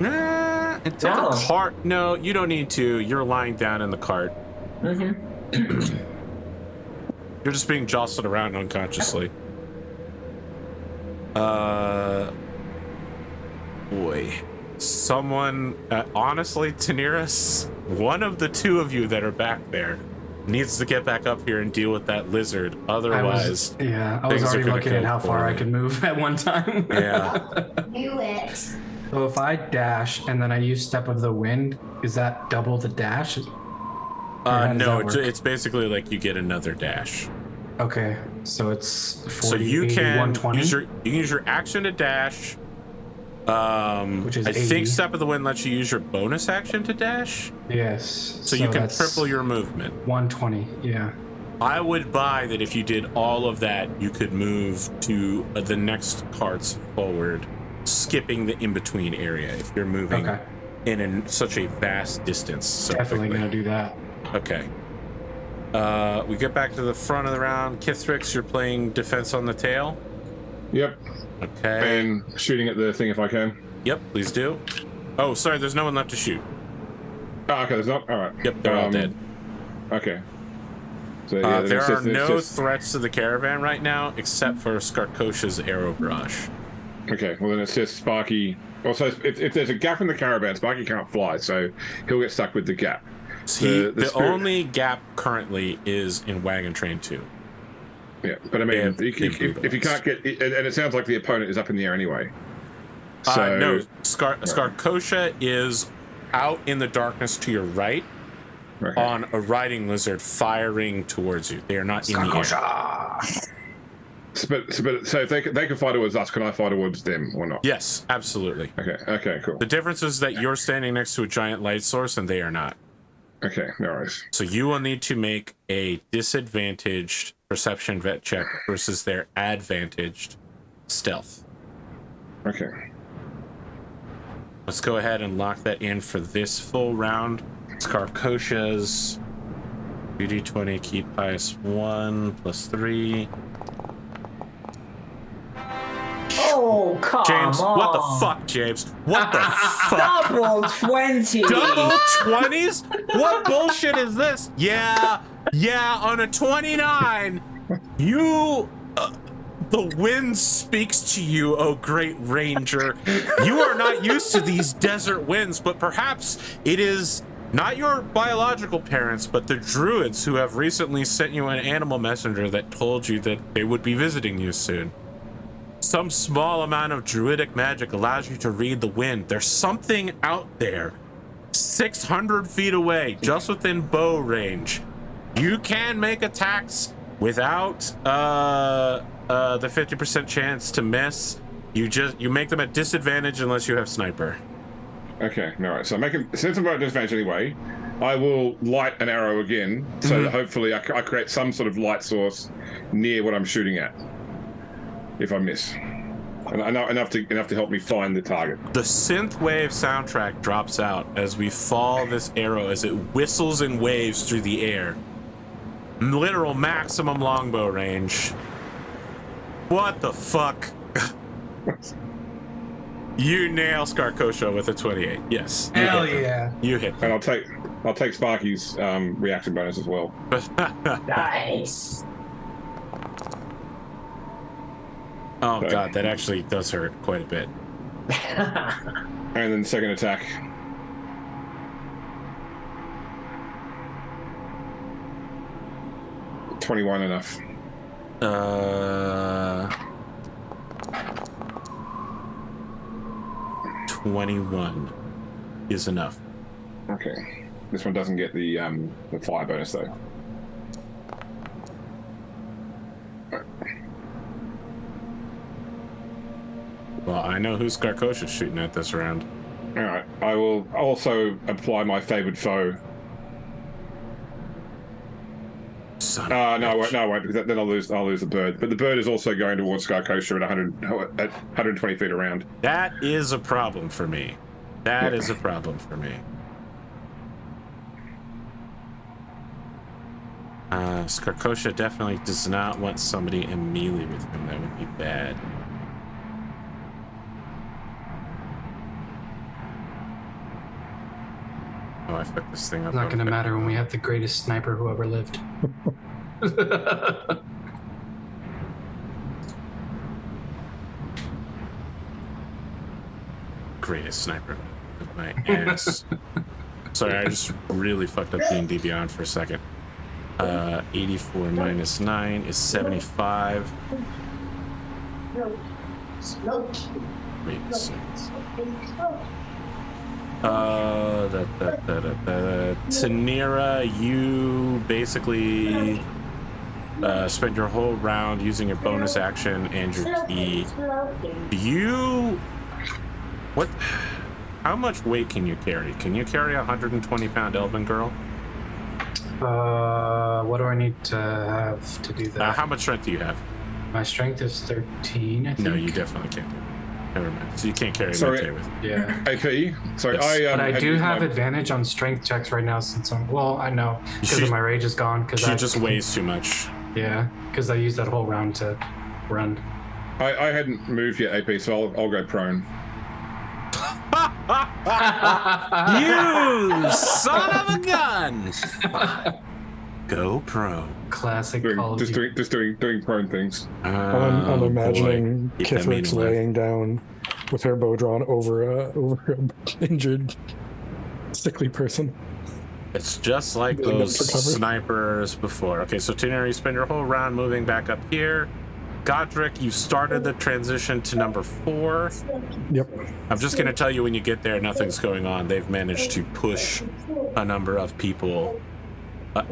Nah, until No. the cart... No, you don't need to. You're lying down in the cart. Mm-hmm. You're just being jostled around unconsciously. Boy. Someone... honestly, Taniris, one of the two of you that are back there needs to get back up here and deal with that lizard. Otherwise... I was things are already gonna looking go at how far I poorly. could move at one time. Yeah. Knew it. So if I dash and then I use Step of the Wind, is that double the dash? how does No, that work? it's basically like you get another dash. Okay, so it's 40, So you 80, can 120? use your action to dash. Which is I 80. think Step of the Wind lets you use your bonus action to dash, Yes. so you can that's triple your movement. 120, yeah. I would buy that if you did all of that, you could move to the next carts forward skipping the in-between area if you're moving in such a vast distance. So Definitely going to do that. Okay. We get back to the front of the round. Kithrix, you're playing defense on the tail. Yep. Okay. And shooting at the thing if I can. Yep, please do. Oh, sorry, there's no one left to shoot. Oh, okay, there's not? All right. Yep, they're all dead. Okay. So, yeah, there are no threats to the caravan right now, except for Skarkosha's arrow barrage. Okay, well then it's just Sparky. Also, if there's a gap in the caravan, Sparky can't fly, so he'll get stuck with the gap. The only gap currently is in Wagon Train 2. Yeah, but I mean, if you can't get... And it sounds like the opponent is up in the air anyway. So, no, Skarkosha is out in the darkness to your right on a riding lizard firing towards you. They are not in the air. So if they can fly towards us, can I fly towards them or not? Yes, absolutely. Okay, cool. The difference is that you're standing next to a giant light source and they are not. Okay, no worries. So you will need to make a disadvantaged perception vet check versus their advantaged stealth. Okay. Let's go ahead and lock that in for this full round. Skarkosha's BD20 keep -1 +3. Oh, come James, on. what the fuck, James? What the fuck? Double 20. Double 20s? What bullshit is this? Yeah, on a 29, you... the wind speaks to you, oh great ranger. You are not used to these desert winds, but perhaps it is not your biological parents, but the druids who have recently sent you an animal messenger that told you that they would be visiting you soon. Some small amount of druidic magic allows you to read the wind. There's something out there, 600 feet away, just within bow range. You can make attacks without the 50% chance to miss. You make them at disadvantage unless you have sniper. Okay, all right. So since I'm at disadvantage anyway, I will light an arrow again, so that hopefully I create some sort of light source near what I'm shooting at. If I miss, and enough to help me find the target. The synthwave soundtrack drops out as we fall this arrow as it whistles and waves through the air. Literal maximum longbow range. What the fuck? You nail Skarkosha with a 28. Yes. Hell yeah. You hit. And I'll take Sparky's reaction bonus as well. Nice. Oh god, that actually does hurt quite a bit. And then second attack. $21 enough. 21 is enough. Okay. This one doesn't get the fire bonus though. Well, I know who Skarkosha's shooting at this round. All right. I will also apply my favored foe. Son No, of a I bitch. won't, because then I'll lose the bird. But the bird is also going towards Skarkosha at 120 feet around. That is a problem for me. That is a problem for me. Skarkosha definitely does not want somebody in melee with him. That would be bad. Oh, I fucked this thing up. It's not going to matter when we have the greatest sniper who ever lived. Greatest sniper of my ass. Sorry, I just really fucked up D&D Beyond for a second. 84 minus 9 is 75. Wait a second. Tanira, you basically spend your whole round using your bonus action and your key. What? How much weight can you carry? Can you carry a 120-pound elven girl? What do I need to have to do that? How much strength do you have? My strength is 13, I think. No, you definitely can't do Never mind. So you can't carry Sorry. Mente with you. Yeah. AP. Sorry, Yes. But I had do used have my- advantage on strength checks right now since I'm. Well, I know because She- my rage is gone. Because She I just weighs too much. Yeah, because I used that whole round to run. I hadn't moved yet, AP, so I'll go prone. You son of a gun! Go pro. Classic Call of Duty. Just doing prone things. I'm imagining Keep that Kithrick's meaning alive. laying down with her bow drawn over a injured, sickly person. It's just like Moving up those for cover. snipers before. Okay, so Tina, you spend your whole round moving back up here. Godric, you started the transition to number 4. Yep. I'm just going to tell you when you get there, nothing's going on. They've managed to push a number of people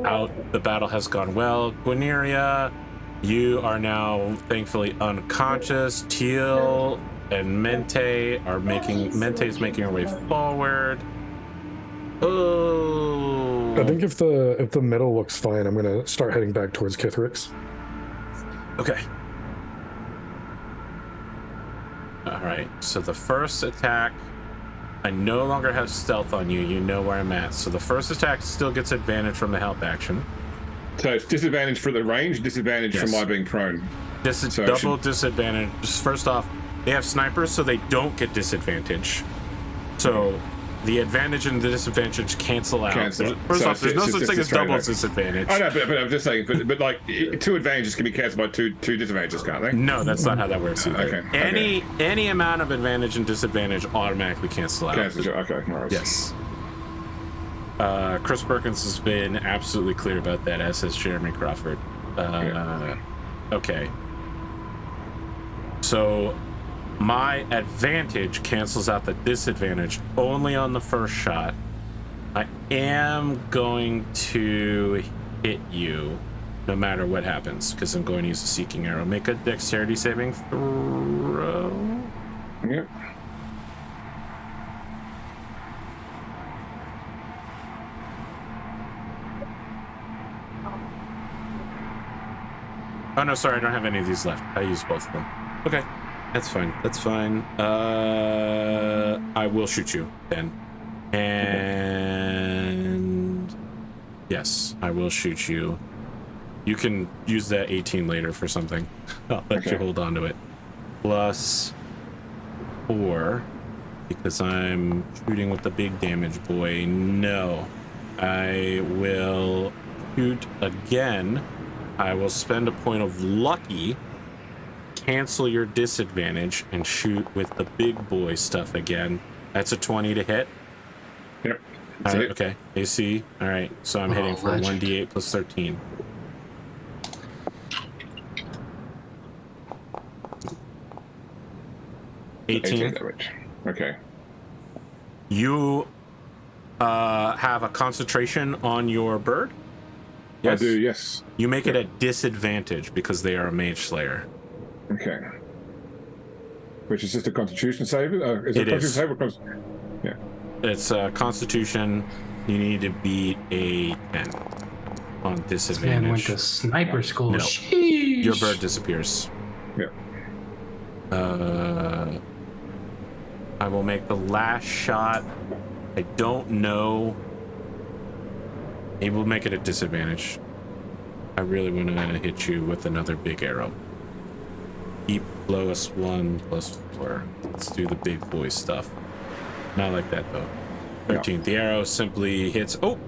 out. The battle has gone well. Guineria, you are now thankfully unconscious. Teal and Mente's making her way forward. Oh. I think if the middle looks fine, I'm gonna start heading back towards Kithrick's. Okay. All right. So the first attack, I no longer have stealth on you. You know where I'm at. So the first attack still gets advantage from the help action. So it's disadvantage for the range, disadvantage Yes. from my being prone. This is So double disadvantage. Just first off, they have snipers, so they don't get disadvantage. So the advantage and the disadvantage cancel out. Cancel. First So off, there's no it's such just thing a as straight double advantage. disadvantage. I know, but I'm just saying, but like 2 advantages can be cancelled by two disadvantages, can't they? No, that's not how that works either. Okay, Any amount of advantage and disadvantage automatically cancel out. Cancel. Okay, all right. Yes. Chris Perkins has been absolutely clear about that, as has Jeremy Crawford. Okay. So my advantage cancels out the disadvantage only on the first shot. I am going to hit you no matter what happens because I'm going to use a seeking arrow. Make a dexterity saving throw. Yep. Oh no, sorry, I don't have any of these left. I used both of them. Okay, that's fine. That's fine. I will shoot you then. And yes, I will shoot you. You can use that 18 later for something. I'll let you Okay. hold on to it. Plus 4, because I'm shooting with the big damage boy. No, I will shoot again. I will spend a point of lucky, cancel your disadvantage, and shoot with the big boy stuff again. That's a 20 to hit. Yep. All So right, okay. AC. All right, so I'm hitting for legend. 1d8 plus 13. damage. Okay. You have a concentration on your bird? I do, yes. You make it a disadvantage because they are a mage slayer. Okay. Which is just a constitution save? Is It it a is. constitution save or yeah. It's a constitution. You need to beat a 10 on Man disadvantage. went to sniper school. No. Sheesh. Your bird disappears. Yeah. I will make the last shot. I don't know. He will make it a disadvantage. I really want to hit you with another big arrow. Keep lowest 1 plus 4. Let's do the big boy stuff. Not like that though. 13. Yeah. The arrow simply hits. Oh!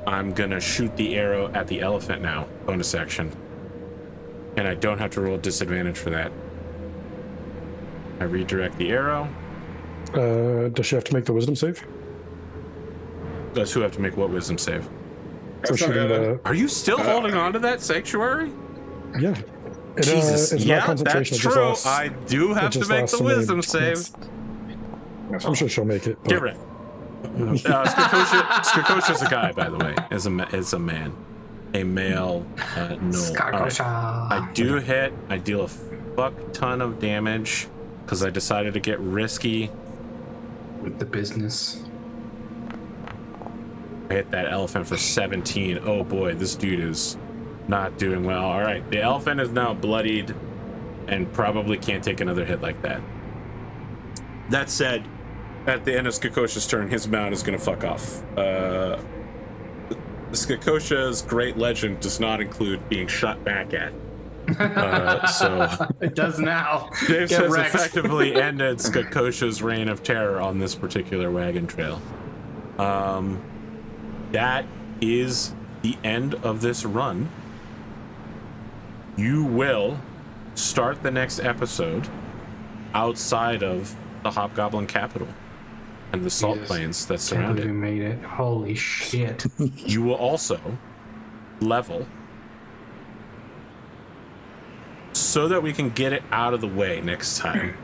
I'm gonna shoot the arrow at the elephant now. Bonus action. And I don't have to roll disadvantage for that. I redirect the arrow. Does she have to make the wisdom save? Those who have to make what wisdom save? For shooting the, Are you still holding on to that sanctuary? yeah. Jesus, It's yeah, not concentration. that's it just true. lasts- I do have it to just make lasts the so many wisdom save. points. I'm sure she'll make it. but- Get rid. Skakosha's a guy, by the way. Is a man, a male. No. All right. Skakosha. I do hit. I deal a fuck ton of damage because I decided to get risky. With the business. I hit that elephant for 17. Oh boy, this dude is not doing well. All right, the elephant is now bloodied and probably can't take another hit like that. That said, at the end of Skakosha's turn, his mount is going to fuck off. Skakosha's great legend does not include being shot back at. So It does now. Dave Get has wrecked. effectively ended Skakosha's reign of terror on this particular wagon trail. That is the end of this run. You will start the next episode outside of the Hobgoblin capital and the salt Yes. plains that Can't surround believe it. we made it. Holy shit. You will also level so that we can get it out of the way next time.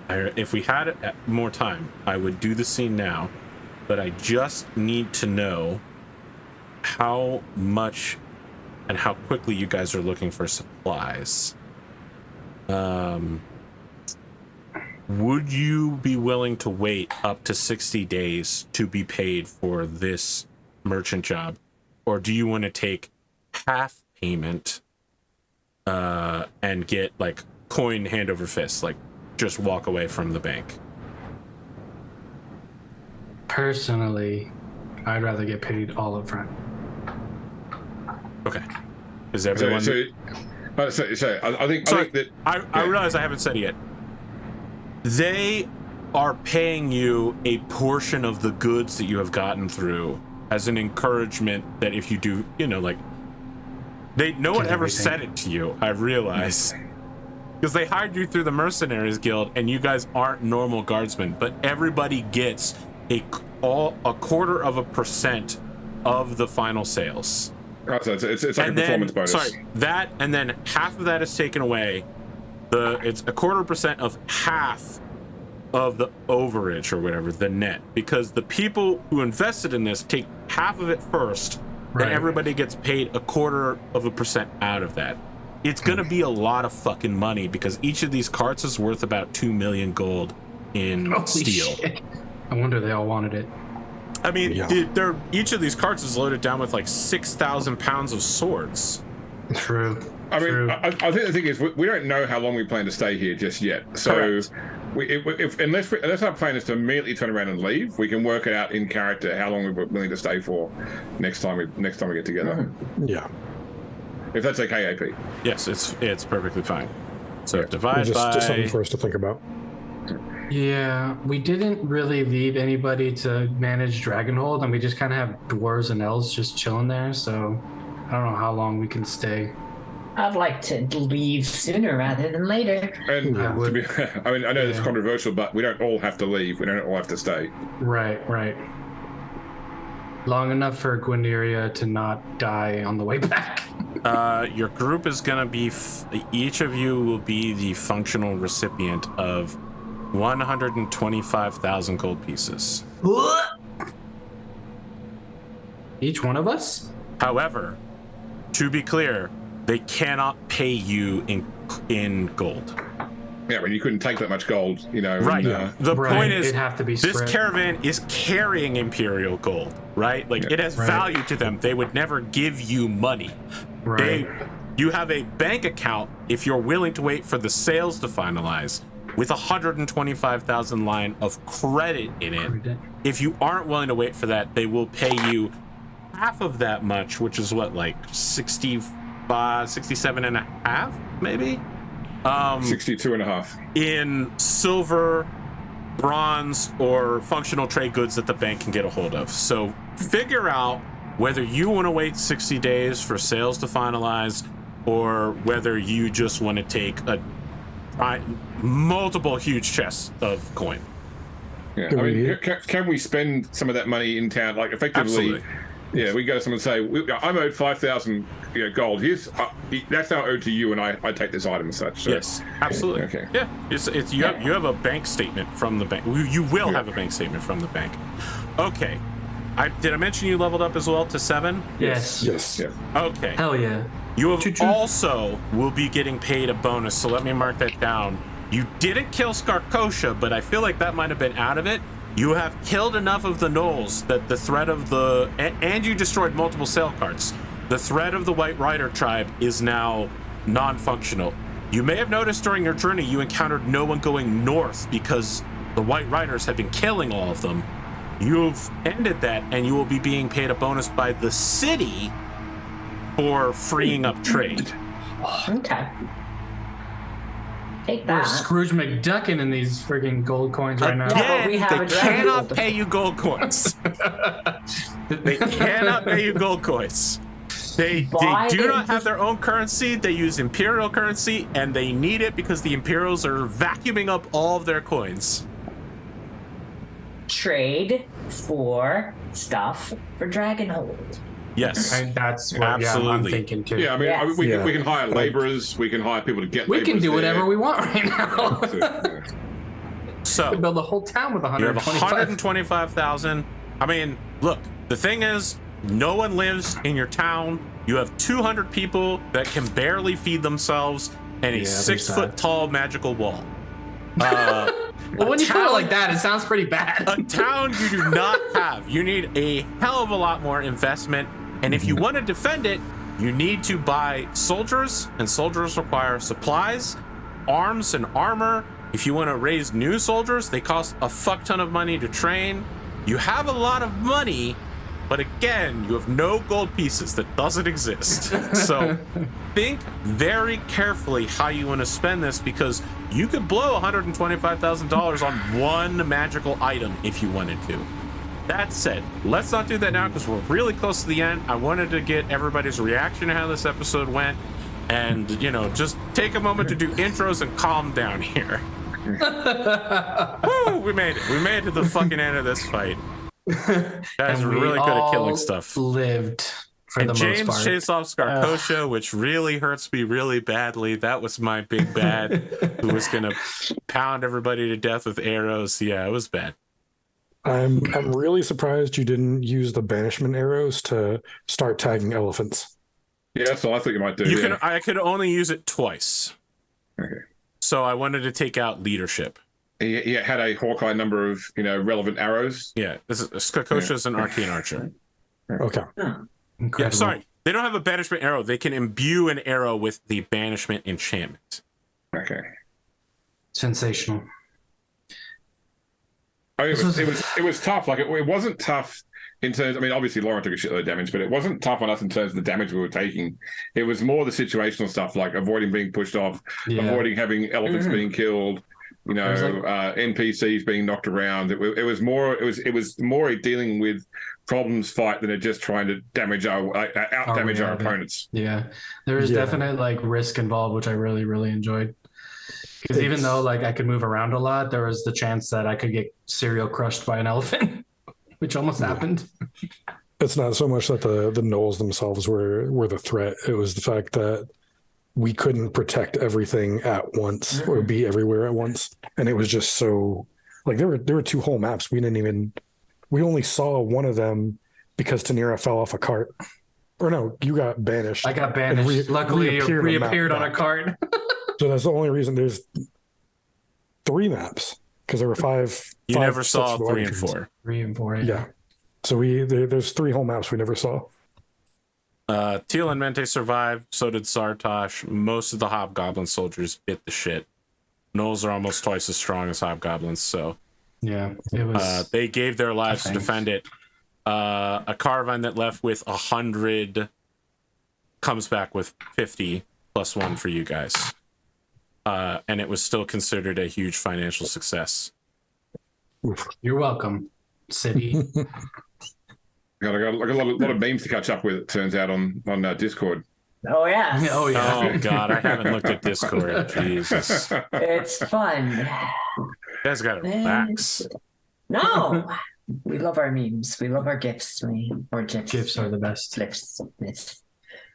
If we had more time, I would do the scene now, but I just need to know how much and how quickly you guys are looking for supplies. Would you be willing to wait up to 60 days to be paid for this merchant job? Or do you want to take half payment and get like coin hand over fist, like just walk away from the bank? Personally, I'd rather get paid all up front. Okay. Is everyone... So I think that I realize I haven't said it yet. They are paying you a portion of the goods that you have gotten through as an encouragement that if you do, like, no one ever everything. said it to you, I realize. Because they hired you through the Mercenaries Guild and you guys aren't normal guardsmen, but everybody gets a 0.25% of the final sales. so it's like a performance bonus. Sorry, that, and then half of that is taken away. It's 0.25% of half of the overage or whatever, the net, because the people who invested in this take half of it first, Right. and everybody gets paid 0.25% out of that. It's gonna be a lot of fucking money because each of these carts is worth about 2 million gold in Holy steel. shit. I wonder they all wanted it. I mean, Yeah. each of these carts is loaded down with like 6,000 pounds of swords. True. I mean, True. I think the thing is, we don't know how long we plan to stay here just yet. So, Correct. unless our plan is to immediately turn around and leave, we can work it out in character how long we're willing to stay for next time we get together. Yeah. If that's okay, AP. Yes, it's perfectly fine. So divide Just something by... for us to think about. Yeah, we didn't really leave anybody to manage Dragonhold, and we just kind of have dwarves and elves just chilling there, so I don't know how long we can stay. I'd like to leave sooner rather than later. And I would- I mean, I know this is Yeah. controversial, but we don't all have to leave. We don't all have to stay. Right. Long enough for Gwyndria to not die on the way back. Your group is gonna be each of you will be the functional recipient of 125,000 gold pieces. Each one of us? However, to be clear, they cannot pay you in gold. Yeah, I mean, you couldn't take that much gold, Right. and, The Right, point is, it'd have to be this spread. caravan is carrying imperial gold, right? Like, it has Right. value to them. They would never give you money. Right. You have a bank account if you're willing to wait for the sales to finalize with 125,000 line of credit in it. If you aren't willing to wait for that, they will pay you half of that much, which is what, like 67 and a half, maybe? 62 and a half. In silver, bronze, or functional trade goods that the bank can get a hold of. So figure out whether you want to wait 60 days for sales to finalize, or whether you just want to take multiple huge chests of coin. Yeah, Can I mean, we- can we spend some of that money in town? Like, effectively, Absolutely. yeah, we go to someone and say, I'm owed 5,000 gold. Here's that's now owed to you, and I take this item and such. So, Yes, absolutely. Okay. Yeah, it's you have a bank statement from the bank. You will have a bank statement from the bank. Okay. Did I mention you leveled up as well to 7? Yes. Yes. Yeah. Okay. Hell yeah. You have Choo-choo. also will be getting paid a bonus, so let me mark that down. You didn't kill Skarkosha, but I feel like that might have been out of it. You have killed enough of the gnolls that the threat of the... And you destroyed multiple sale carts. The threat of the White Rider tribe is now non-functional. You may have noticed during your journey you encountered no one going north because the White Riders had been killing all of them. You've ended that, and you will be being paid a bonus by the city for freeing up trade. Okay. Take We're that. Scrooge McDuckin in these friggin' gold coins right now. Yeah. but we have they a dragon cannot gold. pay you gold coins. They cannot pay you gold coins. They do not have their own currency. They use Imperial currency, and they need it because the Imperials are vacuuming up all of their coins. Trade for stuff for Dragonhold. Yes. And that's what Absolutely. I'm thinking too. Yeah, I mean, Yes. we can hire laborers. We can hire people to get. We can laborers do whatever there. we want right now. Yeah. So We could build a whole town with you have 125. 125,000. I mean, look, the thing is, no one lives in your town. You have 200 people that can barely feed themselves and a Yeah, there's 6 foot that. tall magical wall. Well, when you put it like that, it sounds pretty bad. A town you do not have. You need a hell of a lot more investment. And if you want to defend it, you need to buy soldiers, and soldiers require supplies, arms, and armor. If you want to raise new soldiers, they cost a fuck ton of money to train. You have a lot of money, but again, you have no gold pieces. That doesn't exist. So think very carefully how you want to spend this, because you could blow $125,000 on one magical item if you wanted to. That said, let's not do that now because we're really close to the end. I wanted to get everybody's reaction to how this episode went, and just take a moment to do intros and calm down here. Woo, we made it. We made it to the fucking end of this fight. Guys And were we really good at killing all stuff. Lived for And the James most part. chased off Skarkosha, which really hurts me really badly. That was my big bad, who was gonna pound everybody to death with arrows. Yeah, it was bad. I'm really surprised you didn't use the banishment arrows to start tagging elephants. Yeah, so I think you might do. I could only use it twice. Okay. So I wanted to take out leadership. He had a Hawkeye number of relevant arrows. Yeah, this is Skarkosha's an arcane archer. Okay. Yeah, Incredible. sorry. They don't have a banishment arrow. They can imbue an arrow with the banishment enchantment. Okay. Sensational. I mean, it was tough. Like it wasn't tough in terms. I mean, obviously Lauren took a shitload of damage, but it wasn't tough on us in terms of the damage we were taking. It was more the situational stuff, like avoiding being pushed off, Yeah. avoiding having elephants being killed. There's NPCs being knocked around. It was more dealing with problems fight than it just trying to damage our opponents. Yeah, there was Yeah. definite risk involved, which I really, really enjoyed. Because even though I could move around a lot, there was the chance that I could get serial crushed by an elephant, which almost happened. It's not so much that the gnolls themselves were the threat. It was the fact that we couldn't protect everything at once or be everywhere at once. And it was just so there were 2 whole maps. We only saw one of them because Tanira fell off a cart. Or no, you got banished. I got banished. Luckily, you reappeared on a cart. So that's the only reason there's 3 maps because there were 5. You 5 never saw such 3 and trees. 4. 3 and 4. Yeah. So there's 3 whole maps we never saw. Teal and Mente survived, so did Sartosh. Most of the Hobgoblin soldiers bit the shit. Gnolls are almost twice as strong as Hobgoblins, so Yeah, it was. they gave their lives to defend it. A caravan that left with 100 comes back with 50 plus 1 for you guys. And it was still considered a huge financial success. You're welcome, city. I got a lot of memes to catch up with. It turns out on Discord. Oh yeah. Oh yeah. Oh god, I haven't looked at Discord. Jesus, you It's fun. guys gotta relax. No. We love our memes. We love our gifs. Or gifs. GIFs are the best. Gifs. Yes.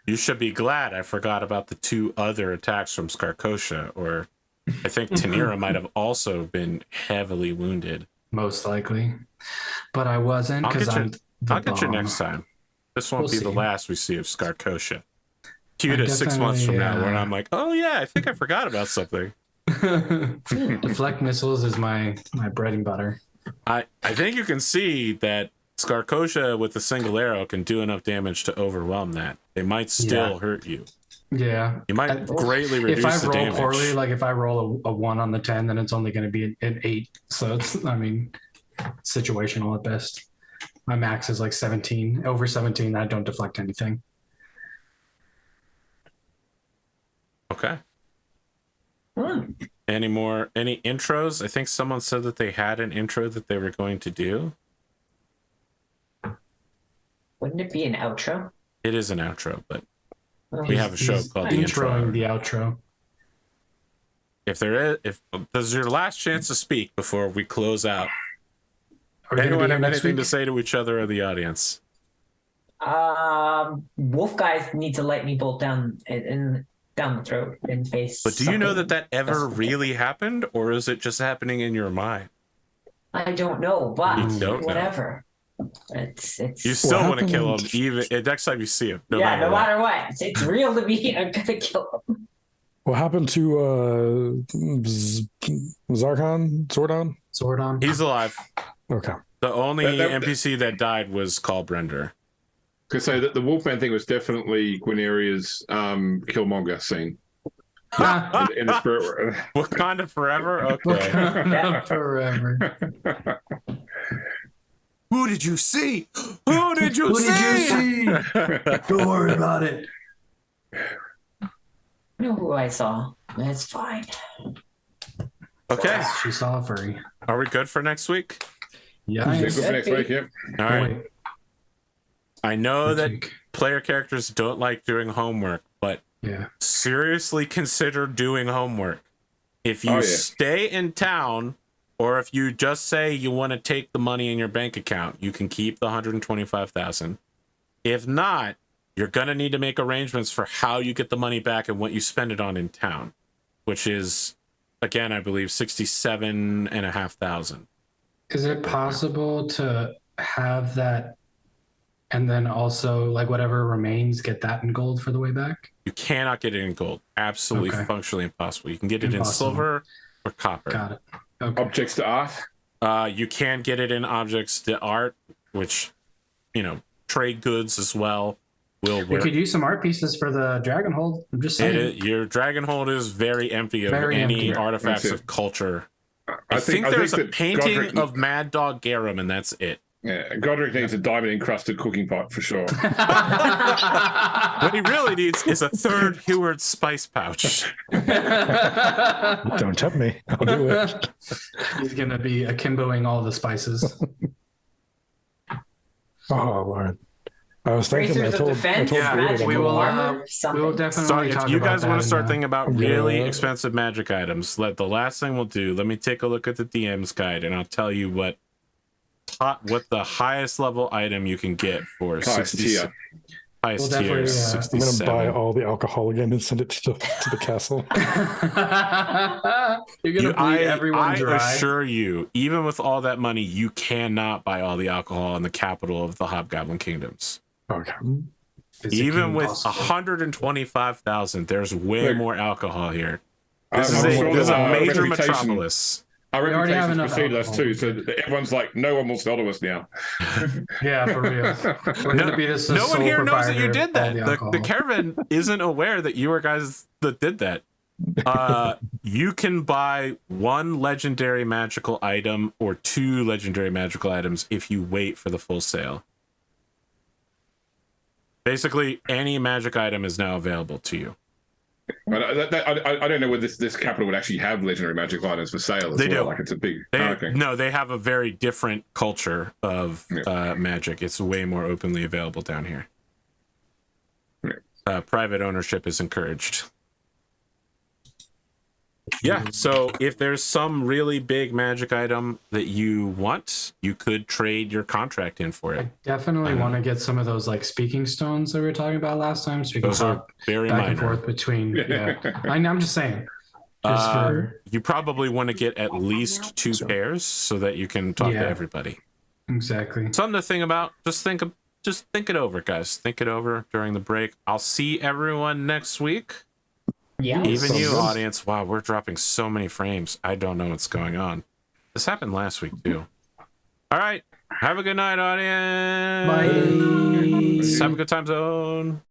You should be glad I forgot about the 2 other attacks from Skarkosha, or I think Tanira might have also been heavily wounded. Most likely, but I wasn't because I'll get you next time. This won't be the last we see of Skarkosha. Cue to 6 months from now, when I'm like, oh yeah, I think I forgot about something. Deflect missiles is my bread and butter. I think you can see that Skarkosha with a single arrow can do enough damage to overwhelm that. They might still hurt you. Yeah. You might greatly reduce If I the roll damage. poorly, like if I roll a 1 on the 10, then it's only going to be an 8. So it's, I mean, situational at best. My max is like 17. Over 17, I don't deflect anything. Okay. Hmm. Any intros? I think someone said that they had an intro that they were going to do. Wouldn't it be an outro? It is an outro, but Oh, we have a show He's called the intro. introing the outro. If this is your last chance to speak before we close out. Are we going to Anyone be here have next anything week? to say to each other or the audience? Wolf guys need to let me bolt down down the throat and face. But do you know something. that ever really happened, or is it just happening in your mind? I don't know, but You don't know. whatever. It's You still want to kill him, happened? even next time you see him. no matter what. It's real to me. I'm gonna kill him. What happened to Zarkon? Zordon? Zordon. He's alive. Okay. The only That- NPC that died was Callbrender. Could say that the Wolfman thing was definitely Guineria's Killmonger scene in the spirit. Wakanda forever? Okay. Forever. Who did you see? Who did you Who see? did you see? Don't worry about it. I know who I saw. That's fine. Okay. She saw a furry. Are we good for next week? Yeah. Good for next week, yeah. All right. I know that Week. player characters don't like doing homework, but Yeah. seriously consider doing homework. If you Oh, yeah. stay in town, or if you just say you want to take the money in your bank account, you can keep the 125,000. If not, you're gonna need to make arrangements for how you get the money back and what you spend it on in town, which is, again, I believe 67,500. Is it possible to have that and then also like whatever remains, get that in gold for the way back? You cannot get it in gold. Absolutely, Okay. functionally impossible. You can get it Impossible. in silver or copper. Got it. Okay. Objects to art. You can get it in objects to art, which, trade goods as well will We work. could use some art pieces for the dragon hold. I'm just saying. Your dragon hold is very empty of Very any empty. artifacts That's it. of culture. I I think there's a that painting Godric, of Mad Dog Garum, and that's it. Yeah, Godric needs a diamond encrusted cooking pot for sure. What he really needs is a third Heward spice pouch. Don't tempt me. I'll do it. He's gonna be akimboing all the spices. Oh, Lord. I was thinking Racers I of told defense, Brady yeah, that we I'm will, gonna- armor, we something. will definitely So if talk you about guys that want to in, start thinking about Yeah. really expensive magic items, the last thing we'll do, let me take a look at the DM's guide, and I'll tell you what the highest level item you can get for Highest 60. tier. Highest We'll tier is definitely, I'm 67. going to buy all the alcohol again and send it to the castle. You're gonna bleed everyone I dry. assure you, even with all that money, you cannot buy all the alcohol in the capital of the Hobgoblin Kingdoms. Okay. Physically Even with impossible. 125,000, there's way Look, more alcohol here. I'm This is sure a that our major reputation- metropolis. Our We already have reputations enough precede us alcohol. too, so that everyone's like, no one will sell to us now. Yeah, for real. We're gonna be this. No one here knows that you did that. The The caravan isn't aware that you were guys that did that. You can buy one legendary magical item or two legendary magical items if you wait for the full sale. Basically, any magic item is now available to you. But I don't know whether this capital would actually have legendary magic items for sale as They well. do. Like it's a big. They, No, they have a very different culture of magic. It's way more openly available down here. Private ownership is encouraged. Yeah, so if there's some really big magic item that you want, you could trade your contract in for it. I definitely want to get some of those like speaking stones that we were talking about last time, so we can Those are talk very back and minor. forth between. Yeah, I'm just saying. Just for You probably want to get at least 2 pairs so that you can talk to Yeah. everybody. exactly. Something to think about. Just think it over, guys. Think it over during the break. I'll see everyone next week. Yeah. Even Sounds you, good. audience. Wow, we're dropping so many frames. I don't know what's going on. This happened last week, too. All right. Have a good night, audience. Bye. Have a good time zone.